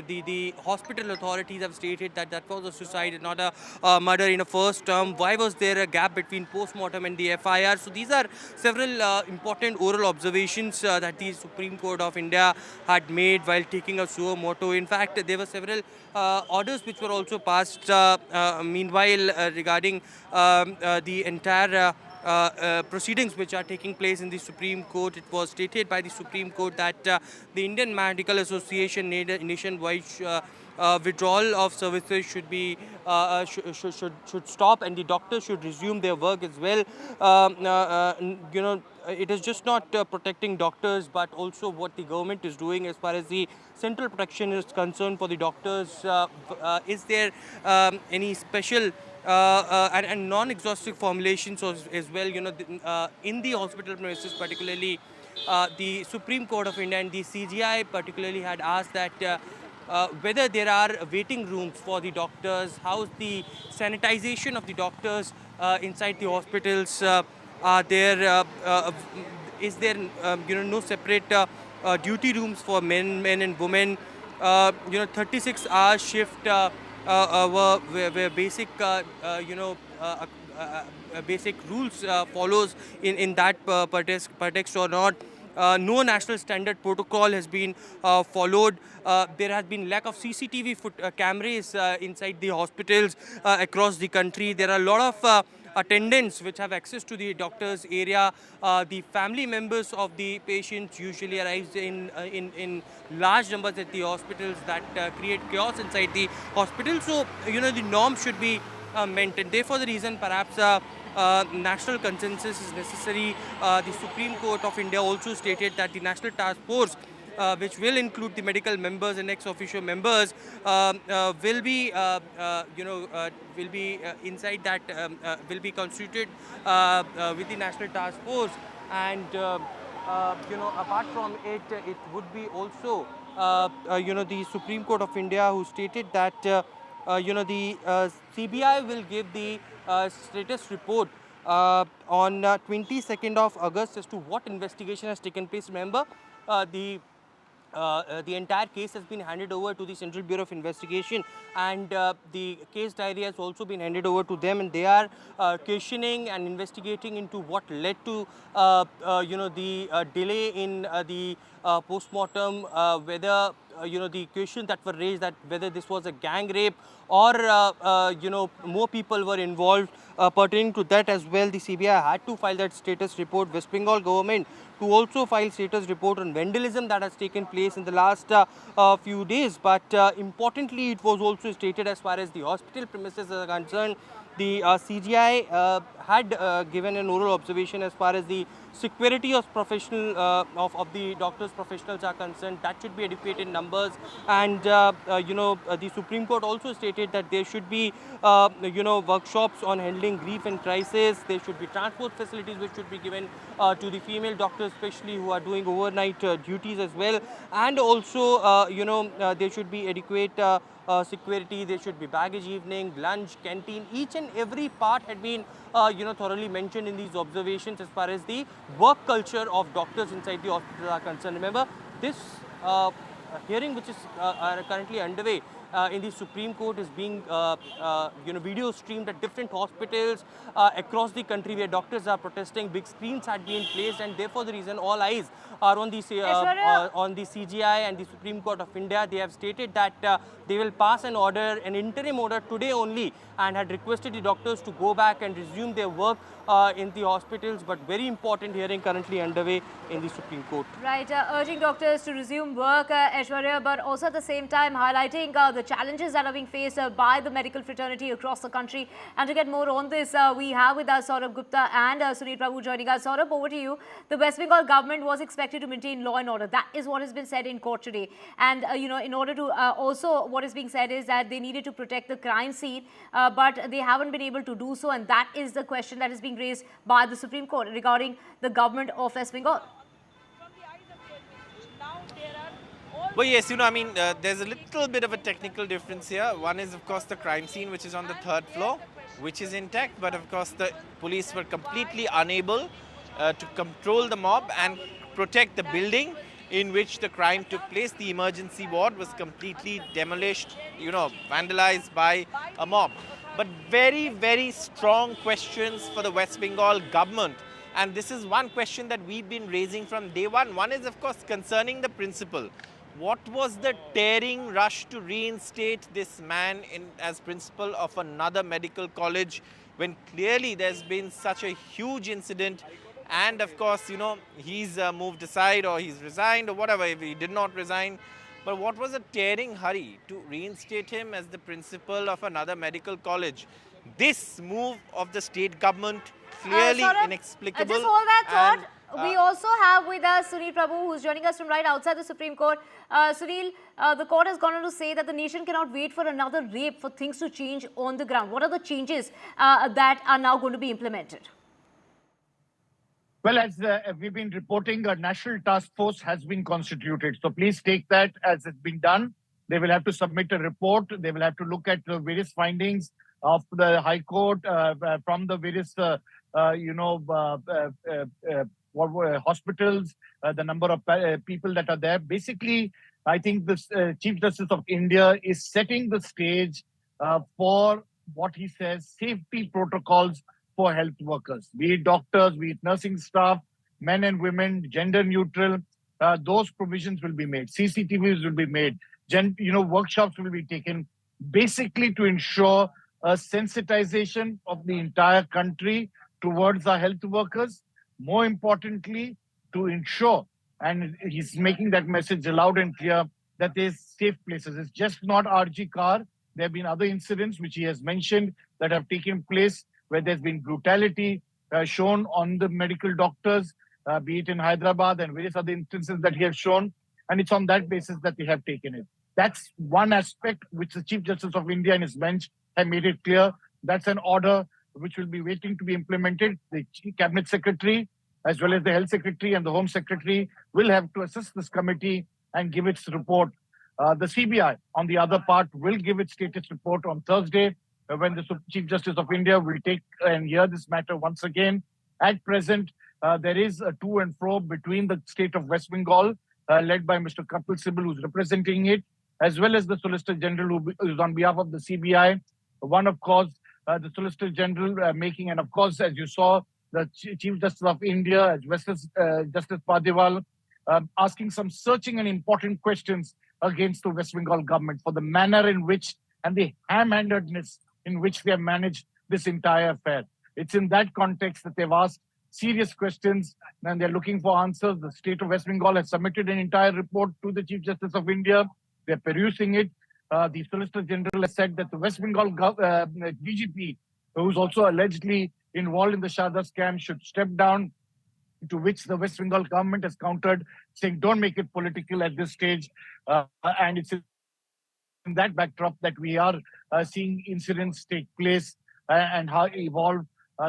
the hospital authorities have stated that that was a suicide and not a murder in a first term. Why was there a gap between post-mortem and the FIR? So these are several important oral observations that the Supreme Court of India had made while taking a suo motu. In fact, there were several orders which were also passed meanwhile regarding the entire proceedings which are taking place in the Supreme Court. It was stated by the Supreme Court that the Indian Medical Association nationwide withdrawal of services should be should stop, and the doctors should resume their work as well. It is just not protecting doctors, but also what the government is doing as far as the central protection is concerned for the doctors. Is there any special and non-exhaustive formulations as well, in the hospital premises, particularly the Supreme Court of India and the CGI particularly had asked that whether there are waiting rooms for the doctors, how's the sanitization of the doctors inside the hospitals, is there no separate duty rooms for men and women, 36-hour shift where basic basic rules follows in that context or not. No national standard protocol has been followed. There has been lack of CCTV cameras inside the hospitals across the country. There are a lot of attendants which have access to the doctor's area. The family members of the patients usually arrive in large numbers at the hospitals that create chaos inside the hospital. So, the norm should be maintained. Therefore, the reason perhaps national consensus is necessary. The Supreme Court of India also stated that the National Task Force, which will include the medical members and ex-officio members, will be inside that, will be constituted with the National Task Force. And apart from it, it would be also the Supreme Court of India who stated that the CBI will give the status report on 22nd of August as to what investigation has taken place. Remember, the entire case has been handed over to the Central Bureau of Investigation, and the case diary has also been handed over to them, and they are questioning and investigating into what led to the delay in the post-mortem, whether the questions that were raised, that whether this was a gang rape or more people were involved. Pertaining to that as well, the CBI had to file that status report. West Bengal government to also file status report on vandalism that has taken place in the last few days. But importantly, it was also stated as far as the hospital premises are concerned, the CGI had given an oral observation as far as the security of professional of the doctors professionals are concerned. That should be adequate in numbers, and the Supreme Court also stated that there should be workshops on handling grief and crisis. There should be transport facilities which should be given to the female doctors, especially who are doing overnight duties as well, and also there should be adequate security. There should be baggage evening, lunch, canteen. Each and every part had been thoroughly mentioned in these observations as far as the work culture of doctors inside the hospital are concerned. Remember, this hearing which is currently underway in the Supreme Court is being video streamed at different hospitals across the country where doctors are protesting. Big screens had been placed, and therefore the reason all eyes are on the CGI and the Supreme Court of India. They have stated that they will pass an order, an interim order today only, and had requested the doctors to go back and resume their work in the hospitals. But very important hearing currently underway in the Supreme Court. Right, urging doctors to resume work, Aishwarya, but also at the same time highlighting the challenges that are being faced by the medical fraternity across the country. And to get more on this, we have with us Saurabh Gupta and Sunil Prabhu joining us. Saurabh, over to you. The West Bengal government was expected to maintain law and order. That is what has been said in court today. And, in order to also what is being said is that they needed to protect the crime scene, but they haven't been able to do so. And that is the question that is being raised by the Supreme Court regarding the government of West Bengal. Well, yes, there's a little bit of a technical difference here. One is, of course, the crime scene, which is on the 3rd floor, which is intact. But, of course, the police were completely unable to control the mob and protect the building in which the crime took place. The emergency ward was completely demolished, vandalized by a mob. But very, very strong questions for the West Bengal government. And this is one question that we've been raising from day one. One is, of course, concerning the principal. What was the daring rush to reinstate this man as principal of another medical college when clearly there's been such a huge incident? And of course, he's moved aside, or he's resigned, or whatever. If he did not resign, But what was a tearing hurry to reinstate him as the principal of another medical college? This move of the state government clearly Saurabh, inexplicable. just hold that thought. and, We also have with us Sunil Prabhu, who's joining us from right outside the Supreme Court. Sunil, the court has gone on to say that the nation cannot wait for another rape for things to change on the ground. What are the changes that are now going to be implemented? Well, as we've been reporting, a national task force has been constituted. So please take that as it's been done. They will have to submit a report. They will have to look at the various findings of the High Court from the various, hospitals, the number of people that are there. Basically, I think the Chief Justice of India is setting the stage for what he says safety protocols for health workers, be it doctors, be it nursing staff, men and women, gender neutral. Those provisions will be made. CCTVs will be made. Workshops will be taken, basically to ensure a sensitization of the entire country towards our health workers. More importantly, to ensure, and he's making that message loud and clear, that there's safe places. It's just not RG Kar. There have been other incidents which he has mentioned that have taken place where there's been brutality shown on the medical doctors, be it in Hyderabad and various other instances that he has shown. And it's on that basis that they have taken it. That's one aspect which the Chief Justice of India and his bench have made it clear. That's an order which will be waiting to be implemented. The Cabinet Secretary, as well as the Health Secretary and the Home Secretary, will have to assist this committee and give its report. The CBI, on the other part, will give its status report on Thursday, when the Chief Justice of India will take and hear this matter once again. At present, there is a to and fro between the state of West Bengal, led by Mr. Kapil Sibal, who's representing it, as well as the Solicitor General, who is on behalf of the CBI. One, of course, the Solicitor General making, and of course, as you saw, the Chief Justice of India, as well as Justice Padiwal, asking some searching and important questions against the West Bengal government for the manner in which and the ham-handedness in which they have managed this entire affair. It's in that context that they've asked serious questions and they're looking for answers. The state of West Bengal has submitted an entire report to the Chief Justice of India. They're perusing it. The Solicitor General has said that the West Bengal DGP, who's also allegedly involved in the Sharda scam, should step down, to which the West Bengal government has countered, saying don't make it political at this stage. And it's in that backdrop that we are seeing incidents take place and how evolve.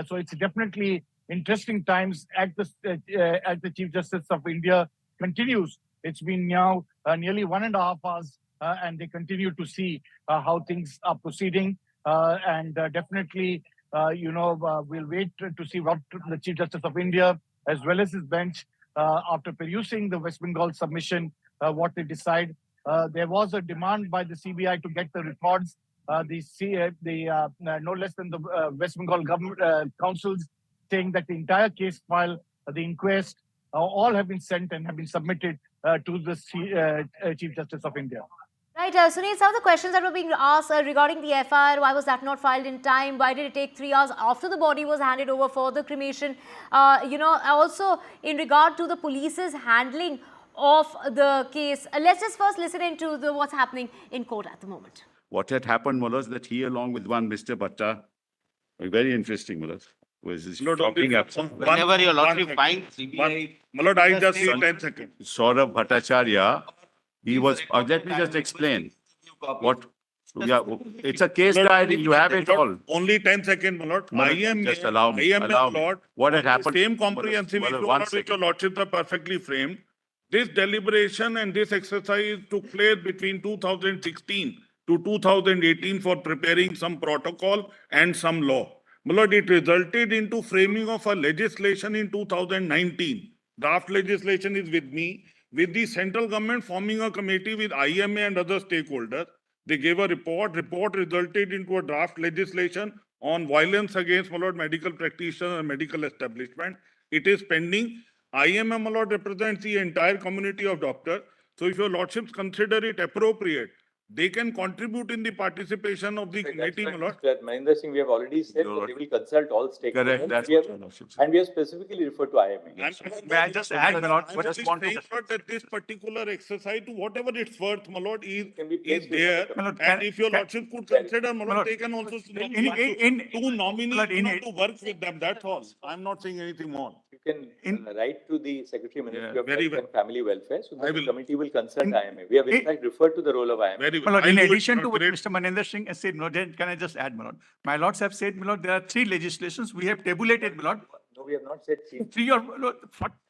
So it's definitely interesting times at the Chief Justice of India continues. It's been now nearly 1.5 hours and they continue to see how things are proceeding. And definitely, we'll wait to see what the Chief Justice of India, as well as his bench, after perusing the West Bengal submission, what they decide. There was a demand by the CBI to get the records. No less than the West Bengal government councils saying that the entire case file, the inquest, all have been sent and have been submitted to the Chief Justice of India. Right, Sunil, some of the questions that were being asked regarding the FIR, why was that not filed in time? Why did it take 3 hours after the body was handed over for the cremation? Also in regard to the police's handling of the case. Let's just first listen into what's happening in court at the moment. What had happened was that he, along with one Mr. Bhatta, very interesting, Mulas, was talking up. Whenever your lordship finds CBI... Malad, I just need 10 seconds. Saurabh Bhattacharya, he was, let me just explain. What? Yeah, it's a case diary, you have it all. Only 10 seconds, Malad. Just allow me. Lord, what had happened? Same comprehensive which your lordships are perfectly framed. This deliberation and this exercise took place between 2016 to 2018 for preparing some protocol and some law. My lord, it resulted into framing of a legislation in 2019. Draft legislation is with me, with the central government forming a committee with IMA and other stakeholders. They gave a report. Report resulted into a draft legislation on violence against, my lord, medical practitioners and medical establishment. It is pending. IMA, my lord, represents the entire community of doctors. So if your lordships consider it appropriate they can contribute in the participation of the committee, my lord. Mr. Mahendra Singh, we have already said that they will consult all stakeholders. Correct, that's We have, what your lordship said. and we have specifically referred to IMA. May I just add, my lord, I just just want to saying, lord, that this particular exercise, to whatever it's worth, my lord, is placed there. My lord, And if your lordship could consider, my lord, lord, they can also in two nominees, lord, to work with them. That's all. I'm not saying anything more. You can write to the Secretary Ministry of very Health well. and Family Welfare, so that I the will. committee will consult IMA. We have in fact referred to the role of IMA. Very My well. lord, I'll in do it, addition to what great. Mr. Manendra Singh has said, my lord, then can I just add, my lord? My lords have said, my lord, there are 3 legislations we have tabulated, my lord. No, we have not said 3 or lord,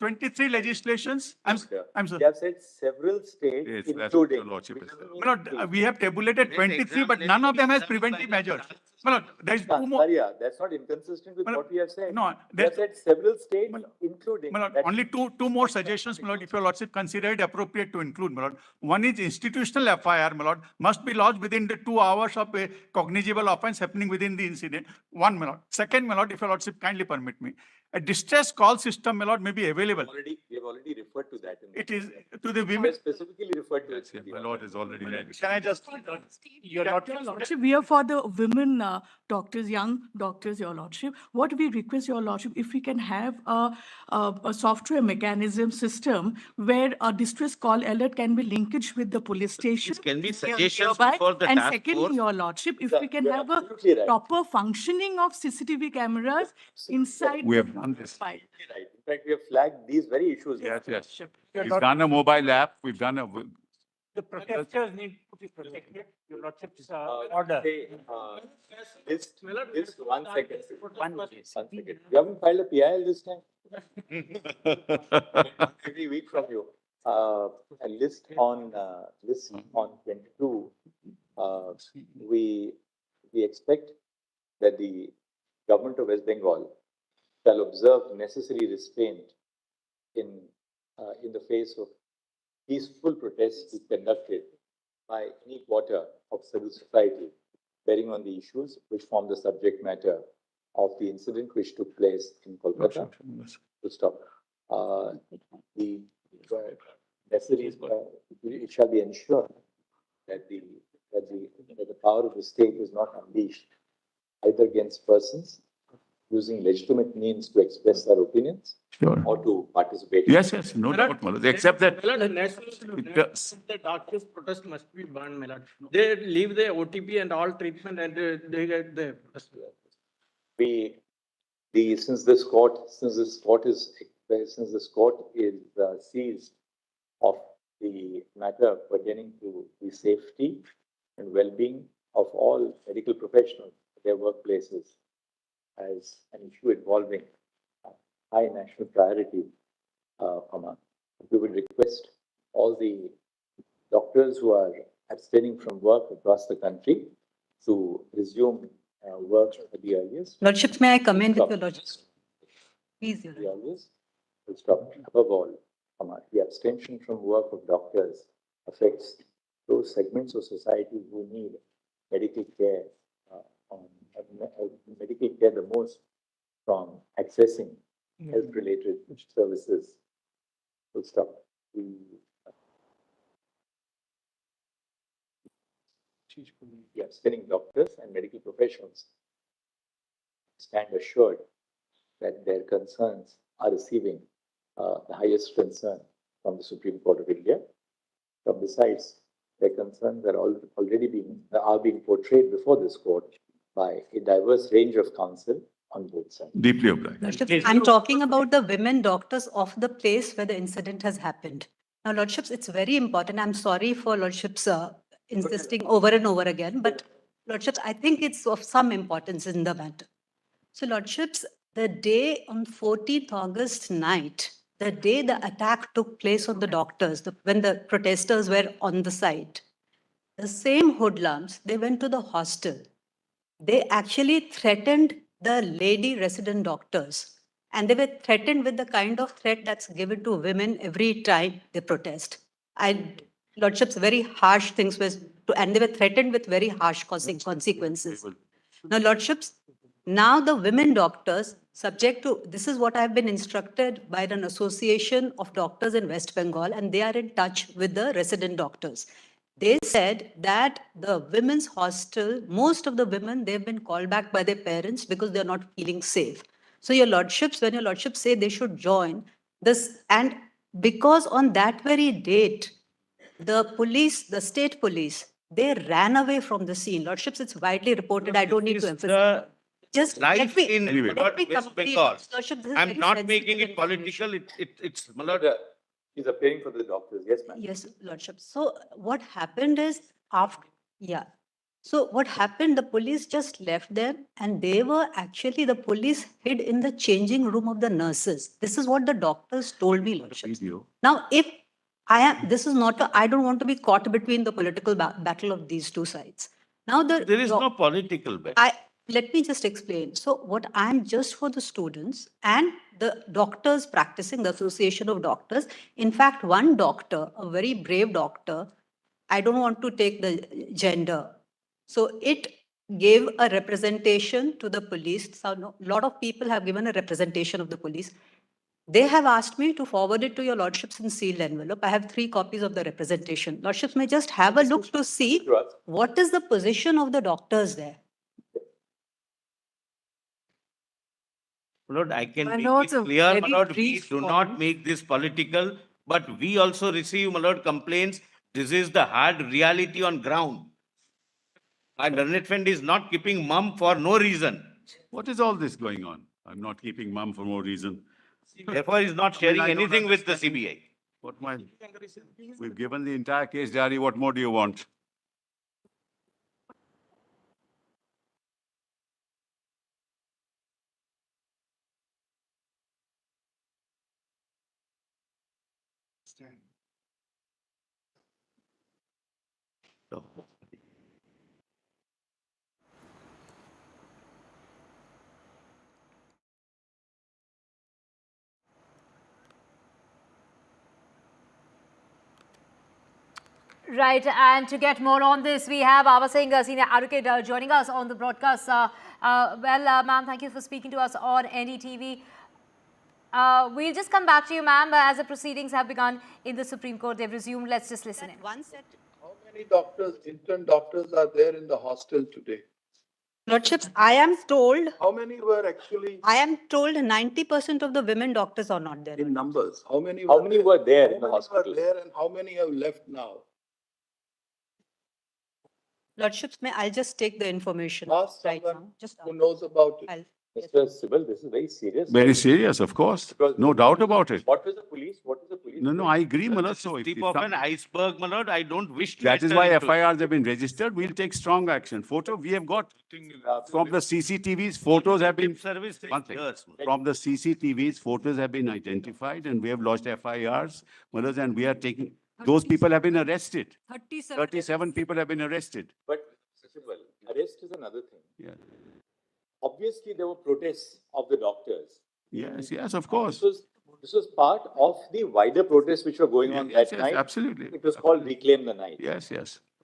23 legislations. I'm sorry. We have said several states, Yes, that's what including. your lordship has said. My lord, we have tabulated 23, but none of them has preventive measures. My lord, there is 2 more. Ansariya, that's not inconsistent with what we have said. No, we have said several states, including. My lord, only two more suggestions, my lord, if your lordship consider it appropriate to include, my lord. One is institutional FIR, my lord, must be lodged within the 2 hours of a cognizable offence happening within the incident. One, my lord. Second, my lord, if your lordship kindly permit me, a distress call system, my lord, may be available. We have already referred to that. It is to the We women. have specifically referred to it. My lord is already ready. Can I just? Your lordship, we are for the women doctors, young doctors, your lordship. What we request, your lordship, if we can have a software mechanism system where a distress call alert can be linkage with the police station. This can be near- suggestions nearby. for the And task secondly, force. your lordship, if we can you're have a absolutely right. proper functioning of CCTV cameras inside. We the have done this. file. Right. In fact, we have flagged these very issues. Yes. We've done a mobile app, we've done a, The protesters need to be protected. Your lordship's order. This one second. You haven't filed a PIL this time? Every week from you. A list on 22. We expect that the government of West Bengal shall observe necessary restraint in the face of peaceful protests conducted by any quarter of civil society bearing on the issues which form the subject matter of the incident which took place in Kolkata. To stop. The necessary, it shall be ensured that the power of the state is not unleashed either against persons using legitimate means to express their opinions or to participate. yes, no doubt, my lord. Except that The doctors' protest must be banned, my lord. They leave the OTP and all treatment and they get the. Since this court is seized of the matter pertaining to the safety and well-being of all medical professionals at their workplaces as an issue involving high national priority, we would request all the doctors who are abstaining from work across the country to resume work at the earliest. Lordships, may I comment with your lordships? Please. The earliest. We'll stop. Above all, the abstention from work of doctors affects those segments of society who need medical care, the most from accessing health-related services. We'll stop. The abstaining doctors and medical professionals stand assured that their concerns are receiving the highest concern from the Supreme Court of India. But besides, their concerns are already being portrayed before this court by a diverse range of counsel on both sides. Deeply obliged. Lordships, I'm talking about the women doctors of the place where the incident has happened. Now, Lordships, it's very important. I'm sorry for Lordships insisting over and over again, but Lordships, I think it's of some importance in the matter. So, Lordships, the day on 14th August night, the day the attack took place on the doctors, when the protesters were on the site, the same hoodlums, they went to the hostel. They actually threatened the lady resident doctors. And they were threatened with the kind of threat that's given to women every time they protest. Lordships, very harsh things and they were threatened with very harsh consequences. Now, Lordships, now the women doctors, subject to, this is what I've been instructed by an association of doctors in West Bengal, and they are in touch with the resident doctors. They said that the women's hostel, most of the women, they've been called back by their parents because they're not feeling safe. So your lordships, when your lordships say they should join this, and because on that very date, the police, the state police, they ran away from the scene. Lordships, it's widely reported. I don't need to emphasize. Just Life in let me West complete. Bengal. Lordship, this is I'm very not sensitive making it information. political. It's my lord. He's appearing for the doctors. Yes, ma'am. Yes, Lordship. So what happened is after, yeah. So what happened, the police just left them and they were actually, the police hid in the changing room of the nurses. This is what the doctors told me, Lordship. Now, if I am, this is not, I don't want to be caught between the political battle of these two sides. Now There is no political battle. Let me just explain. So what I'm just for the students and the doctors practicing, the Association of Doctors. In fact, one doctor, a very brave doctor, I don't want to take the gender. So it gave a representation to the police. So a lot of people have given a representation of the police. They have asked me to forward it to your lordships in sealed envelope. I have 3 copies of the representation. Lordships may just have a look to see what is the position of the doctors there. Lord, I can My make lords, it a clear, my very lord, we brief do point. not make this political, but we also receive, my lord, complaints. This is the hard reality on ground. My learned friend is not keeping mum for no reason. What is all this going on? I'm not keeping mum for no reason. Therefore, he's not sharing anything with the CBI. What we've given the entire case diary. What more do you want? Right, and to get more on this, we have Ava Singh, senior advocate, joining us on the broadcast. Ma'am, thank you for speaking to us on NDTV. We'll just come back to you, ma'am, as the proceedings have begun in the Supreme Court. They've resumed. Let's just listen in. How many doctors, intern doctors are there in the hostel today? Lordships, I am told. How many were actually? I am told 90% of the women doctors are not there. In numbers, how many? How many were there in the How many hospital? were there and how many have left now? Lordships, I'll just take the information Ask right someone now. Just who knows about it. Mr. Sybil, this is very serious. Very serious, of course. Because No doubt about it. What was the police? What is the police? No, I agree, my lord. So Tip of an iceberg, my lord. I don't wish to. that is enter why into it. FIRs have been registered. We'll take strong action. Photo, we have got from the CCTVs, photos have been. Service takes One thing. years. From the CCTVs, photos have been identified and we have lodged FIRs, Maharaj, and we are taking, those people have been arrested. 37 people have been arrested. But Sybil, arrest is another thing. Yeah. Obviously, there were protests of the doctors. Yes, of course. This was part of the wider protests which were going on that night. Absolutely. It was called Reclaim the Night. Yes.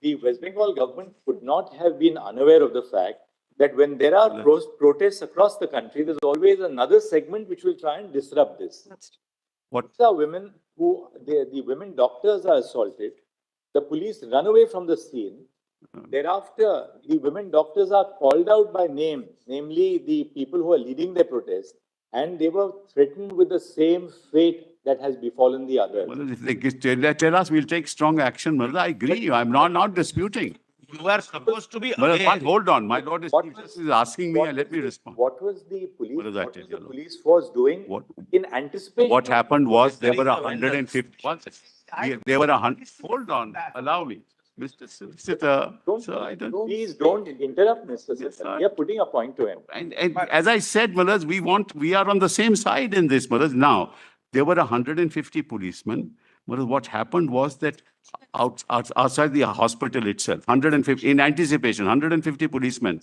The West Bengal government could not have been unaware of the fact that when there are protests across the country, there's always another segment which will try and disrupt this. What? These are women who, the women doctors are assaulted. The police run away from the scene. Thereafter, the women doctors are called out by name, namely the people who are leading the protest, and they were threatened with the same fate that has befallen the others. Well, if they tell us, we'll take strong action, Maharaj. I agree. I'm not disputing. You are supposed to be Maharaj, aware. hold on. My Lord is asking me, and let me respond. What was the police? What does What that was tell the you? police force doing in anticipation? What happened was there were Very 150. There were 100. Hold on. Allow me. Mr. Sitter, Please don't interrupt, Mr. Sitter. We are putting a point to him. And as I said, Maharaj, we are on the same side in this, Maharaj. Now, there were 150 policemen. Maharaj, what happened was that outside the hospital itself, 150, in anticipation, 150 policemen.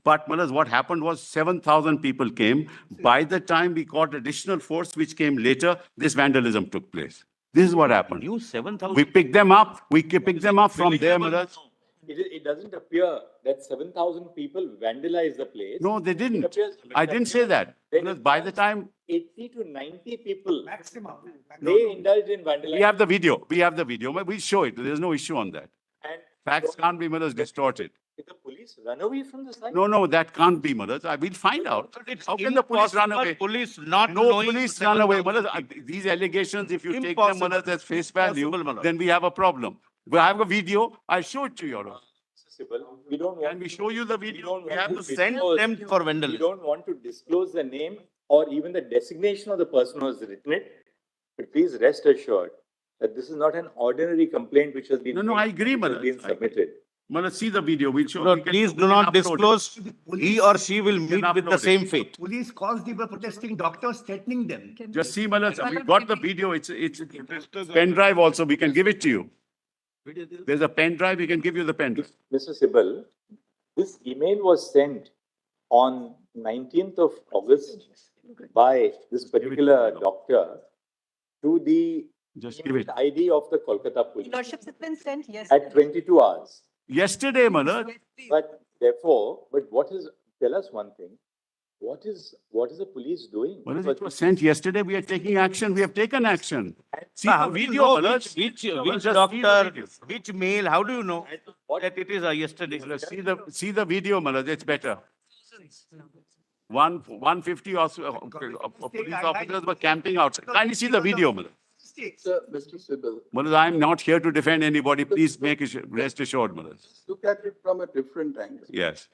But Maharaj, what happened was 7,000 people came. By the time we got additional force, which came later, this vandalism took place. This is what happened. You 7,000. We picked them up. We picked them up from there, Maharaj. It doesn't appear that 7,000 people vandalized the place. No, they didn't. I didn't say that. Because by the time 80 to 90 people, they indulged in vandalization. we have the video. We'll show it. There's no issue on that. And Facts can't be, Malas, distorted. Did the police run away from the site? No, that can't be, Malas. We'll find out. How can the police run away? Police not No knowing police the run level away. of- Malas, these allegations, if you take them, Impossible. Malas, as face value, Impossible, Malas. then we have a problem. We have a video. I'll show it to you, Your Honor. We don't want Can we show you the video? We have to Send disclose- them for We vandalism. don't want to disclose the name or even the designation of the person who has written it. But please rest assured that this is not an ordinary complaint which has been No, I agree, which has Manas. been submitted. Malas, see the video. We'll show. No, we can- please we do can not upload it. disclose. He or she will meet with the upload it. same fate. Police caused the protesting doctors, threatening them. Just see, Malas, we've got the video. It's pen drive also. We can give it to you. There's a pen drive. We can give you the pen drive. Mr. Sibal, this email was sent on 19th of August by this particular doctor to the Just give it. ID of the Kolkata police Lordships, it's been sent at 22 hours. Yesterday, Malas. But tell us one thing. What is the police doing? Malas, it was sent yesterday. We are taking action. We have taken action. See How the do you video, know Malas. which Just see the doctor, video. which mail, how do you know that it is yesterday? See the video, Malas. It's better. 150 police officers were camping outside. Kindly see the video, Malas. Mr. Sibal, Malas, I'm not here to defend anybody. Please rest assured, Malas. look at it from a different angle. Yes.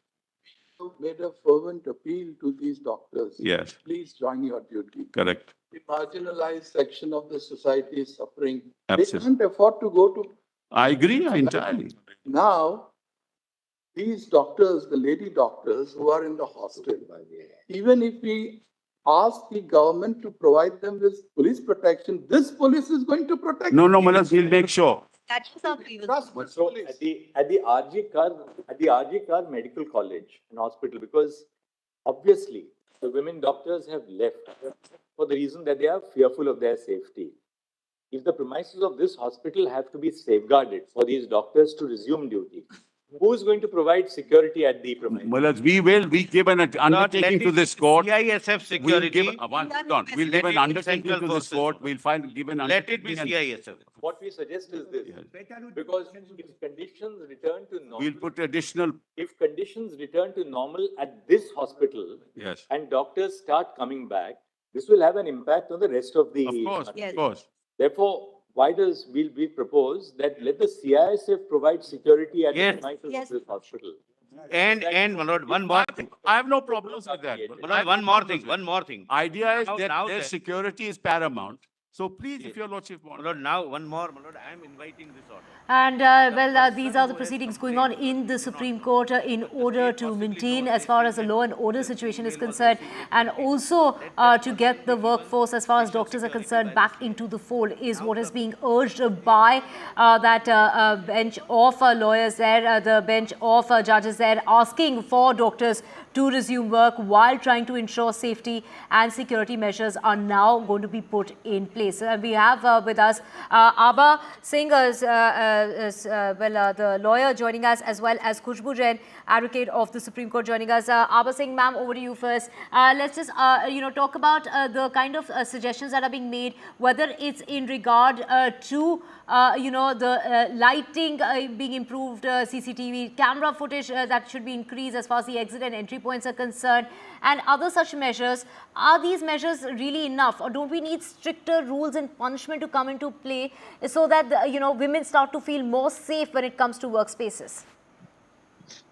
You made a fervent appeal to these doctors. Yes. Please join your duty. Correct. The marginalized section of the society is suffering. Absolutely. They can't afford to go to. I agree entirely. Now, these doctors, the lady doctors who are in the hospital, even if we ask the government to provide them with police protection, this police is going to protect No, them. Malas, we'll make sure. That is our previous. Trust the So police. at the RG Kar Medical College and Hospital, because obviously the women doctors have left for the reason that they are fearful of their safety. If the premises of this hospital have to be safeguarded for these doctors to resume duty, who is going to provide security at the premises? Malas, we give an undertaking to this court. CISF security. We'll give an undertaking to this court. We'll give an Let it be undertaking. CISF. What we suggest is this, because if conditions return to normal, We'll put additional, if conditions return to normal at this hospital yes. and doctors start coming back, this will have an impact on the rest of the. Of course, country. of course. Therefore, why does we propose that let the CISF provide security at Yes. the premises of this hospital? And my lord, one more thing. I have no problems with that. My lord, one more thing. Idea is Now- that now their that- security is paramount. So please, if your lordship My wants. lord, now one more, my lord, I am inviting this order. And these are the proceedings going on in the Supreme Court in order to maintain as far as the law and order situation is concerned, and also to get the workforce as far as doctors are concerned back into the fold is what is being urged by that bench of lawyers there, the bench of judges there, asking for doctors to resume work while trying to ensure safety and security measures are now going to be put in place. We have with us Abha Singh, the lawyer joining us, as well as Khushbu Jain, advocate of the Supreme Court joining us. Abha Singh, ma'am, over to you first. Let's just talk about the kind of suggestions that are being made, whether it's in regard to the lighting being improved, CCTV camera footage that should be increased as far as the exit and entry points are concerned, and other such measures. Are these measures really enough, or don't we need stricter rules and punishment to come into play so that women start to feel more safe when it comes to workspaces?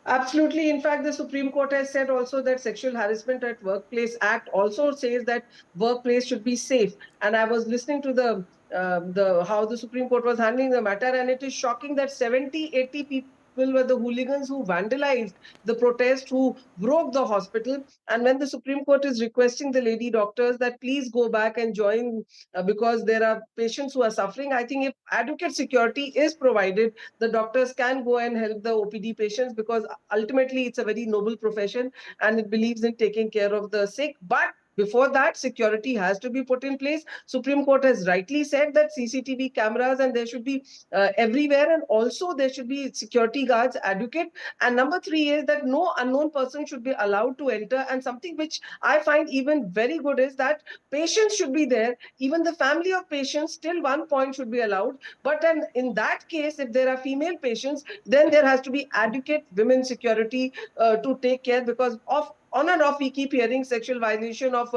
Absolutely. In fact, the Supreme Court has said also that Sexual Harassment at Workplace Act also says that workplace should be safe. And I was listening to how the Supreme Court was handling the matter, and it is shocking that 70-80 people were the hooligans who vandalized the protest, who broke the hospital. And when the Supreme Court is requesting the lady doctors that please go back and join because there are patients who are suffering, I think if adequate security is provided, the doctors can go and help the OPD patients, because ultimately it's a very noble profession and it believes in taking care of the sick. But Before that, security has to be put in place. Supreme Court has rightly said that CCTV cameras and there should be everywhere, and also there should be security guards adequate. And number 3 is that no unknown person should be allowed to enter. And something which I find even very good is that patients should be there. Even the family of patients, till one point should be allowed. But then in that case, if there are female patients, then there has to be adequate women security to take care, because of on and off we keep hearing sexual violation of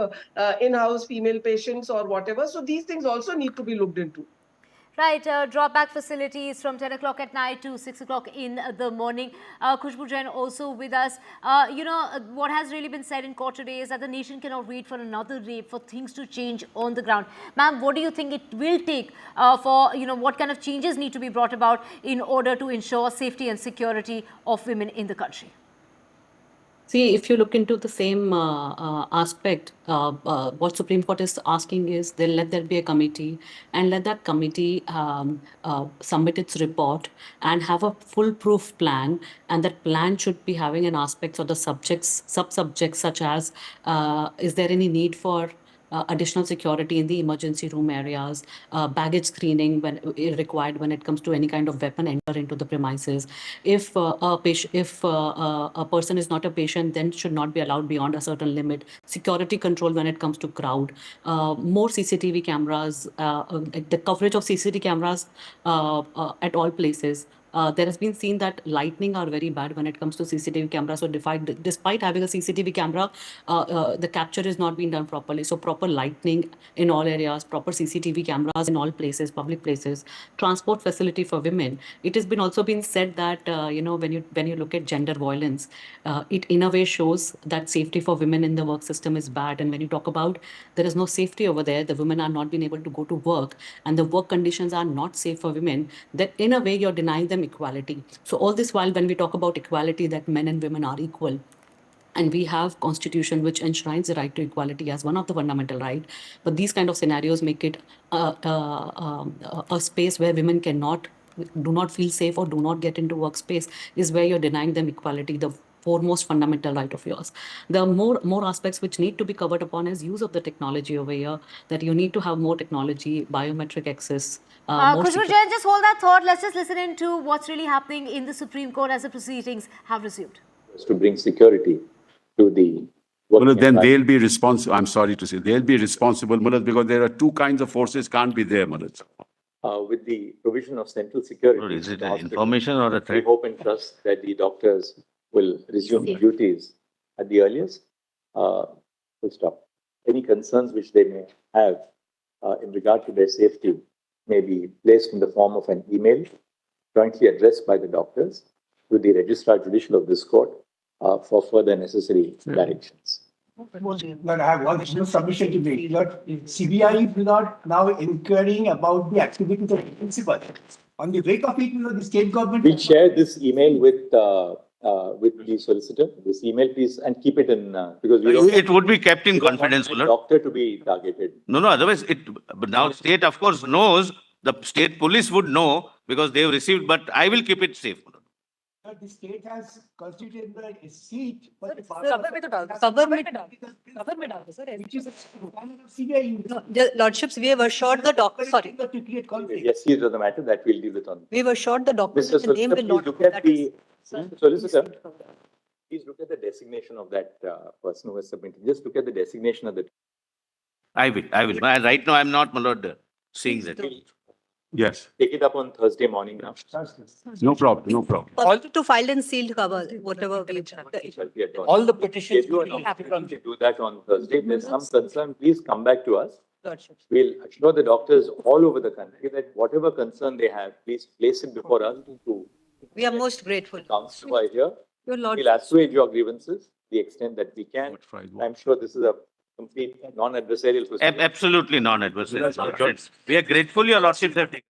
in-house female patients or whatever. So these things also need to be looked into. Right, drop-back facilities from 10 o'clock at night to 6 o'clock in the morning. Khushbu Jain also with us. What has really been said in court today is that the nation cannot wait for another rape for things to change on the ground. Ma'am, what do you think it will take what kind of changes need to be brought about in order to ensure safety and security of women in the country? See, if you look into the same aspect, what Supreme Court is asking is they'll let there be a committee and let that committee submit its report and have a foolproof plan. And that plan should be having an aspect of the sub-subjects such as, is there any need for additional security in the emergency room areas, baggage screening when required when it comes to any kind of weapon enter into the premises. If a person is not a patient, then should not be allowed beyond a certain limit. Security control when it comes to crowd. More CCTV cameras, the coverage of CCTV cameras at all places. There has been seen that lightning are very bad when it comes to CCTV cameras. So despite having a CCTV camera, the capture is not being done properly. So proper lighting in all areas, proper CCTV cameras in all places, public places, transport facility for women. It has been also been said that when you look at gender violence, it in a way shows that safety for women in the work system is bad. And when you talk about there is no safety over there, the women are not being able to go to work, and the work conditions are not safe for women, then in a way you're denying them equality. So all this while when we talk about equality, that men and women are equal, and we have constitution which enshrines the right to equality as one of the fundamental right, but these kind of scenarios make it a space where women do not feel safe or do not get into workspace, is where you're denying them equality, the foremost fundamental right of yours. There are more aspects which need to be covered upon as use of the technology over here, that you need to have more technology, biometric access. Khushbu Jain, just hold that thought. Let's just listen into what's really happening in the Supreme Court as the proceedings have resumed. To bring security to the then they'll be responsible. I'm sorry to say, they'll be responsible, because there are two kinds of forces can't be there, with the provision of central security. Is it an information or a threat? We hope and trust that the doctors will resume duties at the earliest. Full stop. Any concerns which they may have in regard to their safety may be placed in the form of an email jointly addressed by the doctors to the Registrar Judicial of this court for further necessary directions. But I have one submission to make. CBI is not now inquiring about the activities of the principal. On the wake of it, the state government. We'll share this email with the solicitor. This email, please, and keep it in because we don't. It would be kept in confidence, want the doctor to be targeted. No, otherwise but now state of course knows, the state police would know because they have received, but I will keep it safe. The state has constituted a seat, but the Lordships, we have assured the doctor. Sorry. Yes, here is the matter that we'll deal with on. We have assured the doctor Mr. the name will not. Look at the solicitor. Please look at the designation of that person who has submitted. Just look at the designation of the. I will. Right now, I'm not, my lord, seeing that. Yes. Take it up on Thursday morning now. No problem. To file and sealed cover, whatever we have. All the petitions. Do that on Thursday. If there's some concern, please come back to us. We'll assure the doctors all over the country that whatever concern they have, please place it before us. We are most grateful. Counsel by here. We'll assuage your grievances to the extent that we can. I'm sure this is a complete non-adversarial procedure. Absolutely non-adversarial. We are grateful your lordships have taken.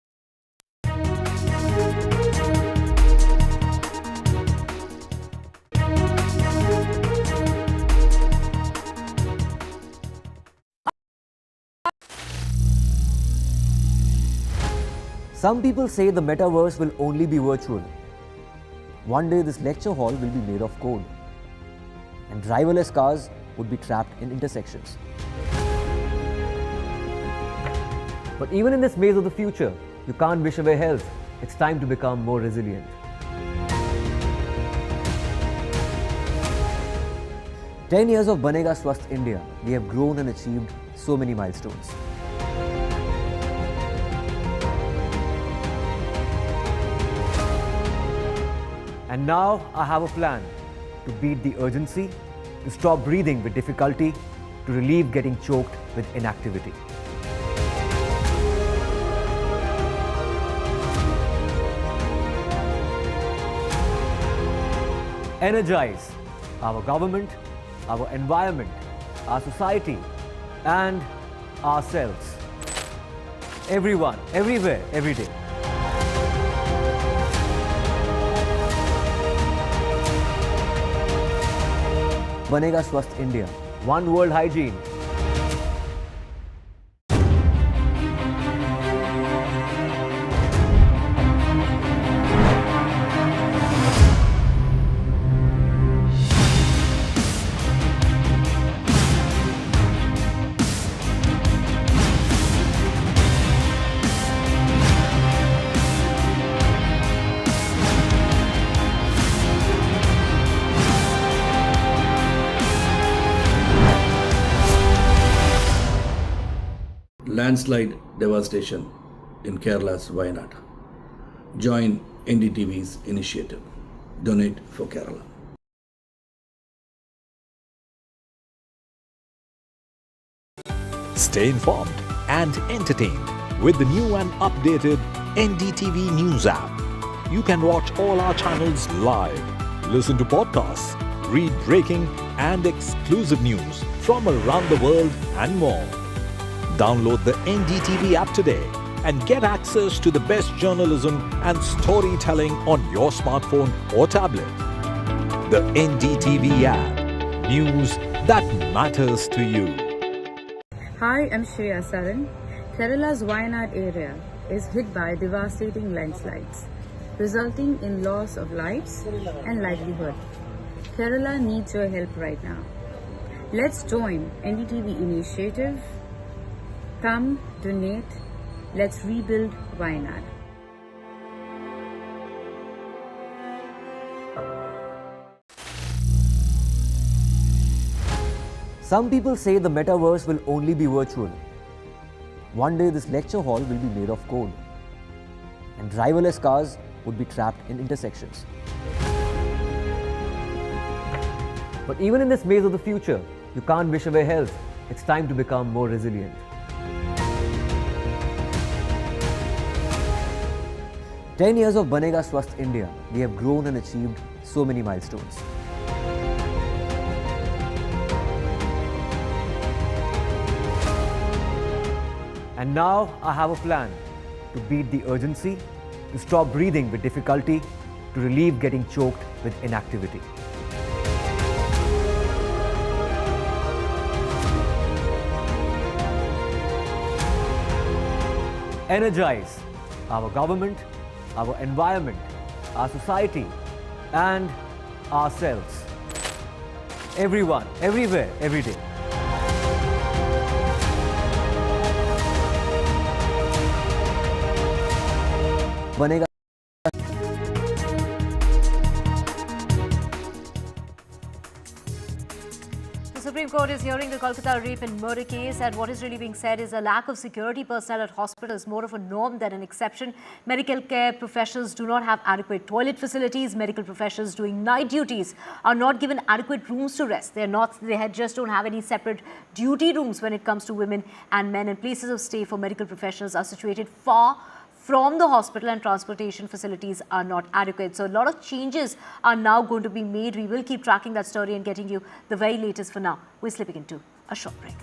Some people say the metaverse will only be virtual. One day this lecture hall will be made of code, and driverless cars would be trapped in intersections. But even in this maze of the future, you can't wish away health. It's time to become more resilient. "10 years of Banega Swasth India, we have grown and achieved so many milestones. And now I have a plan to beat the urgency, to stop breathing with difficulty, to relieve getting choked with inactivity. Energize our government, our environment, our society, and ourselves. Everyone, everywhere, every day. Banega Swasth India. One world hygiene. Landslide devastation in Kerala's Wayanad. Join NDTV's initiative. Donate for Kerala. Stay informed and entertained with the new and updated NDTV News app. You can watch all our channels live, listen to podcasts, read breaking and exclusive news from around the world and more. Download the NDTV app today and get access to the best journalism and storytelling on your smartphone or tablet. The NDTV app. News that matters to you. Hi, I'm Shreya Saran. Kerala's Wayanad area is hit by devastating landslides, resulting in loss of lives and livelihood. Kerala needs your help right now. Let's join NDTV initiative. Come, donate, let's rebuild Wayanad. Some people say the metaverse will only be virtual. One day this lecture hall will be made of code, and driverless cars would be trapped in intersections. But even in this maze of the future, you can't wish away health. It's time to become more resilient. "10 years of Banega Swasth India, we have grown and achieved so many milestones. And now I have a plan to beat the urgency, to stop breathing with difficulty, to relieve getting choked with inactivity. Energize our government, our environment, our society, and ourselves. Everyone, everywhere, every day. Banega. The Supreme Court is hearing the Kolkata rape and murder case, and what is really being said is a lack of security personnel at hospitals is more of a norm than an exception. Medical care professionals do not have adequate toilet facilities. Medical professionals doing night duties are not given adequate rooms to rest. They just don't have any separate duty rooms when it comes to women and men, and places of stay for medical professionals are situated far from the hospital, and transportation facilities are not adequate. So a lot of changes are now going to be made. We will keep tracking that story and getting you the very latest. For now, we're slipping into a short break.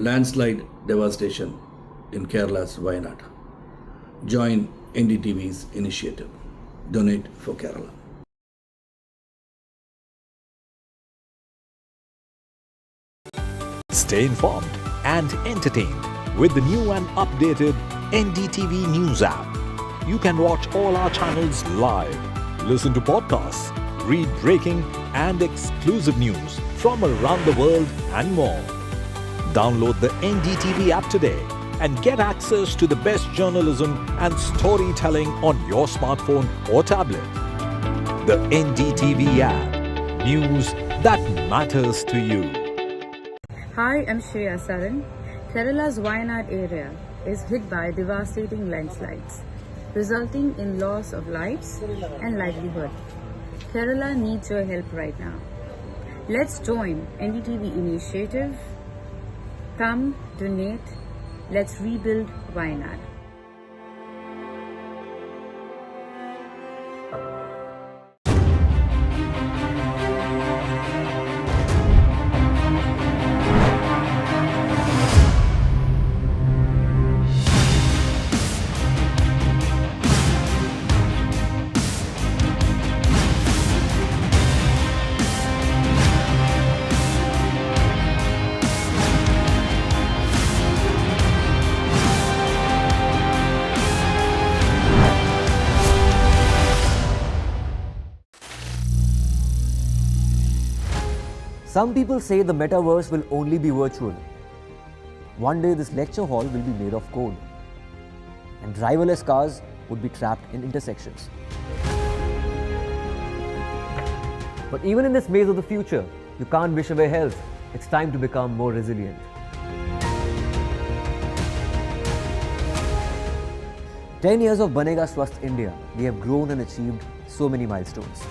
Landslide devastation in Kerala's Wayanad. Join NDTV's initiative. Donate for Kerala. Stay informed and entertained with the new and updated NDTV News app. You can watch all our channels live, listen to podcasts, read breaking and exclusive news from around the world and more. Download the NDTV app today and get access to the best journalism and storytelling on your smartphone or tablet. The NDTV app. News that matters to you. Hi, I'm Shreya Saran. Kerala's Wayanad area is hit by devastating landslides, resulting in loss of lives and livelihood. Kerala needs your help right now. Let's join NDTV initiative. Come, donate. Let's rebuild Wayanad. Some people say the metaverse will only be virtual. One day this lecture hall will be made of code, and driverless cars would be trapped in intersections. But even in this maze of the future, you can't wish away health. It's time to become more resilient. 10 years of Banega Swasth India, we have grown and achieved so many milestones.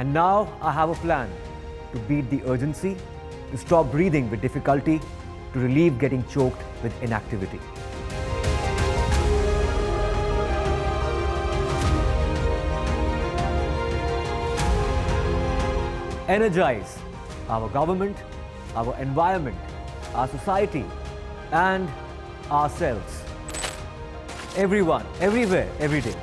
And now I have a plan to beat the urgency, to stop breathing with difficulty, to relieve getting choked with inactivity. Energize our government, our environment, our society, and ourselves. Everyone, everywhere, every day.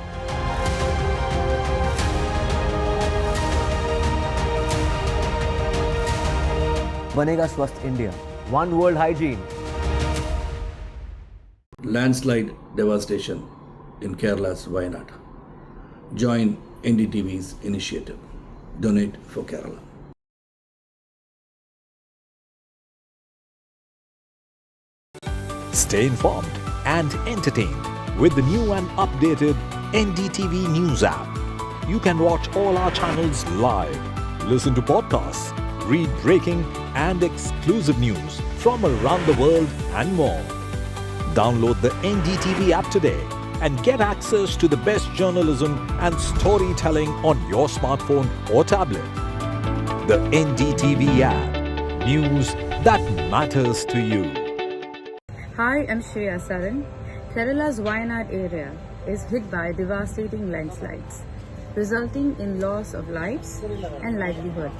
Banega Swasth India. One world hygiene. Landslide devastation in Kerala's Wayanad. Join NDTV's initiative. Donate for Kerala. Stay informed and entertained with the new and updated NDTV News app. You can watch all our channels live, listen to podcasts, read breaking and exclusive news from around the world and more. Download the NDTV app today and get access to the best journalism and storytelling on your smartphone or tablet. The NDTV app. News that matters to you. Hi, I'm Shreya Saran. Kerala's Wayanad area is hit by devastating landslides, resulting in loss of lives and livelihood.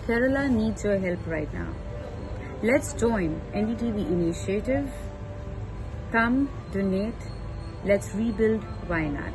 Kerala needs your help right now. Let's join NDTV initiative. Come, donate. Let's rebuild Wayanad.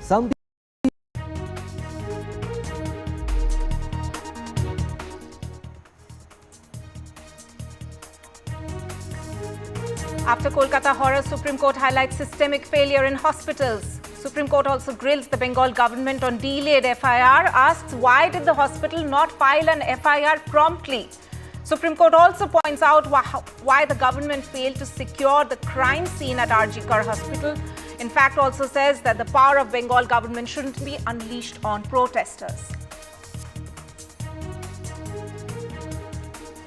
Some After Kolkata horror, Supreme Court highlights systemic failure in hospitals. Supreme Court also grills the Bengal government on delayed FIR, asks why did the hospital not file an FIR promptly. Supreme Court also points out why the government failed to secure the crime scene at RG Hospital. In fact, also says that the power of Bengal government shouldn't be unleashed on protesters.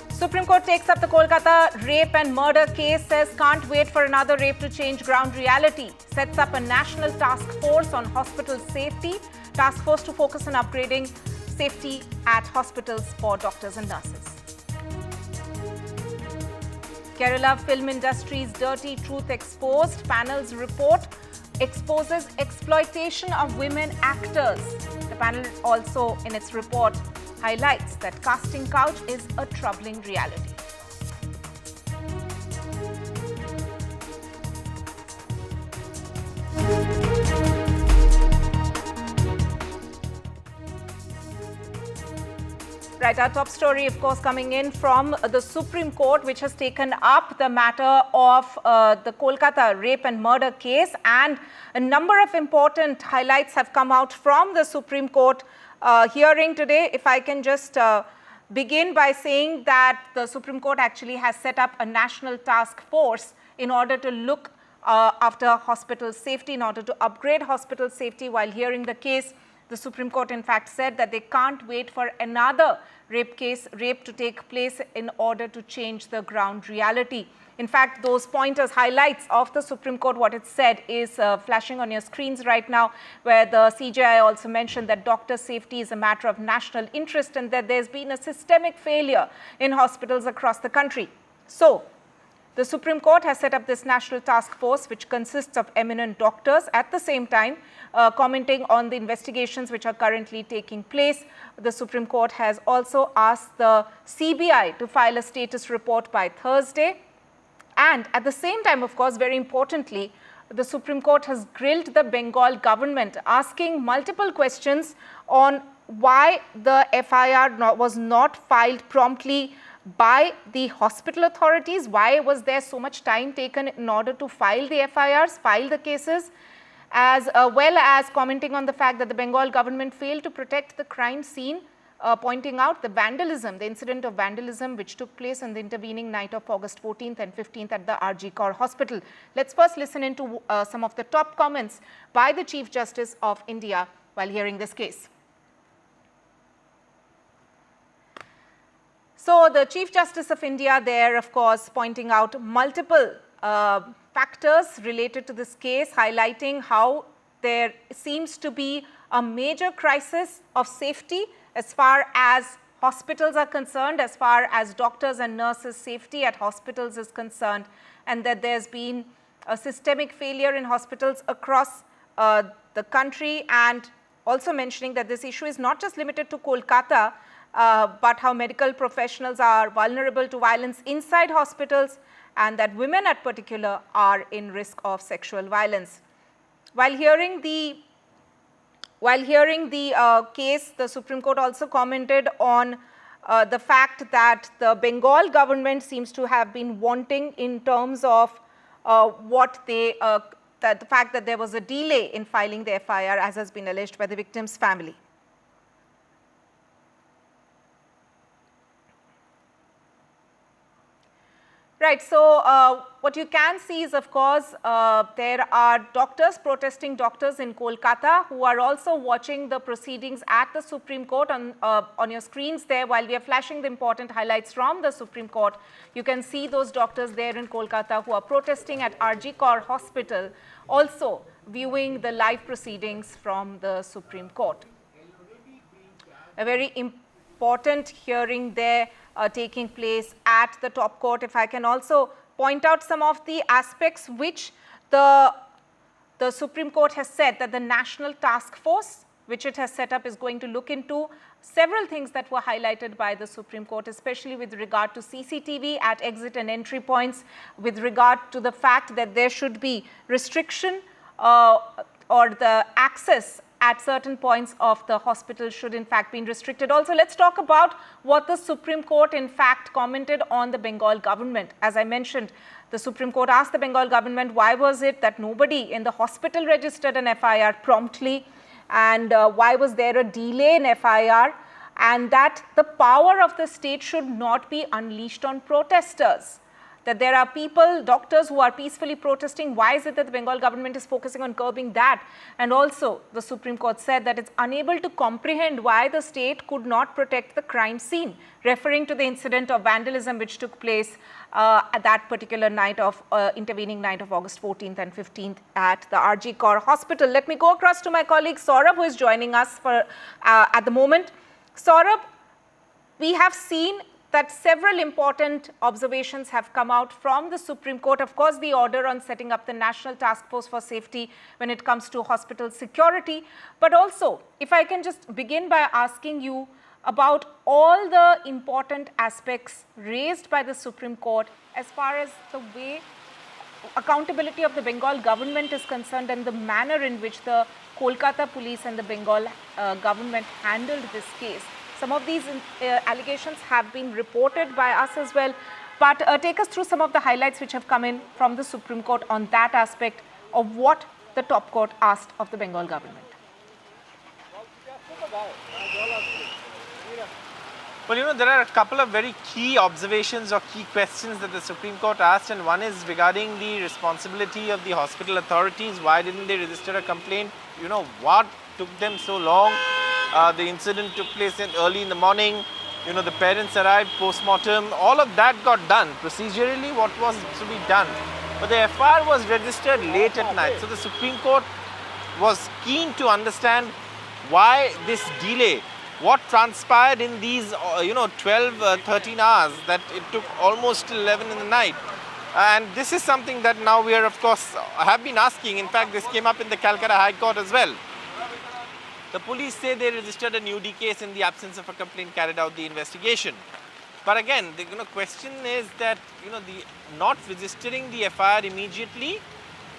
Supreme Court takes up the Kolkata rape and murder case, says can't wait for another rape to change ground reality. Sets up a national task force on hospital safety. Task force to focus on upgrading safety at hospitals for doctors and nurses. Kerala film industry's dirty truth exposed. Panel's report exposes exploitation of women actors. The panel also, in its report, highlights that casting couch is a troubling reality. Right, our top story, of course, coming in from the Supreme Court, which has taken up the matter of the Kolkata rape and murder case, and a number of important highlights have come out from the Supreme Court hearing today. If I can just begin by saying that the Supreme Court actually has set up a national task force in order to look after hospital safety, in order to upgrade hospital safety. While hearing the case, the Supreme Court in fact said that they can't wait for another rape to take place in order to change the ground reality. In fact, those pointers, highlights of the Supreme Court, what it said is flashing on your screens right now, where the CJI also mentioned that doctor safety is a matter of national interest and that there's been a systemic failure in hospitals across the country. So, the Supreme Court has set up this national task force, which consists of eminent doctors. At the same time, commenting on the investigations which are currently taking place, the Supreme Court has also asked the CBI to file a status report by Thursday. And at the same time, of course, very importantly, the Supreme Court has grilled the Bengal government, asking multiple questions on why the FIR was not filed promptly by the hospital authorities. Why was there so much time taken in order to file the FIRs, file the cases, as well as commenting on the fact that the Bengal government failed to protect the crime scene, pointing out the vandalism, the incident of vandalism which took place on the intervening night of August 14th and 15th at the RG Hospital. Let's first listen into some of the top comments by the Chief Justice of India while hearing this case. So the Chief Justice of India there, of course, pointing out multiple factors related to this case, highlighting how there seems to be a major crisis of safety as far as hospitals are concerned, as far as doctors and nurses' safety at hospitals is concerned, and that there's been a systemic failure in hospitals across the country, and also mentioning that this issue is not just limited to Kolkata, but how medical professionals are vulnerable to violence inside hospitals, and that women at particular are in risk of sexual violence. While hearing the case, the Supreme Court also commented on the fact that the Bengal government seems to have been wanting in terms of the fact that there was a delay in filing the FIR, as has been alleged by the victim's family. Right, so what you can see is, of course, there are doctors, protesting doctors in Kolkata, who are also watching the proceedings at the Supreme Court. On your screens there, while we are flashing the important highlights from the Supreme Court, you can see those doctors there in Kolkata who are protesting at RG Hospital, also viewing the live proceedings from the Supreme Court. A very important hearing there taking place at the top court. If I can also point out some of the aspects which the Supreme Court has said that the National Task Force, which it has set up, is going to look into several things that were highlighted by the Supreme Court, especially with regard to CCTV at exit and entry points, with regard to the fact that there should be restriction or the access at certain points of the hospital should in fact be restricted. Also, let's talk about what the Supreme Court in fact commented on the Bengal government. As I mentioned, the Supreme Court asked the Bengal government why was it that nobody in the hospital registered an FIR promptly, and why was there a delay in FIR, and that the power of the state should not be unleashed on protesters. That there are people, doctors who are peacefully protesting. Why is it that the Bengal government is focusing on curbing that? And also, the Supreme Court said that it's unable to comprehend why the state could not protect the crime scene, referring to the incident of vandalism which took place at that particular night of, intervening night of August 14th and 15th at the RG Kaur Hospital. Let me go across to my colleague Saurabh, who is joining us for at the moment. Saurabh, we have seen that several important observations have come out from the Supreme Court. Of course, the order on setting up the National Task Force for Safety when it comes to hospital security. But also, if I can just begin by asking you about all the important aspects raised by the Supreme Court as far as the way accountability of the Bengal government is concerned and the manner in which the Kolkata police and the Bengal government handled this case. Some of these allegations have been reported by us as well, but take us through some of the highlights which have come in from the Supreme Court on that aspect of what the top court asked of the Bengal government. Well, you know, there are a couple of very key observations or key questions that the Supreme Court asked, and one is regarding the responsibility of the hospital authorities. Why didn't they register a complaint? You know, what took them so long? The incident took place early in the morning. You know, the parents arrived, post-mortem, all of that got done. Procedurally, what was to be done? But the FIR was registered late at night. So the Supreme Court was keen to understand why this delay. What transpired in these, 12, 13 hours, that it took almost 11 in the night. And this is something that now we are, of course, have been asking. In fact, this came up in the Calcutta High Court as well. The police say they registered a nude case in the absence of a complaint, carried out the investigation. But again, the question is that the not registering the FIR immediately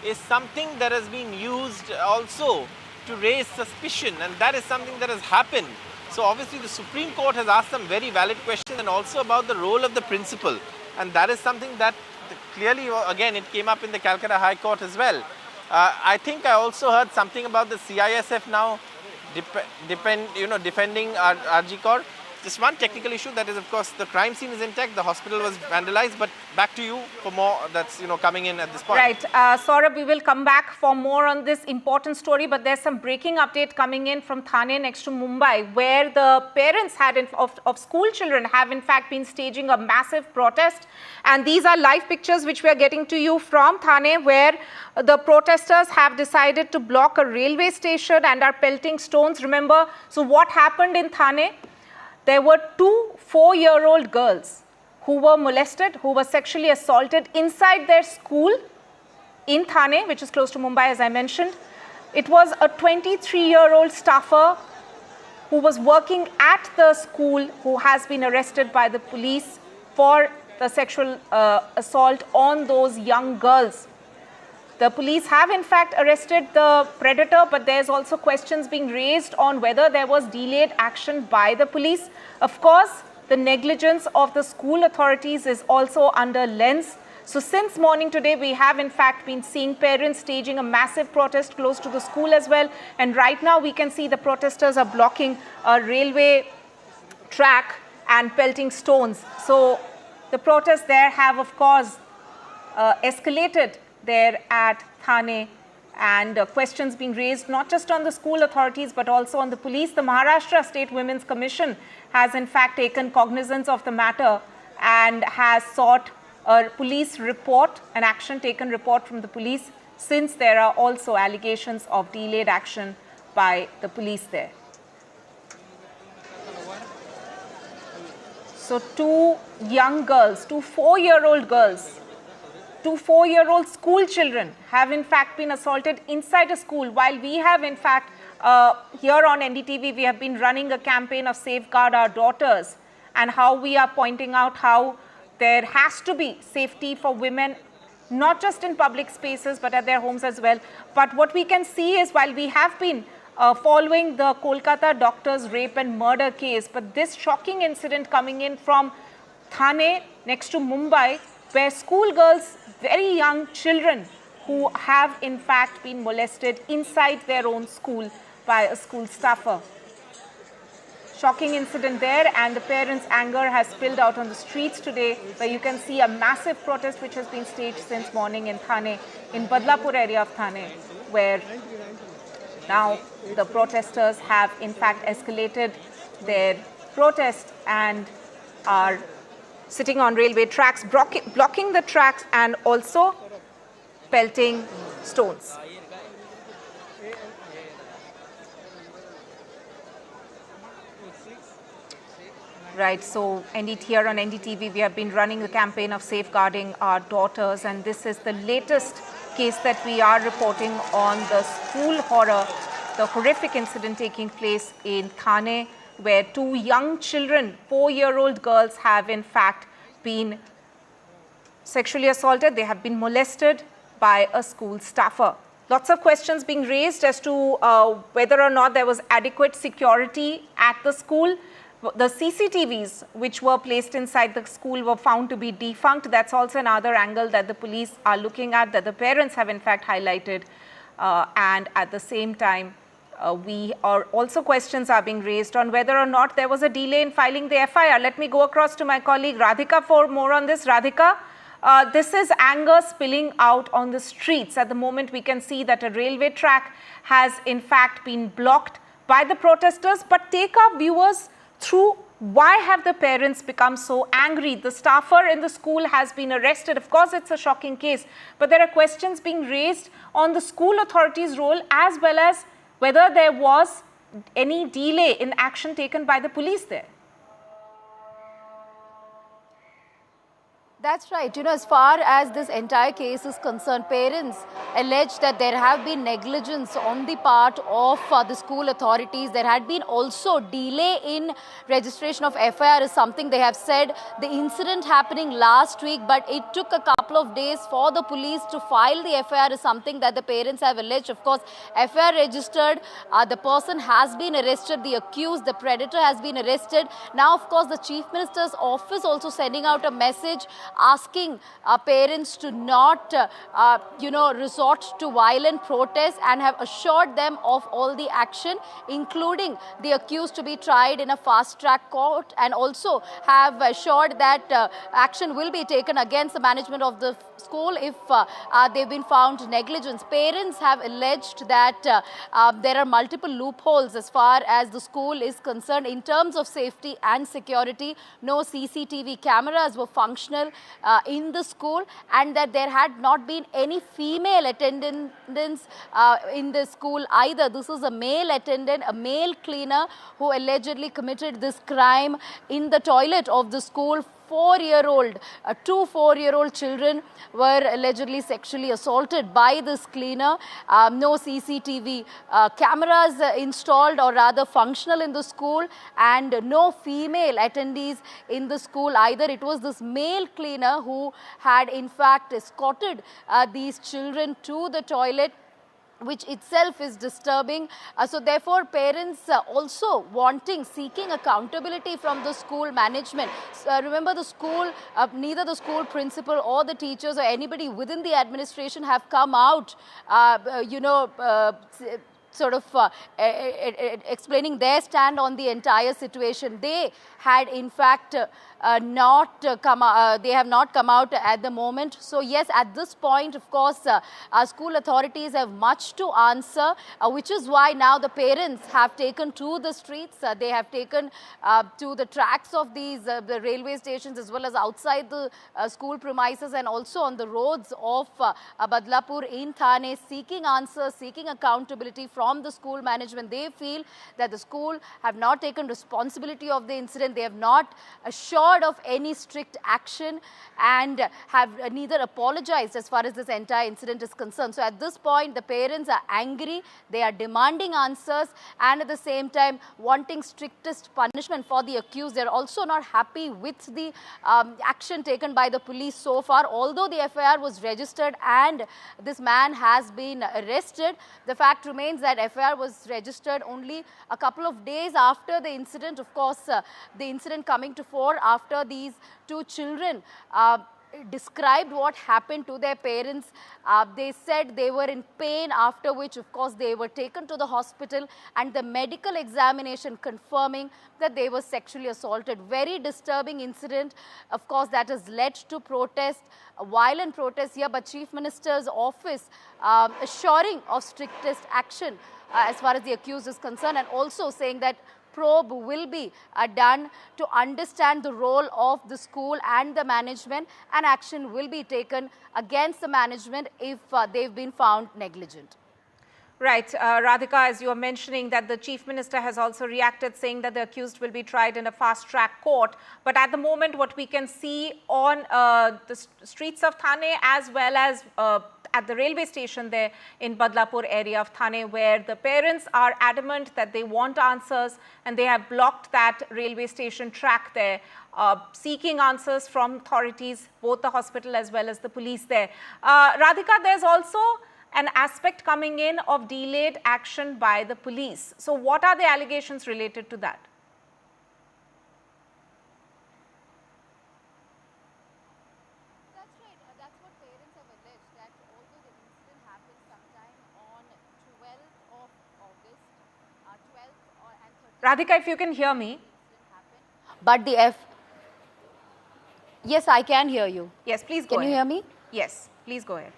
is something that has been used also to raise suspicion, and that is something that has happened. So obviously the Supreme Court has asked some very valid questions, and also about the role of the principal, and that is something that clearly, again, it came up in the Calcutta High Court as well. I think I also heard something about the CISF now defending RG Kaur. Just one technical issue, that is, of course, the crime scene is intact, the hospital was vandalized, but back to you for more that's coming in at this point. Right, Saurabh, we will come back for more on this important story, but there's some breaking update coming in from Thane next to Mumbai, where the parents of school children have in fact been staging a massive protest, and these are live pictures which we are getting to you from Thane, where the protesters have decided to block a railway station and are pelting stones. Remember, so what happened in Thane? There were two 4-year-old girls who were molested, who were sexually assaulted inside their school in Thane, which is close to Mumbai, as I mentioned. It was a 23-year-old staffer who was working at the school who has been arrested by the police for the sexual assault on those young girls. The police have in fact arrested the predator, but there's also questions being raised on whether there was delayed action by the police. Of course, the negligence of the school authorities is also under lens. So since morning today, we have in fact been seeing parents staging a massive protest close to the school as well. And right now we can see the protesters are blocking a railway track and pelting stones. So the protests there have, of course, escalated there at Thane, and questions being raised not just on the school authorities but also on the police. The Maharashtra State Women's Commission has in fact taken cognizance of the matter and has sought a police report, an action taken report from the police, since there are also allegations of delayed action by the police there. So two young girls, two 4-year-old girls, two 4-year-old school children have in fact been assaulted inside a school, while we have in fact here on NDTV we have been running a campaign of Safeguard Our Daughters, and how we are pointing out how there has to be safety for women, not just in public spaces but at their homes as well. But what we can see is, while we have been following the Kolkata doctor's rape and murder case, but this shocking incident coming in from Thane next to Mumbai, where schoolgirls, very young children who have in fact been molested inside their own school by a school staffer. Shocking incident there, and the parents' anger has spilled out on the streets today, where you can see a massive protest which has been staged since morning in Thane, in Badlapur area of Thane, where now the protesters have in fact escalated their protest and are sitting on railway tracks, blocking the tracks and also pelting stones. Right, so here on NDTV, we have been running the campaign of safeguarding our daughters, and this is the latest case that we are reporting on the school horror, the horrific incident taking place in Thane, where 2 young children, 4-year-old girls, have in fact been sexually assaulted. They have been molested by a school staffer. Lots of questions being raised as to whether or not there was adequate security at the school. The CCTVs which were placed inside the school were found to be defunct. That's also another angle that the police are looking at, that the parents have in fact highlighted. And at the same time, questions are being raised on whether or not there was a delay in filing the FIR. Let me go across to my colleague Radhika for more on this. Radhika, this is anger spilling out on the streets. At the moment, we can see that a railway track has in fact been blocked by the protesters. But take our viewers through why have the parents become so angry. The staffer in the school has been arrested. Of course, it's a shocking case, but there are questions being raised on the school authorities' role, as well as whether there was any delay in action taken by the police there. That's right. As far as this entire case is concerned, parents allege that there have been negligence on the part of the school authorities. There had been also delay in registration of FIR is something they have said. The incident happening last week, but it took a couple of days for the police to file the FIR is something that the parents have alleged. Of course, FIR registered, the person has been arrested, the accused, the predator has been arrested. Now, of course, the Chief Minister's office also sending out a message asking parents to not, resort to violent protests, and have assured them of all the action, including the accused to be tried in a fast-track court, and also have assured that action will be taken against the management of the school if they've been found negligence. Parents have alleged that there are multiple loopholes as far as the school is concerned in terms of safety and security. No CCTV cameras were functional in the school, and that there had not been any female attendants in the school either. This is a male attendant, a male cleaner, who allegedly committed this crime in the toilet of the school. 4-year-old, 2 4-year-old children were allegedly sexually assaulted by this cleaner. No CCTV cameras installed, or rather functional, in the school, and no female attendees in the school either. It was this male cleaner who had in fact escorted these children to the toilet, which itself is disturbing. So therefore, parents also seeking accountability from the school management. Remember, the school, neither the school principal or the teachers or anybody within the administration have come out, explaining their stand on the entire situation. They had in fact they have not come out at the moment. So yes, at this point, of course, our school authorities have much to answer, which is why now the parents have taken to the streets. They have taken to the tracks of these the railway stations, as well as outside the school premises, and also on the roads of Badlapur in Thane, seeking answers, seeking accountability from the school management. They feel that the school have not taken responsibility of the incident. They have not assured of any strict action, and have neither apologized as far as this entire incident is concerned. So at this point, the parents are angry. They are demanding answers, and at the same time wanting strictest punishment for the accused. They're also not happy with the action taken by the police so far. Although the FIR was registered and this man has been arrested, the fact remains that FIR was registered only a couple of days after the incident. Of course, the incident coming to fore after these 2 children described what happened to their parents. They said they were in pain, after which, of course, they were taken to the hospital and the medical examination confirming that they were sexually assaulted. Very disturbing incident, of course, that has led to protest, violent protest here, but Chief Minister's office assuring of strictest action as far as the accused is concerned, and also saying that probe will be done to understand the role of the school and the management, and action will be taken against the management if they've been found negligent. Right. Radhika, as you are mentioning that the Chief Minister has also reacted, saying that the accused will be tried in a fast-track court. But at the moment, what we can see on the streets of Thane, as well as at the railway station there in Badlapur area of Thane, where the parents are adamant that they want answers, and they have blocked that railway station track there, seeking answers from authorities, both the hospital as well as the police there. Radhika, there's also an aspect coming in of delayed action by the police. So what are the allegations related to that? That's right. That's what parents have alleged, that although the incident happened sometime on 12th of August, 12th and 13th. Radhika, if you can hear me. But yes, I can hear you. Yes, please go ahead. Can you hear me? Yes, please go ahead.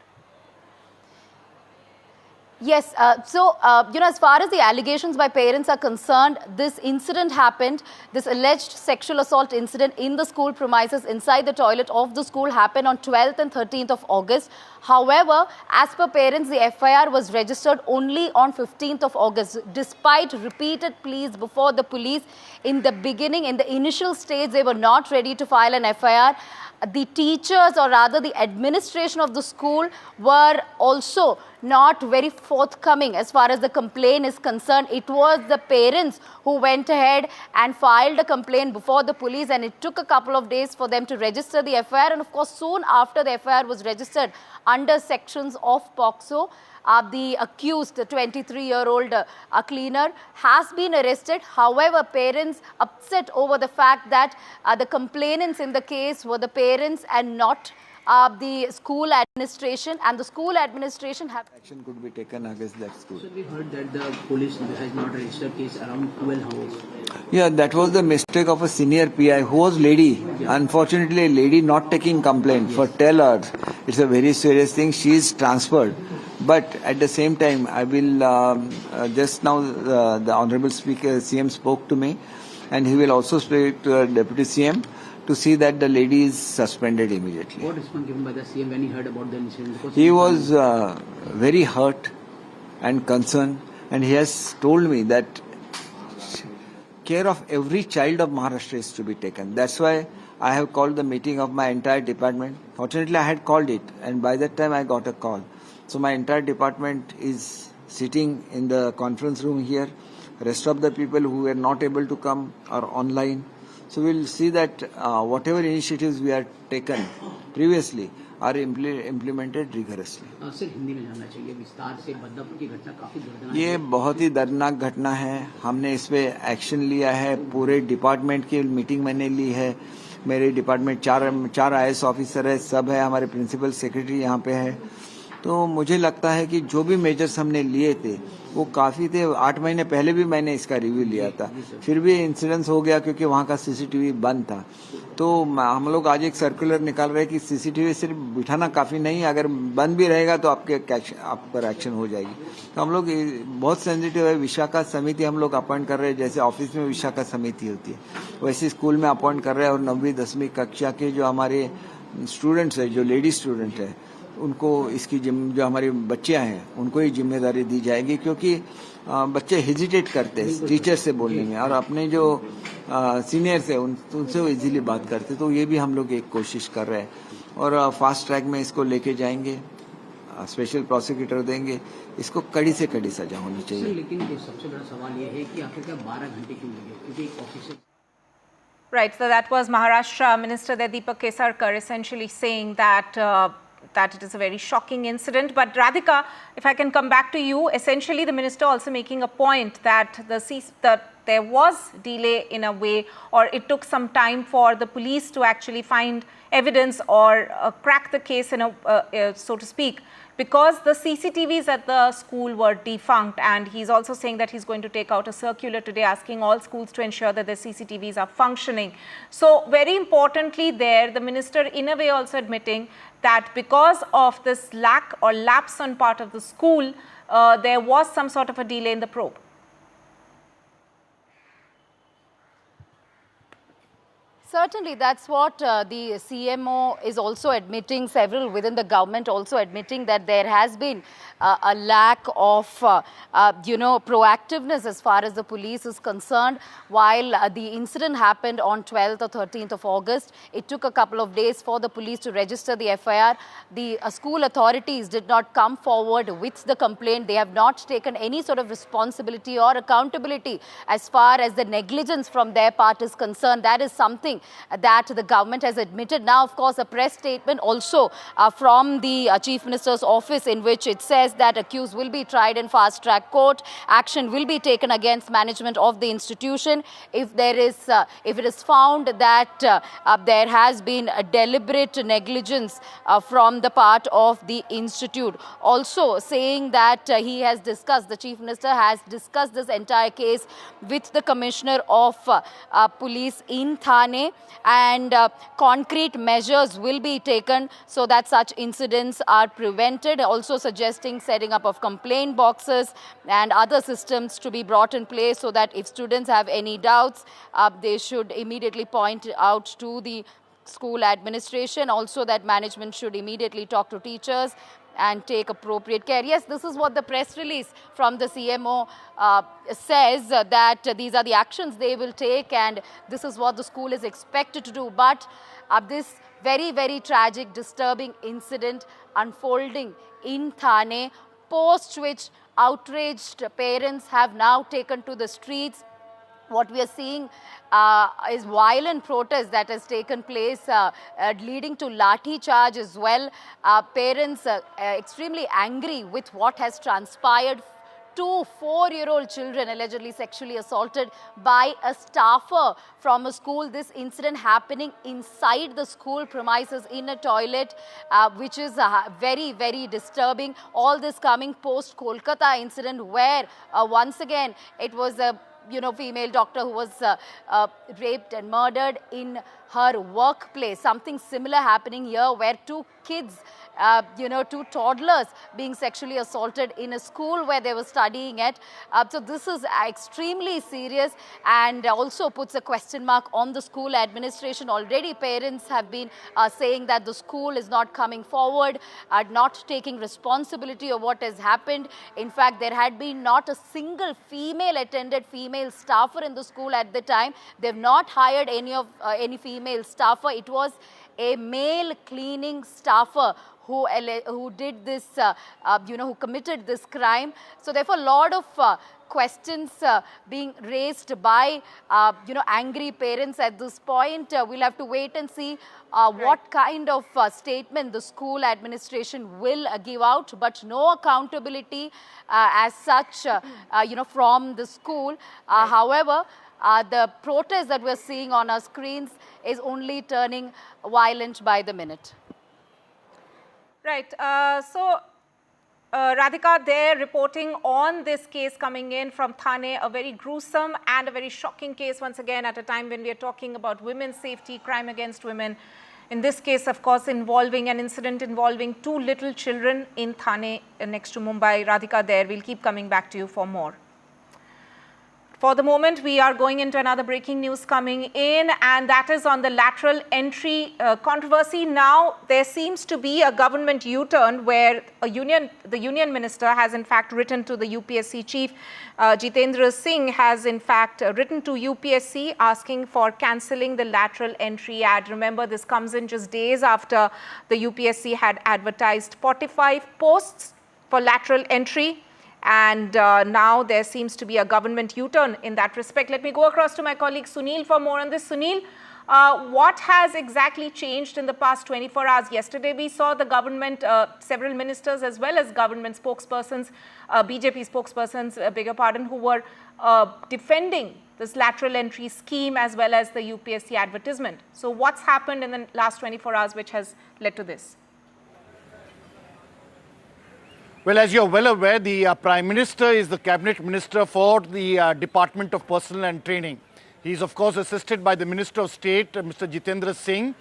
Yes, as far as the allegations by parents are concerned, this incident happened, this alleged sexual assault incident in the school premises inside the toilet of the school happened on 12th and 13th of August. However, as per parents, the FIR was registered only on 15th of August, despite repeated pleas before the police. In the beginning, in the initial stage, they were not ready to file an FIR. The teachers, or rather the administration of the school, were also not very forthcoming as far as the complaint is concerned. It was the parents who went ahead and filed a complaint before the police, and it took a couple of days for them to register the FIR. And of course, soon after the FIR was registered under sections of POCSO, the accused, the 23-year-old cleaner, has been arrested. However, parents upset over the fact that the complainants in the case were the parents and not the school administration, and the school administration have... Action could be taken against that school. So we heard that the police has not registered case around 12 hours. Yeah, that was the mistake of a senior PI who was lady. Yeah. Unfortunately, a lady not taking complaint for 10 hours. It's a very serious thing. She is transferred. But at the same time, I will just now the Honorable Speaker, CM spoke to me, and he will also speak to Deputy CM to see that the lady is suspended immediately. What response given by the CM when he heard about the incident? Because he was very hurt and concerned, and he has told me that care of every child of Maharashtra is to be taken. That's why I have called the meeting of my entire department. Fortunately, I had called it, and by that time I got a call. So my entire department is sitting in the conference room here. Rest of the people who were not able to come are online. So we'll see that whatever initiatives we have taken previously are implemented rigorously. Sir Hindi में जानना चाहिए विस्तार से बदलापुर की घटना काफी दर्दनाक ये बहुत ही दर्दनाक घटना है. हमने इस पे एक्शन लिया है. पूरे डिपार्टमेंट की मीटिंग मैंने ली है. मेरे डिपार्टमेंट चार IAS ऑफिसर है, सब है, हमारे प्रिंसिपल सेक्रेटरी यहाँ पे है. तो मुझे लगता है कि जो भी मेजर्स हमने लिए थे वो काफ़ी थे. 8 महीने पहले भी मैंने इसका रिव्यू लिया था, फिर भी इंसिडेंस हो गया क्योंकि वहाँ का CCTV बंद था. तो हम लोग आज एक सर्कुलर निकाल रहे हैं कि CCTV सिर्फ बिठाना काफ़ी नहीं, अगर बंद भी रहेगा तो आप पर एक्शन हो जाएगी. तो हम लोग बहुत सेंसिटिव है. विशाखा समिति हम लोग अपॉइंट कर रहे हैं, जैसे ऑफिस में विशाखा समिति होती है वैसे स्कूल में अपॉइंट कर रहे हैं. और 9वीं 10वीं कक्षा के जो हमारे स्टूडेंट्स है, जो लेडी स्टूडेंट है, उनको इसकी जो हमारे बच्चे हैं उनको ही जिम्मेदारी दी जाएगी, क्योंकि बच्चे हेजिटेट करते हैं टीचर से बोलने में, और अपने जो सीनियर्स है उनसे वो इजीली बात करते. तो ये भी हम लोग एक कोशिश कर रहे हैं और फास्ट ट्रैक में इसको लेके जाएंगे, स्पेशल प्रोसिक्यूटर देंगे, इसको कड़ी से कड़ी सजा होनी चाहिए. लेकिन सबसे बड़ा सवाल ये है कि आखिरकार 12 घंटे क्यों लगे, क्योंकि एक officer... Right, so that was Maharashtra Minister Deepak Kesarkar essentially saying that that it is a very shocking incident. But Radhika, if I can come back to you, essentially the minister also making a point that there was delay in a way, or it took some time for the police to actually find evidence or crack the case in a so to speak, because the CCTVs at the school were defunct. And he's also saying that he's going to take out a circular today asking all schools to ensure that the CCTVs are functioning. So very importantly there, the minister in a way also admitting that because of this lack or lapse on part of the school, there was some sort of a delay in the probe. Certainly, that's what the CMO is also admitting, several within the government also admitting that there has been a lack of, proactiveness as far as the police is concerned. While the incident happened on 12th or 13th of August, it took a couple of days for the police to register the FIR. The school authorities did not come forward with the complaint. They have not taken any sort of responsibility or accountability as far as the negligence from their part is concerned. That is something that the government has admitted. Now, of course, a press statement also from the Chief Minister's office in which it says that accused will be tried in fast-track court. Action will be taken against management of the institution if it is found that there has been a deliberate negligence from the part of the institute. Also saying that the Chief Minister has discussed this entire case with the Commissioner of Police in Thane, and concrete measures will be taken so that such incidents are prevented. Also suggesting setting up of complaint boxes and other systems to be brought in place so that if students have any doubts, they should immediately point out to the school administration. Also that management should immediately talk to teachers and take appropriate care. Yes, this is what the press release from the CMO says, that these are the actions they will take and this is what the school is expected to do. But this very, very tragic, disturbing incident unfolding in Thane, post which outraged parents have now taken to the streets. What we are seeing is violent protest that has taken place, leading to lathi charge as well. Parents extremely angry with what has transpired. 2 4-year-old children allegedly sexually assaulted by a staffer from a school. This incident happening inside the school premises in a toilet, which is very, very disturbing. All this coming post Kolkata incident where once again it was a female doctor who was raped and murdered in her workplace. Something similar happening here where 2 kids, 2 toddlers being sexually assaulted in a school where they were studying at. So this is extremely serious and also puts a question mark on the school administration. Already parents have been saying that the school is not coming forward, not taking responsibility of what has happened. In fact, there had been not a single female staffer in the school at the time. They've not hired any female staffer. It was a male cleaning staffer who did this, who committed this crime. So therefore, a lot of questions being raised by, angry parents at this point. We'll have to wait and see what kind of statement the school administration will give out, but no accountability as such, from the school. However, the protest that we're seeing on our screens is only turning violent by the minute. Right. Radhika, they're reporting on this case coming in from Thane, a very gruesome and a very shocking case once again at a time when we are talking about women's safety, crime against women. In this case, of course, involving an incident involving 2 little children in Thane next to Mumbai. Radhika, there, we'll keep coming back to you for more. For the moment, we are going into another breaking news coming in, and that is on the lateral entry controversy. Now, there seems to be a government U-turn where the union minister has in fact written to the UPSC chief. Jitendra Singh has in fact written to UPSC asking for cancelling the lateral entry ad. Remember, this comes in just days after the UPSC had advertised 45 posts for lateral entry. And now there seems to be a government U-turn in that respect. Let me go across to my colleague Sunil for more on this. Sunil, What has exactly changed in the past 24 hours? Yesterday, we saw the government, several ministers as well as government spokespersons, BJP spokespersons, beg your pardon, who were defending this lateral entry scheme as well as the UPSC advertisement. So what's happened in the last 24 hours which has led to this? Well, as you're well aware, the Prime Minister is the Cabinet Minister for the Department of Personnel and Training. He's, of course, assisted by the Minister of State, Mr. Jitendra Singh.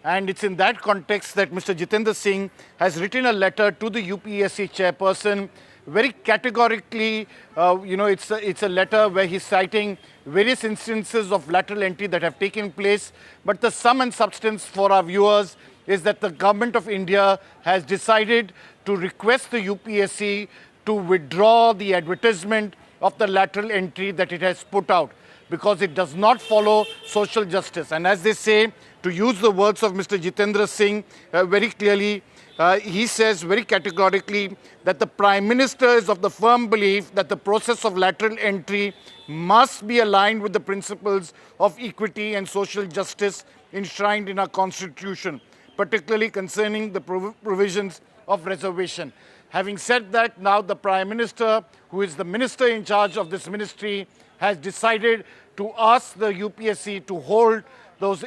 And it's in that context that Mr. Jitendra Singh has written a letter to the UPSC chairperson, very categorically, it's a letter where he's citing various instances of lateral entry that have taken place. But the sum and substance for our viewers is that the Government of India has decided to request the UPSC to withdraw the advertisement of the lateral entry that it has put out, because it does not follow social justice. And as they say, to use the words of Mr. Jitendra Singh very clearly, he says very categorically that the Prime Minister is of the firm belief that the process of lateral entry must be aligned with the principles of equity and social justice enshrined in our Constitution, particularly concerning the provisions of reservation. Having said that, now the Prime Minister, who is the minister in charge of this ministry, has decided to ask the UPSC to hold those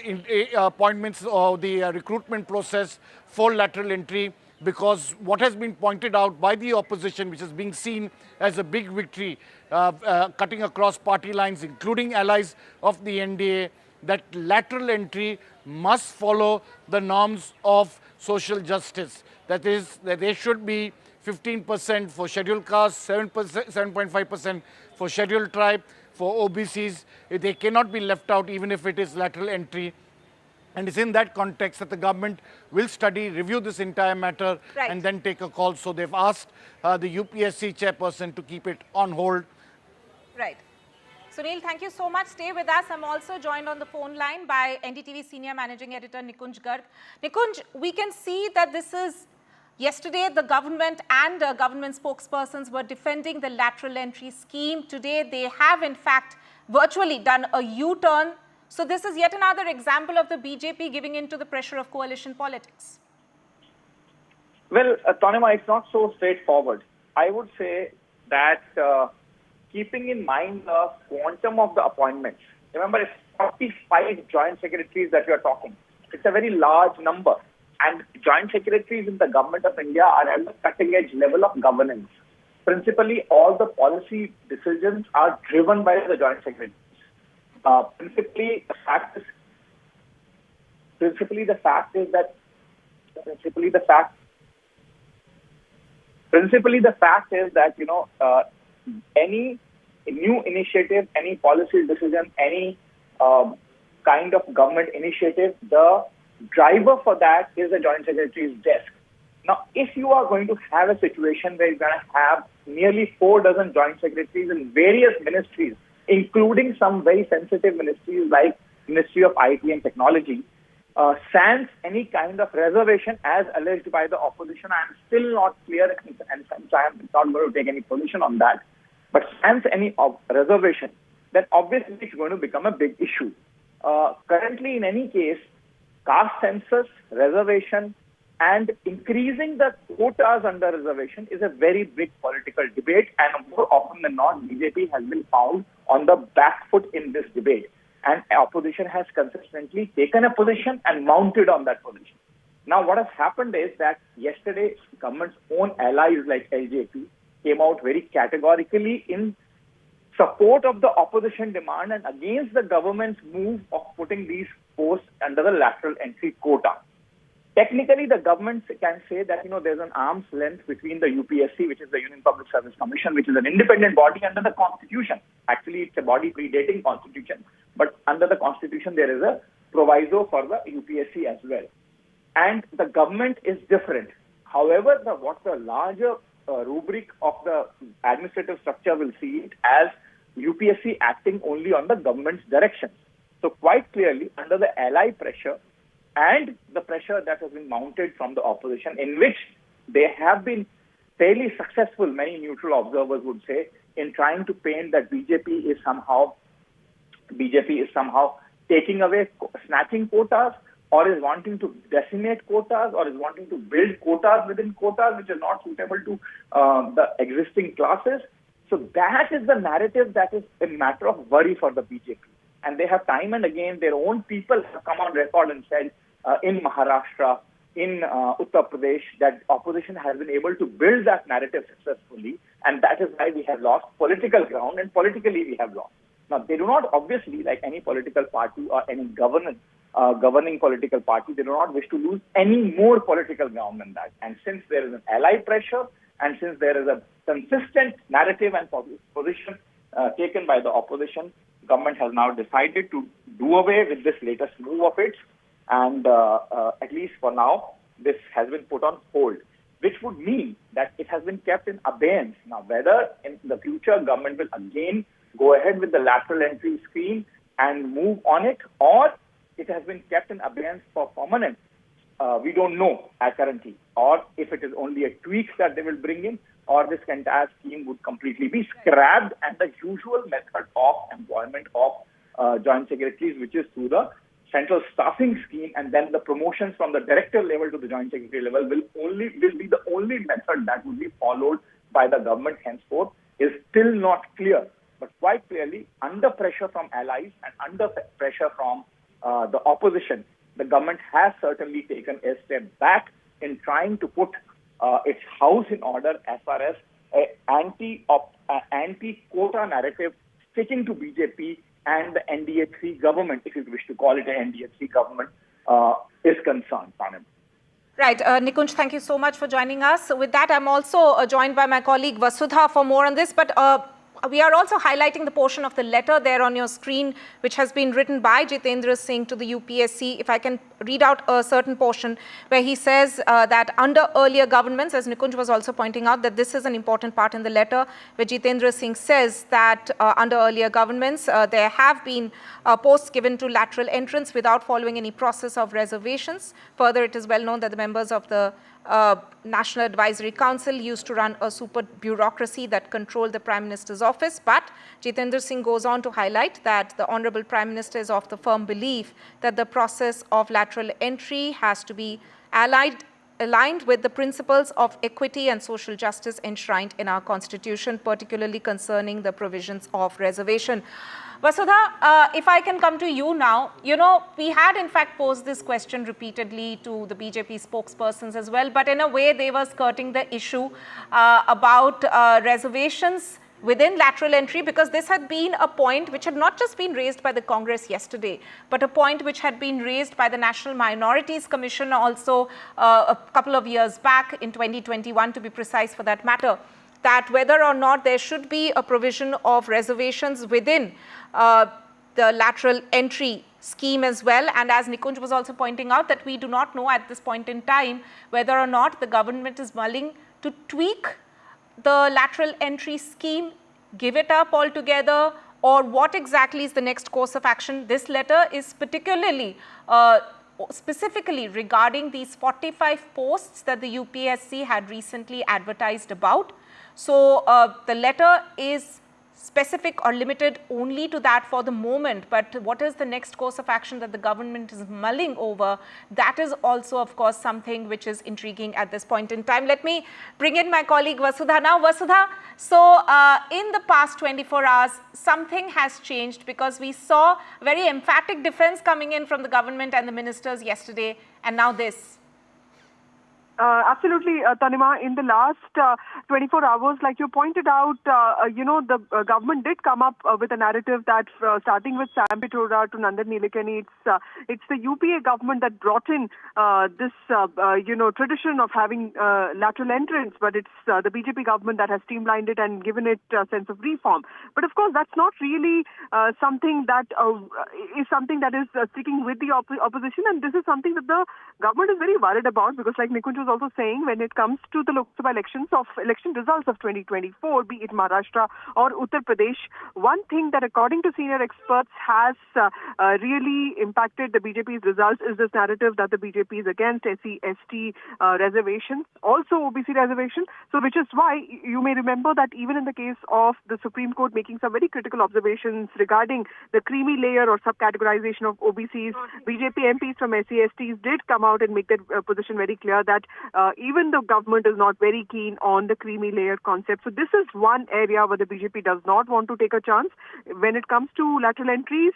appointments or the recruitment process for lateral entry, because what has been pointed out by the opposition, which is being seen as a big victory, cutting across party lines, including allies of the NDA, that lateral entry must follow the norms of social justice. That is, that there should be 15% for scheduled castes, 7.5% for scheduled tribe, for OBCs. They cannot be left out even if it is lateral entry. And it's in that context that the government will study, review this entire matter, and then take a call. So they've asked the UPSC chairperson to keep it on hold. Right. Sunil, thank you so much. Stay with us. I'm also joined on the phone line by NDTV Senior Managing Editor Nikunj Garg. Nikunj, we can see that this is, yesterday the government and government spokespersons were defending the lateral entry scheme. Today they have in fact virtually done a U-turn. So this is yet another example of the BJP giving in to the pressure of coalition politics. Well, Tanima, it's not so straightforward. I would say that keeping in mind the quantum of the appointments, remember it's 45 joint secretaries that we are talking. It's a very large number. And joint secretaries in the Government of India are at the cutting edge level of governance. Principally, all the policy decisions are driven by the joint secretaries. Principally, the fact is that any new initiative, any policy decision, any kind of government initiative, the driver for that is the Joint Secretary's desk. Now, if you are going to have a situation where you're going to have nearly 4 dozen Joint Secretaries in various ministries, including some very sensitive ministries like Ministry of IT and Technology, sans any kind of reservation as alleged by the opposition, I am still not clear and I am not going to take any position on that. But sans any reservation, then obviously it's going to become a big issue. Currently, in any case, caste census, reservation, and increasing the quotas under reservation is a very big political debate, and more often than not, BJP has been found on the back foot in this debate. And opposition has consistently taken a position and mounted on that position. Now, what has happened is that yesterday, government's own allies like LJP came out very categorically in support of the opposition demand and against the government's move of putting these posts under the lateral entry quota. Technically, the government can say that, there's an arm's length between the UPSC, which is the Union Public Service Commission, which is an independent body under the Constitution. Actually, it's a body predating Constitution. But under the Constitution, there is a proviso for the UPSC as well. And the government is different. However, what the larger rubric of the administrative structure will see it as UPSC acting only on the government's direction. So quite clearly, under the ally pressure and the pressure that has been mounted from the opposition, in which they have been fairly successful, many neutral observers would say, in trying to paint that BJP is somehow taking away, snatching quotas, or is wanting to decimate quotas, or is wanting to build quotas within quotas, which are not suitable to the existing classes. So that is the narrative that is a matter of worry for the BJP. And they have time and again, their own people have come on record and said in Maharashtra, in Uttar Pradesh, that opposition has been able to build that narrative successfully. And that is why we have lost political ground, and politically we have lost. Now, they do not, obviously, like any political party or any governing political party, they do not wish to lose any more political ground than that. And since there is an ally pressure, and since there is a consistent narrative and position taken by the opposition, government has now decided to do away with this latest move of its. And at least for now, this has been put on hold, which would mean that it has been kept in abeyance. Now, whether in the future government will again go ahead with the lateral entry scheme and move on it, or it has been kept in abeyance for permanent, we don't know currently. Or if it is only a tweak that they will bring in, or this entire scheme would completely be scrapped, and the usual method of employment of joint secretaries, which is through the central staffing scheme, and then the promotions from the director level to the joint secretary level will be the only method that will be followed by the government henceforth, is still not clear. But quite clearly, under pressure from allies and under pressure from the opposition, the government has certainly taken a step back in trying to put its house in order as far as anti-quota narrative sticking to BJP and the NDA-3 government, if you wish to call it an NDA-3 government, is concerned, Thane. Right. Nikunj, thank you so much for joining us. With that, I'm also joined by my colleague Vasudha for more on this. But we are also highlighting the portion of the letter there on your screen, which has been written by Jitendra Singh to the UPSC. If I can read out a certain portion where he says that under earlier governments, as Nikunj was also pointing out, that this is an important part in the letter, where Jitendra Singh says that under earlier governments, there have been posts given to lateral entrants without following any process of reservations. Further, it is well known that the members of the National Advisory Council used to run a super bureaucracy that controlled the Prime Minister's office. But Jitendra Singh goes on to highlight that the Honorable Prime Minister is of the firm belief that the process of lateral entry has to be aligned with the principles of equity and social justice enshrined in our Constitution, particularly concerning the provisions of reservation. Vasudha, if I can come to you now, we had in fact posed this question repeatedly to the BJP spokespersons as well, but in a way they were skirting the issue about reservations within lateral entry, because this had been a point which had not just been raised by the Congress yesterday, but a point which had been raised by the National Minorities Commission also a couple of years back, in 2021 to be precise for that matter, that whether or not there should be a provision of reservations within the lateral entry scheme as well. And as Nikunj was also pointing out, that we do not know at this point in time whether or not the government is mulling to tweak the lateral entry scheme, give it up altogether, or what exactly is the next course of action. This letter is particularly specifically regarding these 45 posts that the UPSC had recently advertised about. So the letter is specific or limited only to that for the moment, but what is the next course of action that the government is mulling over? That is also, of course, something which is intriguing at this point in time. Let me bring in my colleague Vasudha now. Vasudha, so in the past 24 hours, something has changed, because we saw a very emphatic defense coming in from the government and the ministers yesterday, and now this. Absolutely, Tanima. In the last 24 hours, like you pointed out, the government did come up with a narrative that starting with Sam Pitroda to Nandan Nilekani, it's the UPA government that brought in this, tradition of having lateral entrance, but it's the BJP government that has streamlined it and given it a sense of reform. But of course, that's not really something that is sticking with the opposition, and this is something that the government is very worried about, because like Nikunj was also saying when it comes to the Lok Sabha election results of 2024, be it Maharashtra or Uttar Pradesh, one thing that according to senior experts has really impacted the BJP's results is this narrative that the BJP is against SC/ST reservations, also OBC reservation. So which is why you may remember that even in the case of the Supreme Court making some very critical observations regarding the creamy layer or subcategorization of OBCs, BJP MPs from SC/STs did come out and make their position very clear that even the government is not very keen on the creamy layer concept. So this is one area where the BJP does not want to take a chance. When it comes to lateral entries,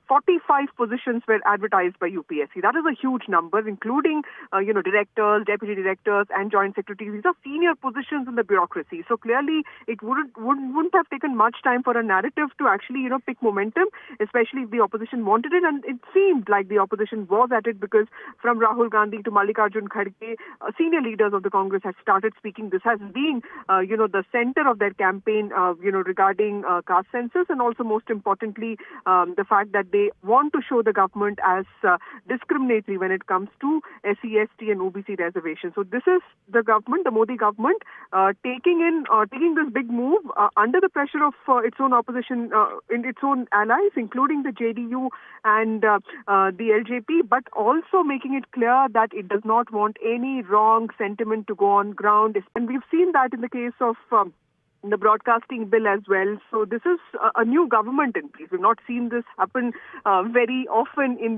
45 positions were advertised by UPSC. That is a huge number, including directors, deputy directors, and joint secretaries. These are senior positions in the bureaucracy. So clearly, it wouldn't have taken much time for a narrative to actually pick momentum, especially if the opposition wanted it. And it seemed like the opposition was at it because from Rahul Gandhi to Mallikarjun Kharge, senior leaders of the Congress had started speaking. This has been, the center of their campaign, regarding caste census, and also most importantly, the fact that they want to show the government as discriminatory when it comes to SC/ST and OBC reservations. So this is the government, the Modi government, taking this big move under the pressure of its own opposition, in its own allies, including the JDU and the LJP, but also making it clear that it does not want any wrong sentiment to go on ground. And we've seen that in the case of the broadcasting bill as well. So this is a new government in place. We've not seen this happen very often in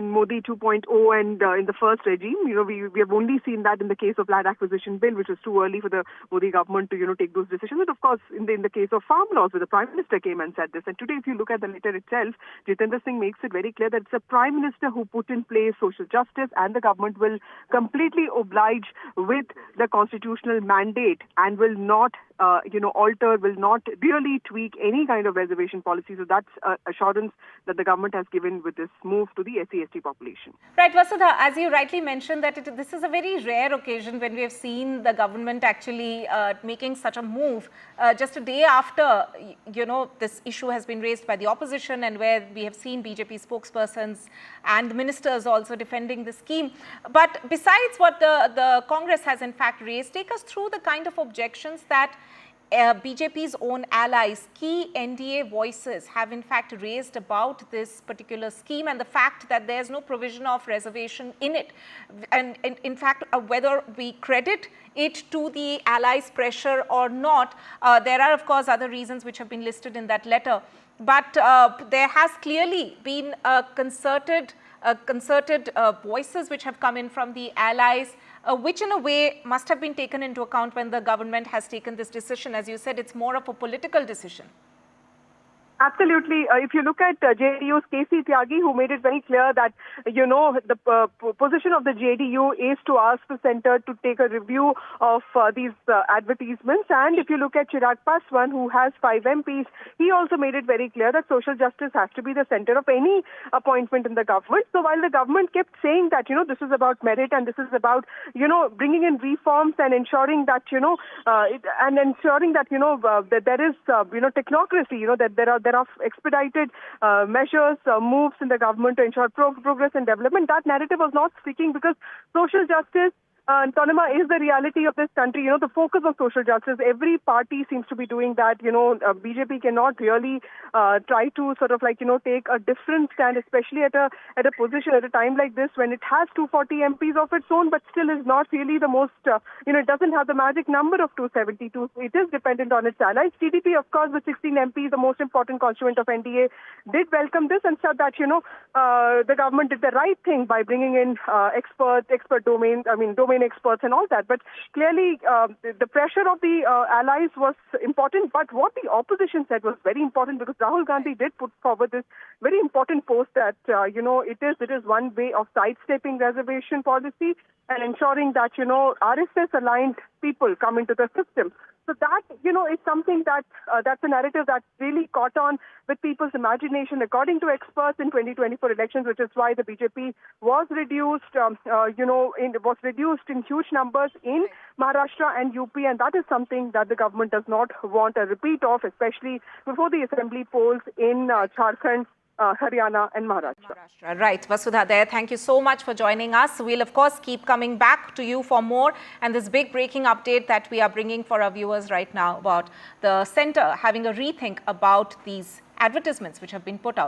Modi 2.0 and in the first regime. We have only seen that in the case of land acquisition bill, which was too early for the Modi government to take those decisions. And of course, in the case of farm laws, where the Prime Minister came and said this. And today, if you look at the letter itself, Jitendra Singh makes it very clear that it's the Prime Minister who put in place social justice, and the government will completely oblige with the constitutional mandate and will not alter, will not really tweak any kind of reservation policy. So that's assurance that the government has given with this move to the SC/ST population. Right, Vasudha, as you rightly mentioned, that this is a very rare occasion when we have seen the government actually making such a move just a day after, this issue has been raised by the opposition, and where we have seen BJP spokespersons and ministers also defending the scheme. But besides what the Congress has in fact raised, take us through the kind of objections that BJP's own allies, key NDA voices, have in fact raised about this particular scheme and the fact that there's no provision of reservation in it. And in fact, whether we credit it to the allies' pressure or not, there are of course other reasons which have been listed in that letter. But there has clearly been concerted voices which have come in from the allies, which in a way must have been taken into account when the government has taken this decision. As you said, it's more of a political decision. Absolutely. If you look at JDU's KC Tyagi, who made it very clear that, the position of the JDU is to ask the centre to take a review of these advertisements. And if you look at Chirag Paswan, who has 5 MPs, he also made it very clear that social justice has to be the centre of any appointment in the government. So while the government kept saying that, this is about merit and this is about, bringing in reforms and ensuring that, that there is, technocracy, that there are expedited measures, moves in the government to ensure progress and development. That narrative was not sticking because social justice, Tanima, is the reality of this country. The focus of social justice, every party seems to be doing that. BJP cannot really try to sort of take a different stand, especially at a position at a time like this when it has 240 MPs of its own, but still is not really the most, it doesn't have the magic number of 272. It is dependent on its allies. TDP, of course, with 16 MPs, the most important constituent of NDA, did welcome this and said that, the government did the right thing by bringing in domain experts and all that. But clearly, the pressure of the allies was important. But what the opposition said was very important, because Rahul Gandhi did put forward this very important post that, it is one way of sidestepping reservation policy and ensuring that, RSS-aligned people come into the system. So that, is something that that's a narrative that really caught on with people's imagination, according to experts in 2024 elections, which is why the BJP was reduced, in huge numbers in Maharashtra and UP, and that is something that the government does not want a repeat of, especially before the assembly polls in Jharkhand Haryana and Maharashtra. Right, Vasudha there, thank you so much for joining us. We'll of course keep coming back to you for more, and this big breaking update that we are bringing for our viewers right now about the centre having a rethink about these advertisements which have been put out.